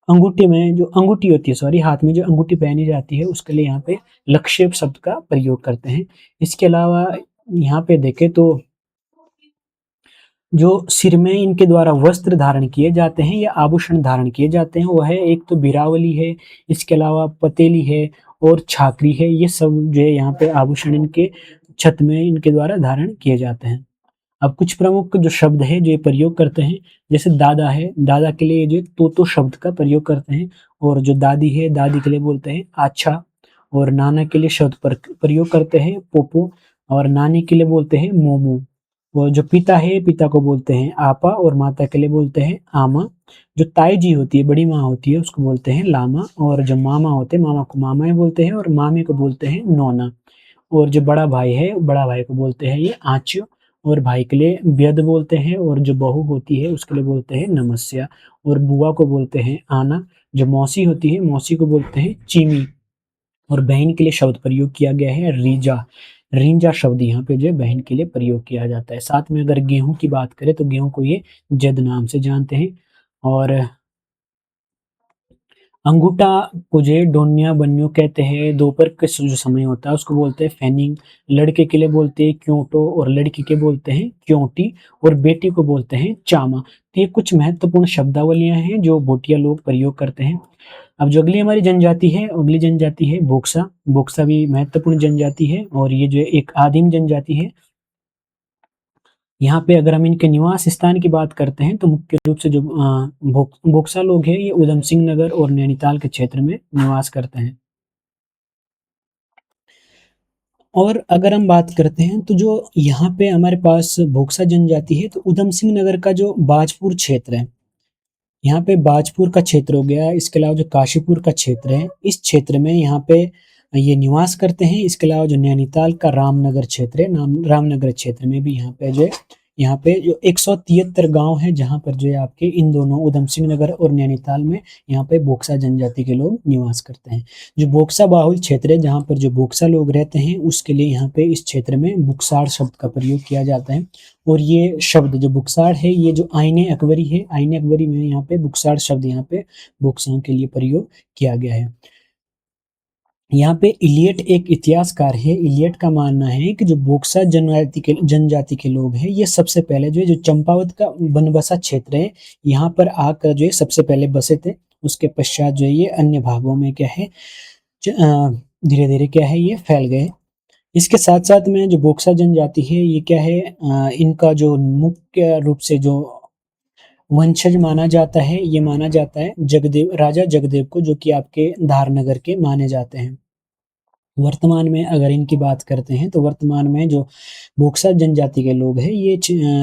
अंगूठी में जो अंगूठी होती है, सॉरी, हाथ में जो अंगूठी पहनी जाती है उसके लिए यहाँ पे लक्षेप शब्द का प्रयोग करते हैं। इसके अलावा यहाँ पे देखें तो जो सिर में इनके द्वारा वस्त्र धारण किए जाते हैं या आभूषण धारण किए जाते हैं वो है, एक तो बिरावली है, इसके अलावा पतेली है और छाकरी है। ये सब जो है यहाँ पे आभूषण इनके छत में इनके द्वारा धारण किए जाते हैं। अब कुछ प्रमुख जो शब्द है जो ये प्रयोग करते हैं, जैसे दादा है, दादा के लिए जो तो शब्द का प्रयोग करते हैं। और जो दादी है, दादी के लिए बोलते हैं अच्छा। और नाना के लिए शब्द प्रयोग करते हैं पोपो। और नानी के लिए बोलते हैं मोमो। और जो पिता है, पिता को बोलते हैं आपा। और माता के लिए बोलते हैं आमा। जो ताई जी होती है, बड़ी माँ होती है, उसको बोलते हैं लामा। और जो मामा होते हैं, मामा को मामाएं बोलते हैं और मामी को बोलते हैं नोना। और जो बड़ा भाई है, बड़ा भाई को बोलते हैं ये आच्यो। और भाई के लिए व्यद बोलते हैं। और जो बहू होती है उसके लिए बोलते हैं नमस्या। और बुआ को बोलते हैं आना। जो मौसी होती है, मौसी को बोलते हैं चीमी। और बहन के लिए शब्द प्रयोग किया गया है रीजा। रिंजा शब्द यहाँ पे जो है बहन के लिए प्रयोग किया जाता है। साथ में अगर गेहूं की बात करें तो गेहूं को ये जद नाम से जानते हैं। और अंगूठा को जो है डोनिया बन्यो कहते हैं। दोपहर का जो समय होता है उसको बोलते हैं फैनिंग। लड़के के लिए बोलते हैं क्योंटो और लड़की के बोलते हैं क्योंटी। और बेटी को बोलते हैं चामा। तो ये कुछ महत्वपूर्ण शब्दावलियां हैं जो भोटिया लोग प्रयोग करते हैं। अब जो अगली हमारी जनजाति है, अगली जनजाति है बोक्सा। बोक्सा भी महत्वपूर्ण जनजाति है और ये जो है एक आदिम जनजाति है। यहाँ पे अगर हम इनके निवास स्थान की बात करते हैं तो मुख्य रूप से जो बोक्सा लोग हैं ये उधम सिंह नगर और नैनीताल के क्षेत्र में निवास करते हैं। और अगर हम बात करते हैं तो जो यहाँ पे हमारे पास भोक्सा जनजाति है, तो ऊधम सिंह नगर का जो बाजपुर क्षेत्र है, यहाँ पे बाजपुर का क्षेत्र हो गया, इसके अलावा जो काशीपुर का क्षेत्र है, इस क्षेत्र में यहाँ पे ये निवास करते हैं। इसके अलावा जो नैनीताल का रामनगर क्षेत्र है, रामनगर क्षेत्र में भी यहाँ पे जो है, यहाँ पे जो 173 गांव है, जहाँ पर जो है आपके इन दोनों ऊधम सिंह नगर और नैनीताल में यहाँ पे बोक्सा जनजाति के लोग निवास करते हैं। जो बोक्सा बाहुल क्षेत्र है, जहाँ पर जो बोक्सा लोग रहते हैं, उसके लिए यहाँ पे इस क्षेत्र में बुक्सार शब्द का प्रयोग किया जाता है। और ये शब्द जो बुक्सार है, ये जो आईने अकबरी है, आईने अकबरी में यहाँ पे बुक्सार शब्द यहाँ पे बोक्साओं के लिए प्रयोग किया गया है। यहाँ पे इलियट एक इतिहासकार है। इलियट का मानना है कि जो बोक्सा जनजाति के लोग हैं, ये सबसे पहले जो है, जो चंपावत का बनबसा क्षेत्र है, यहाँ पर आकर जो है सबसे पहले बसे थे। उसके पश्चात जो है ये अन्य भागों में क्या है, धीरे धीरे क्या है, ये फैल गए। इसके साथ साथ में जो बोक्सा जनजाति है, ये क्या है, इनका जो मुख्य रूप से जो वंशज माना जाता है, ये माना जाता है जगदेव, राजा जगदेव को, जो कि आपके धारनगर के माने जाते हैं। वर्तमान में अगर इनकी बात करते हैं, तो वर्तमान में जो बोक्सा जनजाति के लोग हैं, ये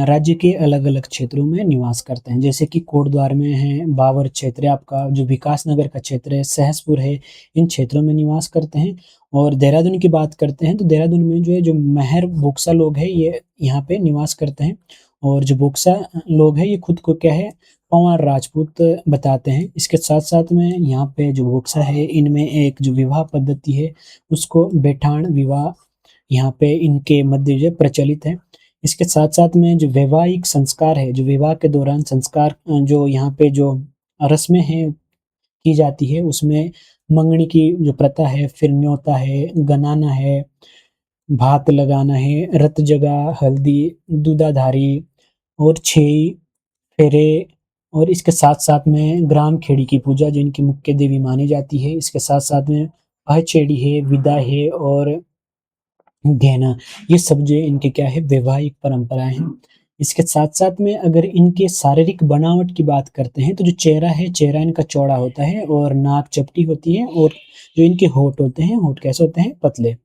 राज्य के अलग अलग क्षेत्रों में निवास करते हैं, जैसे कि कोटद्वार में है, बावर क्षेत्र है आपका, जो विकास नगर का क्षेत्र है, सहसपुर है, इन क्षेत्रों में निवास करते हैं। और देहरादून की बात करते हैं, तो देहरादून में जो है, जो महर बोक्सा लोग हैं, ये यहाँ पे निवास करते हैं। और जो बोक्सा लोग हैं, ये खुद को क्या है, पंवार राजपूत बताते हैं। इसके साथ साथ में यहाँ पे जो बोक्सा है, इनमें एक जो विवाह पद्धति है, उसको बेठान विवाह यहाँ पे इनके मध्य जो प्रचलित है। इसके साथ साथ में जो वैवाहिक संस्कार है, जो विवाह के दौरान संस्कार जो यहाँ पे जो रस्में हैं की जाती है, उसमें मंगनी की जो प्रथा है, फिर न्योता है, गनाना है, भात लगाना है, रत जगा, हल्दी, दूधाधारी और छेई फेरे, और इसके साथ साथ में ग्राम खेड़ी की पूजा, जो इनकी मुख्य देवी मानी जाती है। इसके साथ साथ में पहचेड़ी है, विदा है और गहना, ये सब जो इनके क्या है, वैवाहिक परंपराएं हैं। इसके साथ साथ में अगर इनके शारीरिक बनावट की बात करते हैं, तो जो चेहरा है, चेहरा इनका चौड़ा होता है और नाक चपटी होती है, और जो इनके होंठ होते हैं, होंठ कैसे होते हैं, पतले।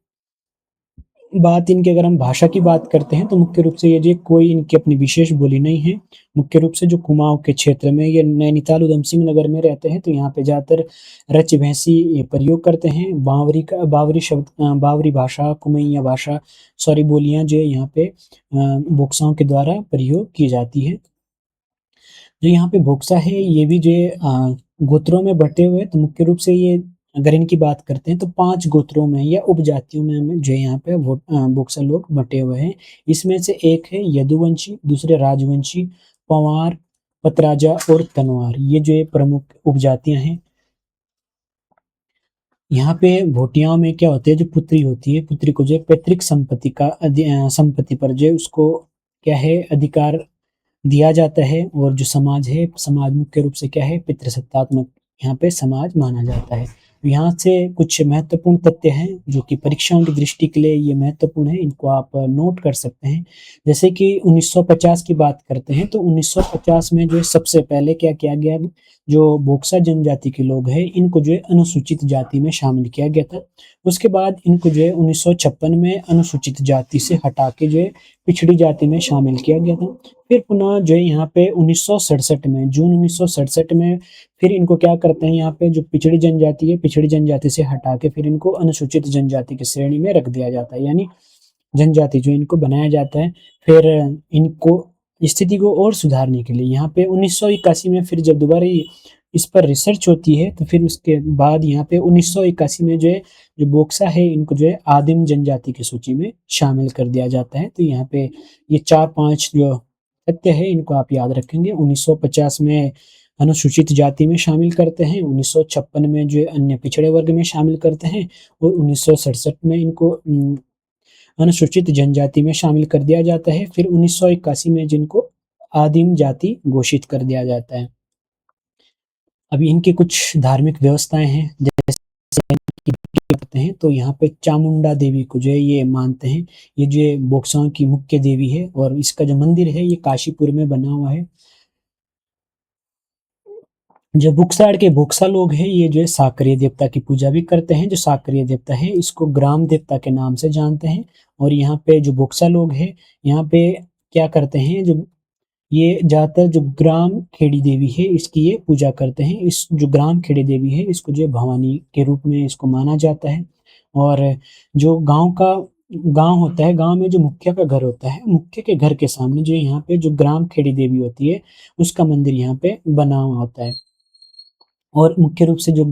बात इनकी अगर हम भाषा की बात करते हैं, तो मुख्य रूप से ये जो कोई इनकी अपनी विशेष बोली नहीं है। मुख्य रूप से जो कुमाऊं के क्षेत्र में, ये नैनीताल उधम सिंह नगर में रहते हैं, तो यहाँ पे ज़्यादातर रच भैंसी ये प्रयोग करते हैं। बावरी शब्द, बावरी भाषा, कुमैया भाषा, सॉरी बोलियां जो है यहाँ पे बोक्साओं के द्वारा प्रयोग की जाती है। जो यहाँ पे बोक्सा है, ये भी जो है गोत्रों में बटे हुए, तो मुख्य रूप से ये अगर इनकी बात करते हैं, तो 5 गोत्रों में या उपजातियों में हमें जो है यहाँ पे बोक्सा लोग बटे हुए हैं। इसमें से एक है यदुवंशी, दूसरे राजवंशी, पंवार, पतराजा और तनवार, ये जो है प्रमुख उपजातियां हैं। यहाँ पे भोटियाओं में क्या होते हैं, जो पुत्री होती है, पुत्री को जो है पैतृक संपत्ति का संपत्ति पर जो है उसको क्या है, अधिकार दिया जाता है। और जो समाज है, समाज मुख्य रूप से क्या है, पितृसत्तात्मक यहाँ पे समाज माना जाता है। तो यहाँ से कुछ महत्वपूर्ण तथ्य हैं, जो कि परीक्षाओं की दृष्टि के लिए ये महत्वपूर्ण है, इनको आप नोट कर सकते हैं। जैसे कि 1950 की बात करते हैं, तो 1950 में जो है सबसे पहले क्या किया गया, जो बोक्सा जनजाति के लोग हैं, इनको जो है अनुसूचित जाति में शामिल किया गया था। उसके बाद इनको जो है 1956 में अनुसूचित जाति से हटा के जो है पिछड़ी जाति में शामिल किया गया था। फिर पुनः जो है यहाँ पे 1967 में, जून 1967 में फिर इनको क्या करते हैं, यहाँ पे जो पिछड़ी जनजाति है, पिछड़ी जनजाति से हटा के फिर इनको अनुसूचित जनजाति की श्रेणी में रख दिया जाता है, यानी जनजाति जो इनको बनाया जाता है। फिर इनको स्थिति को और सुधारने के लिए यहाँ पे 1981 में फिर जब दोबारा इस पर रिसर्च होती है, तो फिर उसके बाद यहाँ पे 1981 में जो है, जो बोक्सा है, इनको जो है आदिम जनजाति की सूची में शामिल कर दिया जाता है। तो यहाँ पे ये 4-5 जो तथ्य है, इनको आप याद रखेंगे। 1950 में अनुसूचित जाति में शामिल करते हैं, 1956 में जो है अन्य पिछड़े वर्ग में शामिल करते हैं, और 1967 में इनको अनुसूचित जनजाति में शामिल कर दिया जाता है। फिर 1981 में जिनको आदिम जाति घोषित कर दिया जाता है। अभी इनकी कुछ धार्मिक व्यवस्थाएं हैं, जैसे करते हैं, तो यहाँ पे चामुंडा देवी को जो है ये मानते हैं। ये जो है बोक्साओं की मुख्य देवी है, और इसका जो मंदिर है, ये काशीपुर में बना हुआ है। जो बुक्साड़ के बोक्सा लोग हैं, ये जो है साकरीय देवता की पूजा भी करते हैं। जो साकरीय देवता है, इसको ग्राम देवता के नाम से जानते हैं। और यहाँ पे जो बोक्सा लोग हैं, यहाँ पे क्या करते हैं, जो ये ज़्यादातर जो ग्राम खेड़ी देवी है, इसकी ये पूजा करते हैं। इस जो ग्राम खेड़ी देवी है, इसको जो है भवानी के रूप में इसको माना जाता है। और जो गाँव होता है, गाँव में जो मुखिया का घर होता है, मुखिया के घर के सामने जो यहाँ पे जो ग्राम खेड़ी देवी होती है, उसका मंदिर यहाँ पे बना हुआ होता है। और मुख्य रूप से जो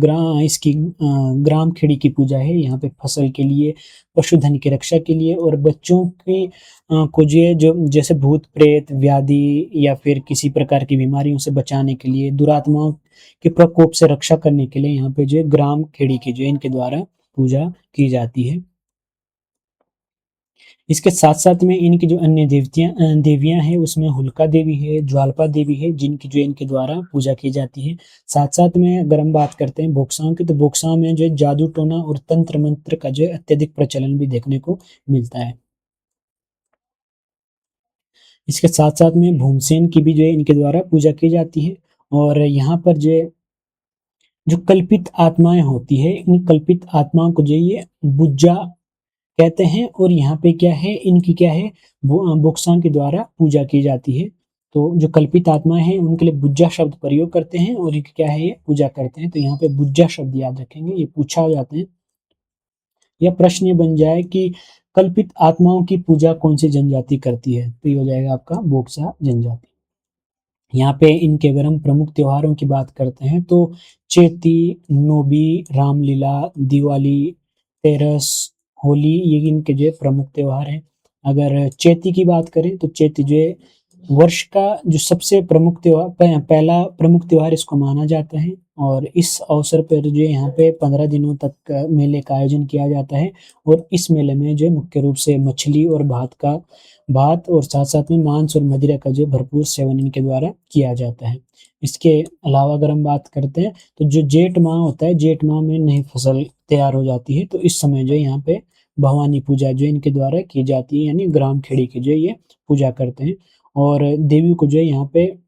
ग्राम खेड़ी की पूजा है, यहाँ पे फसल के लिए, पशुधन की रक्षा के लिए और बच्चों की को जो जैसे भूत प्रेत व्याधि या फिर किसी प्रकार की बीमारियों से बचाने के लिए, दुरात्माओं के प्रकोप से रक्षा करने के लिए यहाँ पे जो है ग्राम खेड़ी की जो है इनके द्वारा पूजा की जाती है। इसके साथ-साथ में इनकी जो अन्य देवियाँ हैं, उसमें होलिका देवी है, ज्वालपा देवी है, जिनकी जो इनके द्वारा पूजा की जाती है। साथ-साथ में अगर हम बात करते हैं बोक्साओं की, तो बोक्साओं में जो है जादू टोना और तंत्र मंत्र का जो है अत्यधिक प्रचलन भी देखने को मिलता है। इसके साथ-साथ में भीमसेन की भी जो है इनके द्वारा पूजा की जाती है। और यहाँ पर जो कल्पित आत्माएँ होती है, इन कल्पित आत्माओं को जो है ये बुज्जा कहते हैं। और यहाँ पे क्या है, इनकी क्या है, बोक्सां के द्वारा पूजा की जाती है। तो जो कल्पित आत्मा है, उनके लिए बुज्जा शब्द प्रयोग करते हैं और इनकी क्या है, ये पूजा करते हैं। तो यहाँ पे बुज्जा शब्द याद रखेंगे, ये पूछा जाते हैं। या प्रश्न ये बन जाए कि कल्पित आत्माओं की पूजा कौन सी जनजाति करती है, तो ये हो जाएगा आपका बोक्सा जनजाति। यहाँ पे इनके अगर हम प्रमुख त्योहारों की बात करते हैं, तो चेती, नोबी, रामलीला, दिवाली, तेरस, होली, ये इनके जो है प्रमुख त्योहार हैं। अगर चेती की बात करें, तो चेती जो है वर्ष का जो सबसे प्रमुख त्योहार, पहला प्रमुख त्योहार इसको माना जाता है। और इस अवसर पर जो है यहाँ पे 15 दिनों तक मेले का आयोजन किया जाता है। और इस मेले में जो है मुख्य रूप से मछली और भात और साथ-साथ में मांस और मदिरा का जो भरपूर सेवन इनके द्वारा किया जाता है। इसके अलावा अगर हम बात करते हैं, तो जो जेठ माह होता है, जेठ माह में नई फसल तैयार हो जाती है, तो इस समय जो है यहाँ पे भवानी पूजा जो है इनके द्वारा की जाती है, यानी ग्राम खेड़ी की जो है ये पूजा करते हैं। और देवी को जो है यहाँ पे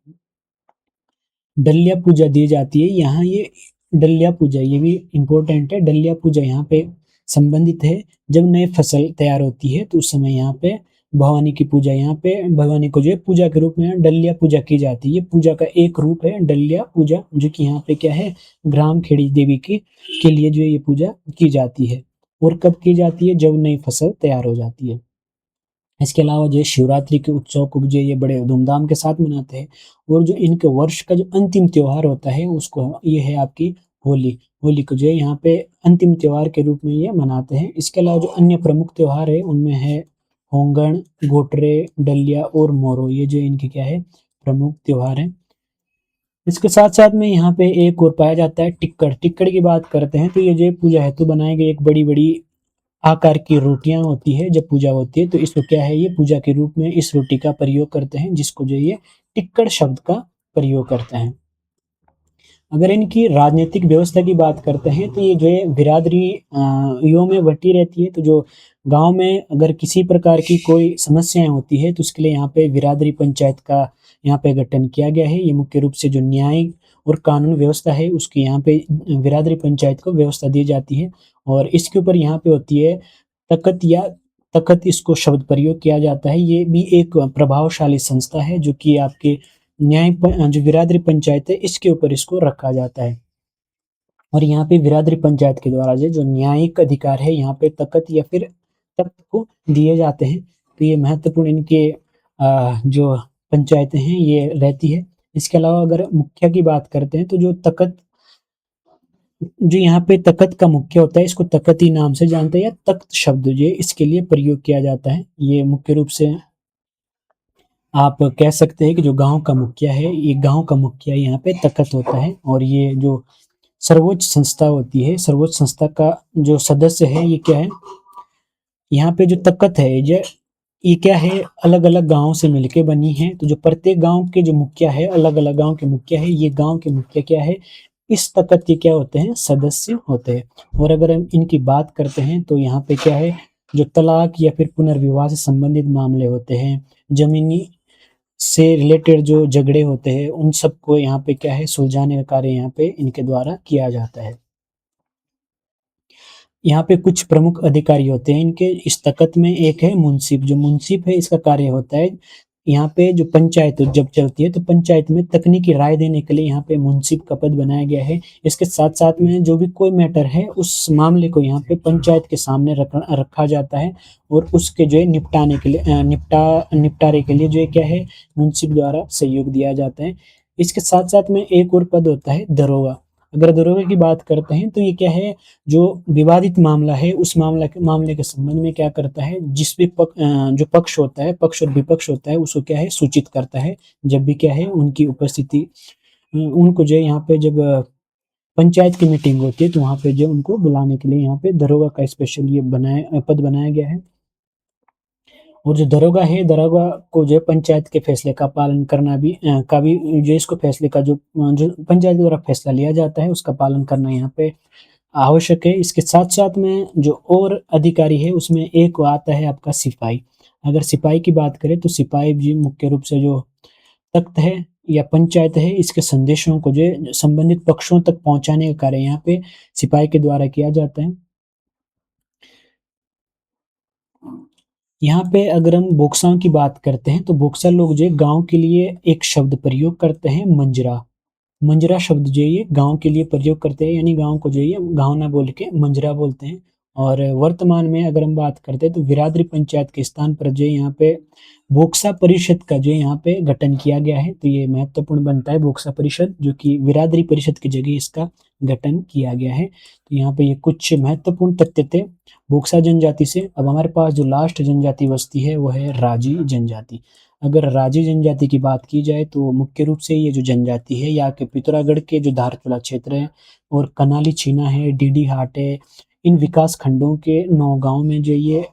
डलिया पूजा दी जाती है। यहाँ ये डलिया पूजा ये भी इम्पोर्टेंट है। डलिया पूजा यहाँ पे संबंधित है, जब नई फसल तैयार होती है, तो उस समय यहाँ पे भवानी की पूजा, यहाँ पे भवानी को जो है पूजा के रूप में डलिया पूजा की जाती है। ये पूजा का एक रूप है डलिया पूजा, जो कि यहाँ पे क्या है, ग्राम खेड़ी देवी की के लिए जो है ये पूजा की जाती है। और कब की जाती है, जब नई फसल तैयार हो जाती है। इसके अलावा जो है शिवरात्रि के उत्सव को भी जो है ये बड़े धूमधाम के साथ मनाते हैं। और जो इनके वर्ष का जो अंतिम त्योहार होता है, उसको ये है आपकी होली। होली को जो है यहाँ पे अंतिम त्योहार के रूप में ये मनाते हैं। इसके अलावा जो अन्य प्रमुख त्योहार है, उनमें है होंगण, गोटरे, डलिया और मोरो, ये जो इनके क्या है, प्रमुख त्योहार हैं। इसके साथ-साथ में यहाँ पे एक और पाया जाता है टिक्कड़। टिक्कड़ की बात करते हैं, तो ये जो पूजा हेतु बनाई गई एक बड़ी-बड़ी आकार की रोटियां होती है। जब पूजा होती है, तो इसको क्या है, ये पूजा के रूप में इस रोटी का प्रयोग करते हैं, जिसको जो ये टिक्कड़ शब्द का प्रयोग करते हैं। अगर इनकी राजनीतिक व्यवस्था की बात करते हैं, तो ये जो है बिरादरी यो में बटी रहती है। तो जो गांव में अगर किसी प्रकार की कोई समस्याएं होती है, तो उसके लिए यहाँ पे बिरादरी पंचायत का यहाँ पे गठन किया गया है। ये मुख्य रूप से जो न्यायिक और कानून व्यवस्था है, उसकी यहाँ पे बिरादरी पंचायत को व्यवस्था दी जाती है। और इसके ऊपर यहाँ पे होती है तखत या तखत, इसको शब्द प्रयोग किया जाता है। ये भी एक प्रभावशाली संस्था है, जो कि आपके जो बिरादरी पंचायत है, इसके ऊपर इसको रखा जाता है। और यहाँ पे बिरादरी पंचायत के द्वारा जो न्यायिक अधिकार है, यहाँ पे तखत या फिर तख्त को दिए जाते हैं। तो ये महत्वपूर्ण इनके जो पंचायतें हैं ये रहती है। इसके अलावा अगर मुखिया की बात करते हैं, तो जो यहाँ पे तखत का मुखिया होता है, इसको तखती नाम से जानते हैं, या तख्त शब्द जो है इसके लिए प्रयोग किया जाता है। ये मुख्य रूप से आप कह सकते हैं कि जो गाँव का मुखिया है, ये गाँव का मुखिया यहाँ पे तखत होता है। और ये जो सर्वोच्च संस्था होती है, सर्वोच्च संस्था का जो सदस्य है, ये क्या है, यहाँ पे जो तखत है, ये क्या है, अलग-अलग गाँव से मिलके बनी है। तो जो प्रत्येक गाँव के जो मुखिया है, अलग-अलग गाँव के मुखिया है, ये गाँव के मुखिया क्या है, इस तखत के क्या होते हैं, सदस्य होते हैं। और अगर हम इनकी बात करते हैं, तो यहाँ पे क्या है, जो तलाक या फिर पुनर्विवाह से संबंधित मामले होते हैं, जमीनी से रिलेटेड जो झगड़े होते हैं उन सबको यहाँ पे क्या है सुलझाने का कार्य यहाँ पे इनके द्वारा किया जाता है। यहाँ पे कुछ प्रमुख अधिकारी होते हैं इनके इस तख़्त में। एक है मुंसिफ, जो मुंसिफ है इसका कार्य होता है यहाँ पे जो पंचायत जब चलती है तो पंचायत में तकनीकी राय देने के लिए यहाँ पे मुंसिफ का पद बनाया गया है। इसके साथ-साथ में जो भी कोई मैटर है उस मामले को यहाँ पे पंचायत के सामने रखा जाता है और उसके जो है निपटाने के लिए निपटारे के लिए जो है क्या है मुंसिफ द्वारा सहयोग दिया जाता है। इसके साथ-साथ में एक और पद होता है दरोगा। अगर दरोगा की बात करते हैं तो ये क्या है जो विवादित मामला है उस मामले के संबंध में क्या करता है जिस भी जो पक्ष होता है, पक्ष और विपक्ष होता है उसको क्या है सूचित करता है। जब भी क्या है उनकी उपस्थिति उनको जो है यहाँ पे जब पंचायत की मीटिंग होती है तो वहाँ पे जो उनको बुलाने के लिए यहाँ पे दरोगा का स्पेशल ये पद बनाया गया है। और जो दरोगा है, दरोगा को जो है पंचायत के फैसले का पालन करना भी का भी जो इसको फैसले का जो पंचायत द्वारा फैसला लिया जाता है उसका पालन करना यहाँ पे आवश्यक है। इसके साथ-साथ में जो और अधिकारी है उसमें एक आता है आपका सिपाही। अगर सिपाही की बात करें तो सिपाही जी मुख्य रूप से जो तख्त है या पंचायत है इसके संदेशों को जो है संबंधित पक्षों तक पहुँचाने का कार्य यहाँ पे सिपाही के द्वारा किया जाता है। यहाँ पे अगर हम बोक्साओं की बात करते हैं तो बोक्सा लोग जो है गाँव के लिए एक शब्द प्रयोग करते हैं मंजरा। मंजरा शब्द जो है ये गाँव के लिए प्रयोग करते हैं यानी गाँव को जो है ये गाँव ना बोल के मंजरा बोलते हैं। और वर्तमान में अगर हम बात करते हैं तो बिरादरी पंचायत के स्थान पर जो है यहाँ पे बोक्सा परिषद का जो है यहाँ पे गठन किया गया है। तो ये महत्वपूर्ण बनता है बोक्सा परिषद जो कि बिरादरी परिषद की जगह इसका गठन किया गया है। तो यहाँ पे ये कुछ महत्वपूर्ण तथ्य थे बोक्सा जनजाति से। अब हमारे पास जो लास्ट जनजाति बचती है वो है राजी जनजाति। अगर राजी जनजाति की बात की जाए तो मुख्य रूप से ये जो जनजाति है यहाँ के पिथौरागढ़ के जो धारचूला क्षेत्र है और कनाली छीना है, डीडी हाट है, इन विकास खंडों के 9 गाँव में जो ये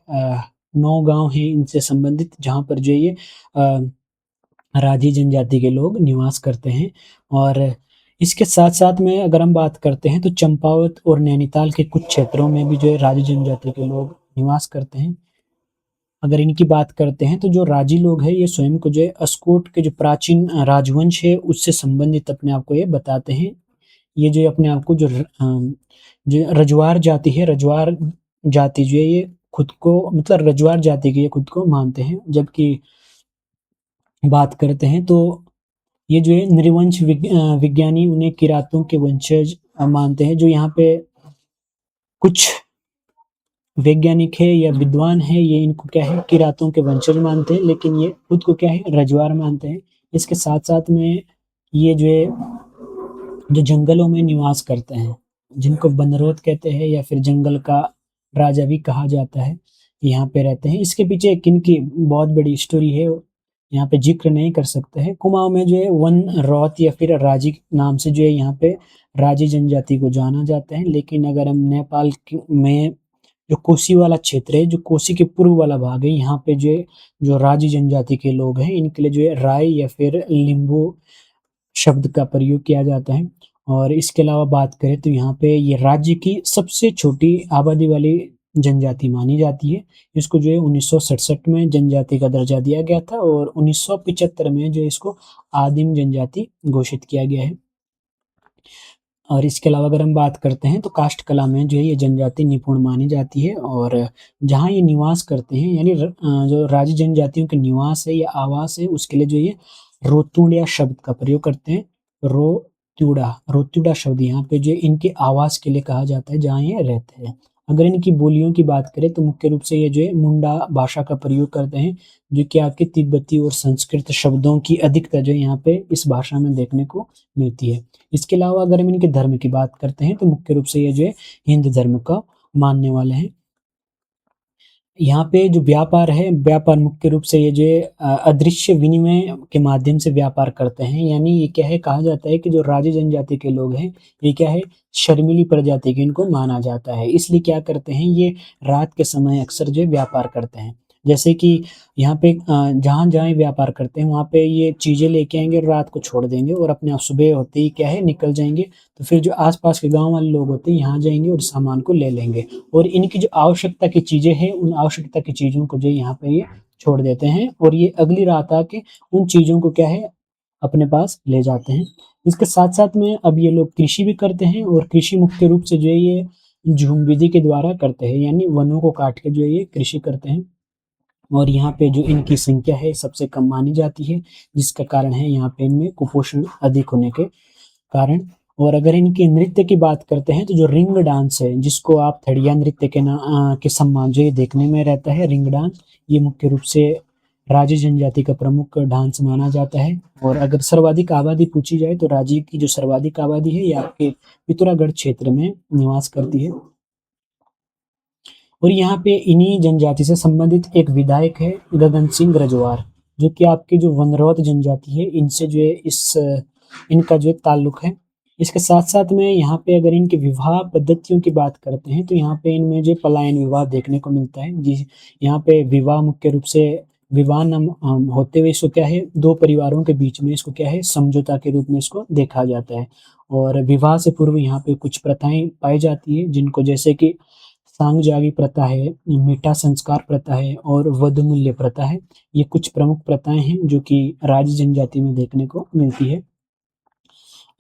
9 गाँव हैं इनसे संबंधित जहाँ पर जो ये राजी जनजाति के लोग निवास करते हैं। और इसके साथ-साथ में अगर हम बात करते हैं तो चंपावत और नैनीताल के कुछ क्षेत्रों में भी जो है राजी जनजाति के लोग निवास करते हैं। अगर इनकी बात करते हैं तो जो राजी लोग हैं ये स्वयं को जो है अस्कोट के जो प्राचीन राजवंश है उससे संबंधित अपने आप को ये बताते हैं। ये जो है अपने आप को जो रजवार जाति है, रजवार जाति जो है ये खुद को मतलब रजवार जाति के ये खुद को मानते हैं। जबकि बात करते हैं तो ये जो है नृवंश विज्ञानी उन्हें किरातों के वंशज मानते हैं। जो यहाँ पे कुछ वैज्ञानिक है या विद्वान है ये इनको क्या है किरातों के वंशज मानते हैं लेकिन ये खुद को क्या है रजवार मानते हैं। इसके साथ-साथ में ये जो है जो जंगलों में निवास करते हैं जिनको बनरोध कहते हैं या फिर जंगल का राजा भी कहा जाता है, यहाँ पे रहते हैं। इसके पीछे एक इनकी बहुत बड़ी स्टोरी है, यहाँ पे ज़िक्र नहीं कर सकते हैं। कुमाऊँ में जो है वन रॉत या फिर राजी नाम से जो है यहाँ पे राजी जनजाति को जाना जाता है। लेकिन अगर हम नेपाल में जो कोसी वाला क्षेत्र है, जो कोसी के पूर्व वाला भाग है, यहाँ पे जो है जो राजी जनजाति के लोग हैं इनके लिए जो है राय या फिर लिम्बू शब्द का प्रयोग किया जाता है। और इसके अलावा बात करें तो यहाँ पे ये राज्य की सबसे छोटी आबादी वाली जनजाति मानी जाती है। इसको जो है 1967 में जनजाति का दर्जा दिया गया था और 1975 में जो इसको आदिम जनजाति घोषित किया गया है। और इसके अलावा अगर हम बात करते हैं तो काष्ठ कला में जो है ये जनजाति निपुण मानी जाती है। और जहाँ ये निवास करते हैं यानी जो राजी जनजातियों के निवास है या आवास है उसके लिए जो ये रोतुड़िया शब्द का प्रयोग करते हैं। रोतुड़ा शब्द यहाँ पे जो इनके आवास के लिए कहा जाता है जहाँ ये रहते हैं। अगर इनकी बोलियों की बात करें तो मुख्य रूप से ये जो है मुंडा भाषा का प्रयोग करते हैं जो कि आपके तिब्बती और संस्कृत शब्दों की अधिकता जो है यहाँ पे इस भाषा में देखने को मिलती है। इसके अलावा अगर हम इनके धर्म की बात करते हैं तो मुख्य रूप से ये जो है हिंदू धर्म का मानने वाले हैं। यहाँ पे जो व्यापार है, व्यापार मुख्य रूप से ये जो है अदृश्य विनिमय के माध्यम से व्यापार करते हैं। यानी ये क्या है कहा जाता है कि जो राजी जनजाति के लोग हैं, ये क्या है शर्मीली प्रजाति के इनको माना जाता है। इसलिए क्या करते हैं ये रात के समय अक्सर जो है व्यापार करते हैं। जैसे कि यहाँ पे जहाँ-जहाँ ये व्यापार करते हैं, वहाँ पे ये चीज़ें लेके आएँगे और रात को छोड़ देंगे और अपने आप सुबह होते ही क्या है निकल जाएँगे। तो फिर जो आस-पास के गाँव वाले लोग होते हैं, यहाँ जाएँगे और सामान को ले लेंगे और इनकी जो आवश्यकता की चीज़ें हैं, उन आवश्यकता की चीज़ों को जो है यहाँ पे ये छोड़ देते हैं और ये अगली रात आके उन चीज़ों को क्या है, अपने पास ले जाते हैं। इसके साथ-साथ में अब ये लोग कृषि भी करते हैं और कृषि मुख्य रूप से जो है ये झुम विधि के द्वारा करते हैं, यानी वनों को काट के जो है ये कृषि करते हैं। और यहाँ पे जो इनकी संख्या है सबसे कम मानी जाती है, जिसका कारण है यहाँ पे इनमें कुपोषण अधिक होने के कारण। और अगर इनके नृत्य की बात करते हैं तो जो रिंग डांस है, जिसको आप थड़िया नृत्य के सम्मान जो ये देखने में रहता है रिंग डांस, ये मुख्य रूप से राजी जनजाति का प्रमुख डांस माना जाता है। और अगर सर्वाधिक आबादी पूछी जाए तो राज्य की जो सर्वाधिक आबादी है ये आपके पिथौरागढ़ क्षेत्र में निवास करती है। और यहाँ पे इन्हीं जनजाति से संबंधित एक विधायक है गगन सिंह रजवार, जो कि आपकी जो वनरौत जनजाति है इनसे जो है इनका जो है ताल्लुक है। इसके साथ-साथ में यहाँ पे अगर इनके विवाह पद्धतियों की बात करते हैं तो यहाँ पे इनमें जो पलायन विवाह देखने को मिलता है। यहाँ पे विवाह मुख्य रूप से विवाह होते हुए इसको क्या है 2 परिवारों के बीच में इसको क्या है समझौता के रूप में इसको देखा जाता है। और विवाह से पूर्व यहाँ पे कुछ प्रथाएँ पाई जाती है, जिनको जैसे कि सांगजागी प्रथा है, मीठा संस्कार प्रथा है और वधूमूल्य प्रथा है। ये कुछ प्रमुख प्रथाएँ हैं जो कि राज जनजाति में देखने को मिलती है।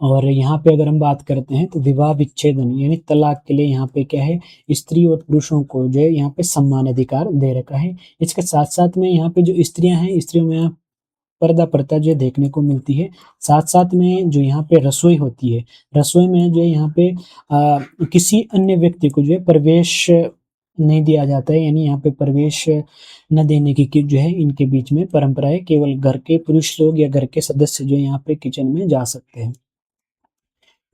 और यहाँ पे अगर हम बात करते हैं तो विवाह विच्छेदन यानी तलाक के लिए यहाँ पे क्या है स्त्री और पुरुषों को जो है यहाँ पे समान अधिकार दे रखा है। इसके साथ-साथ में यहाँ पे जो स्त्रियाँ हैं, स्त्रियों में पर्दा प्रथा जो है देखने को मिलती है। साथ-साथ में जो यहाँ पे रसोई होती है, रसोई में जो है यहाँ पे किसी अन्य व्यक्ति को जो है प्रवेश नहीं दिया जाता है, यानी यहाँ पे प्रवेश न देने की जो है इनके बीच में परंपरा है। केवल घर के पुरुष लोग या घर के सदस्य जो है यहाँ पे किचन में जा सकते हैं।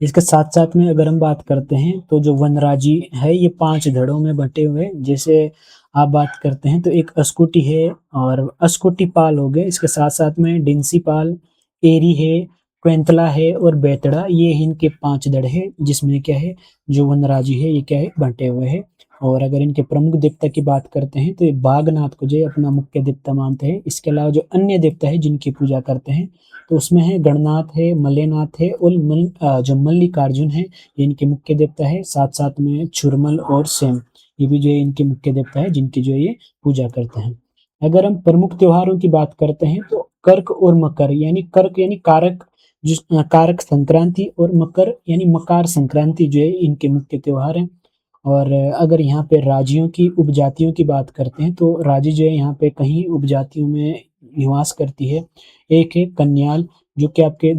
इसके साथ-साथ में अगर हम बात करते हैं तो जो वनराजी है ये 5 धड़ों में बँटे हुए हैं। जैसे आप बात करते हैं तो एक अस्कुटी है और अस्कुटी पाल हो गए, इसके साथ-साथ में डिंसी पाल, एरी है, क्वेंतला है और बेतड़ा, ये इनके 5 दड़ हैं जिसमें क्या है जो वनराजी है ये क्या है बँटे हुए हैं। और अगर इनके प्रमुख देवता की बात करते हैं तो ये बागनाथ को जो है अपना मुख्य देवता मानते हैं। इसके अलावा जो अन्य देवता है जिनकी पूजा करते हैं तो उसमें है गणनाथ है, मल्लेनाथ है और जो मल्लिकार्जुन है ये इनके मुख्य देवता है। साथ-साथ में छुरमल और सेम, ये भी जो है इनके मुख्य देवता है जिनकी जो है ये पूजा करते हैं। अगर हम प्रमुख त्योहारों की बात करते हैं तो कर्क और मकर यानी कर्क यानी कारक कारक संक्रांति और मकर यानी मकार संक्रांति जो है इनके मुख्य त्योहार हैं। और अगर यहाँ पे राज्यों की उपजातियों की बात करते हैं तो राज्य जो है यहाँ पे कहीं उपजातियों में निवास करती है। एक है कन्याल जो कि आपके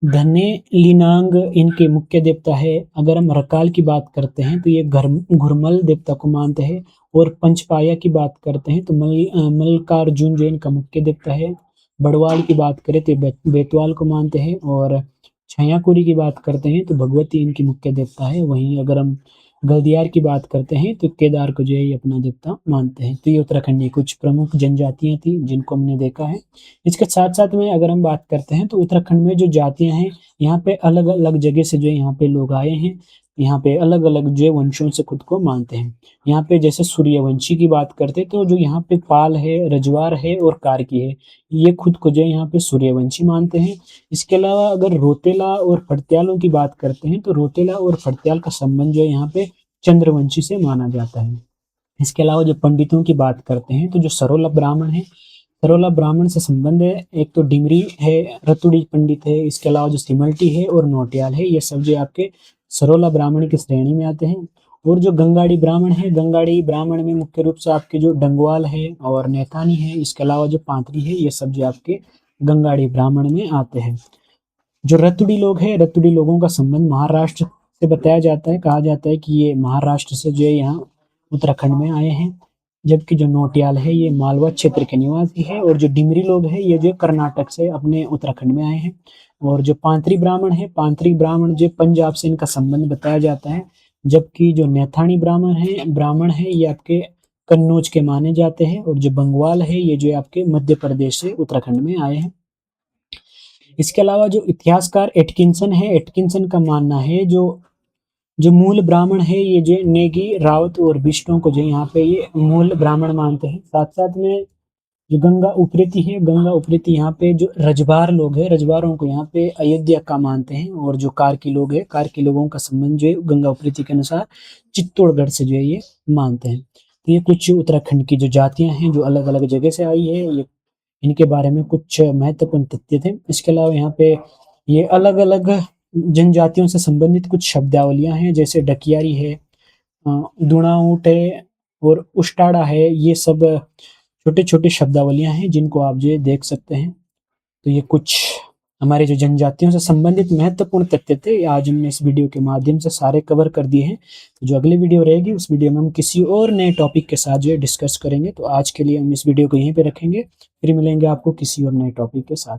धनेलिनांग इनके मुख्य देवता है। अगर हम रकाल की बात करते हैं तो ये घुरमल देवता को मानते हैं। और पंचपाया की बात करते हैं तो मल्लिकार्जुन जो इनका मुख्य देवता है। बड़वाल की बात करें तो बेतवाल को मानते हैं और छयाकुरी की बात करते हैं तो भगवती इनकी मुख्य देवता है। वहीं अगर हम गलदियार की बात करते हैं तो केदार को जो है ये अपना देवता मानते हैं। तो ये उत्तराखंड की कुछ प्रमुख जनजातियाँ थी जिनको हमने देखा है। इसके साथ-साथ में अगर हम बात करते हैं तो उत्तराखंड में जो जातियाँ हैं, यहाँ पे अलग-अलग जगह से जो है यहाँ पे लोग आए हैं। यहाँ पे अलग-अलग जो है वंशों से खुद को मानते हैं। यहाँ पे जैसे सूर्यवंशी की बात करते हैं तो जो यहाँ पे पाल है, रजवार है और कार्की है, ये खुद को जो है यहाँ पे सूर्यवंशी मानते हैं। इसके अलावा अगर रोतेला और फड़त्यालों की बात करते हैं तो रोतेला और फड़त्याल का संबंध जो है यहाँ पे चंद्रवंशी से माना जाता है। इसके अलावा जो पंडितों की बात करते हैं तो जो सरोला ब्राह्मण है, सरोला ब्राह्मण से संबंध है, एक तो डिमरी है, रतुड़ी पंडित है, इसके अलावा जो सिमल्टी है और नौटियाल है, ये सब जो आपके सरोला ब्राह्मण की श्रेणी में आते हैं। और जो गंगाड़ी ब्राह्मण है, गंगाड़ी ब्राह्मण में मुख्य रूप से आपके जो डंगवाल है और नैथानी है, इसके अलावा जो पांतरी है, ये सब जो आपके गंगाड़ी ब्राह्मण में आते हैं। जो रतुड़ी लोग हैं, रतुड़ी लोगों का संबंध महाराष्ट्र से बताया जाता है, कहा जाता है कि ये महाराष्ट्र से जो है यहाँ उत्तराखंड में आए हैं। जबकि जो नौटियाल है ये मालवा क्षेत्र के निवासी है और जो डिमरी लोग हैं ये जो कर्नाटक से अपने उत्तराखंड में आए हैं। और जो पांतरी ब्राह्मण है, पांतरी ब्राह्मण जो पंजाब से इनका संबंध बताया जाता है। जबकि जो नैथानी ब्राह्मण है ये आपके कन्नौज के माने जाते हैं और जो बंगवाल है ये जो है आपके मध्य प्रदेश से उत्तराखंड में आए हैं। इसके अलावा जो इतिहासकार एटकिंसन है, एटकिंसन का मानना है जो जो मूल ब्राह्मण है ये जो नेगी, रावत और बिष्टों को जो यहाँ पे ये मूल ब्राह्मण मानते हैं। साथ साथ में जो गंगा उप्रेती है, गंगा उप्रेती यहाँ पे जो रजवार लोग हैं, रजवारों को यहाँ पे अयोध्या का मानते हैं। और जो कार्की लोग हैं, कार्की लोगों का संबंध जो है गंगा उप्रेती के अनुसार चित्तौड़गढ़ से जो है ये मानते हैं। तो ये कुछ उत्तराखंड की जो जातियां हैं जो अलग अलग जगह से आई है, ये इनके बारे में कुछ महत्वपूर्ण तथ्य थे। इसके अलावा यहाँ पे ये अलग अलग जनजातियों से संबंधित कुछ शब्दावलियां हैं, जैसे डकियारी है, दुणाऊट है और उष्टाड़ा है। ये सब छोटे छोटे शब्दावलियां हैं जिनको आप जो देख सकते हैं। तो ये कुछ हमारे जो जनजातियों से संबंधित महत्वपूर्ण तथ्य थे, आज हमने इस वीडियो के माध्यम से सारे कवर कर दिए हैं। तो जो अगली वीडियो रहेगी उस वीडियो में हम किसी और नए टॉपिक के साथ जो है डिस्कस करेंगे। तो आज के लिए हम इस वीडियो को यहीं पे रखेंगे, फिर मिलेंगे आपको किसी और नए टॉपिक के साथ।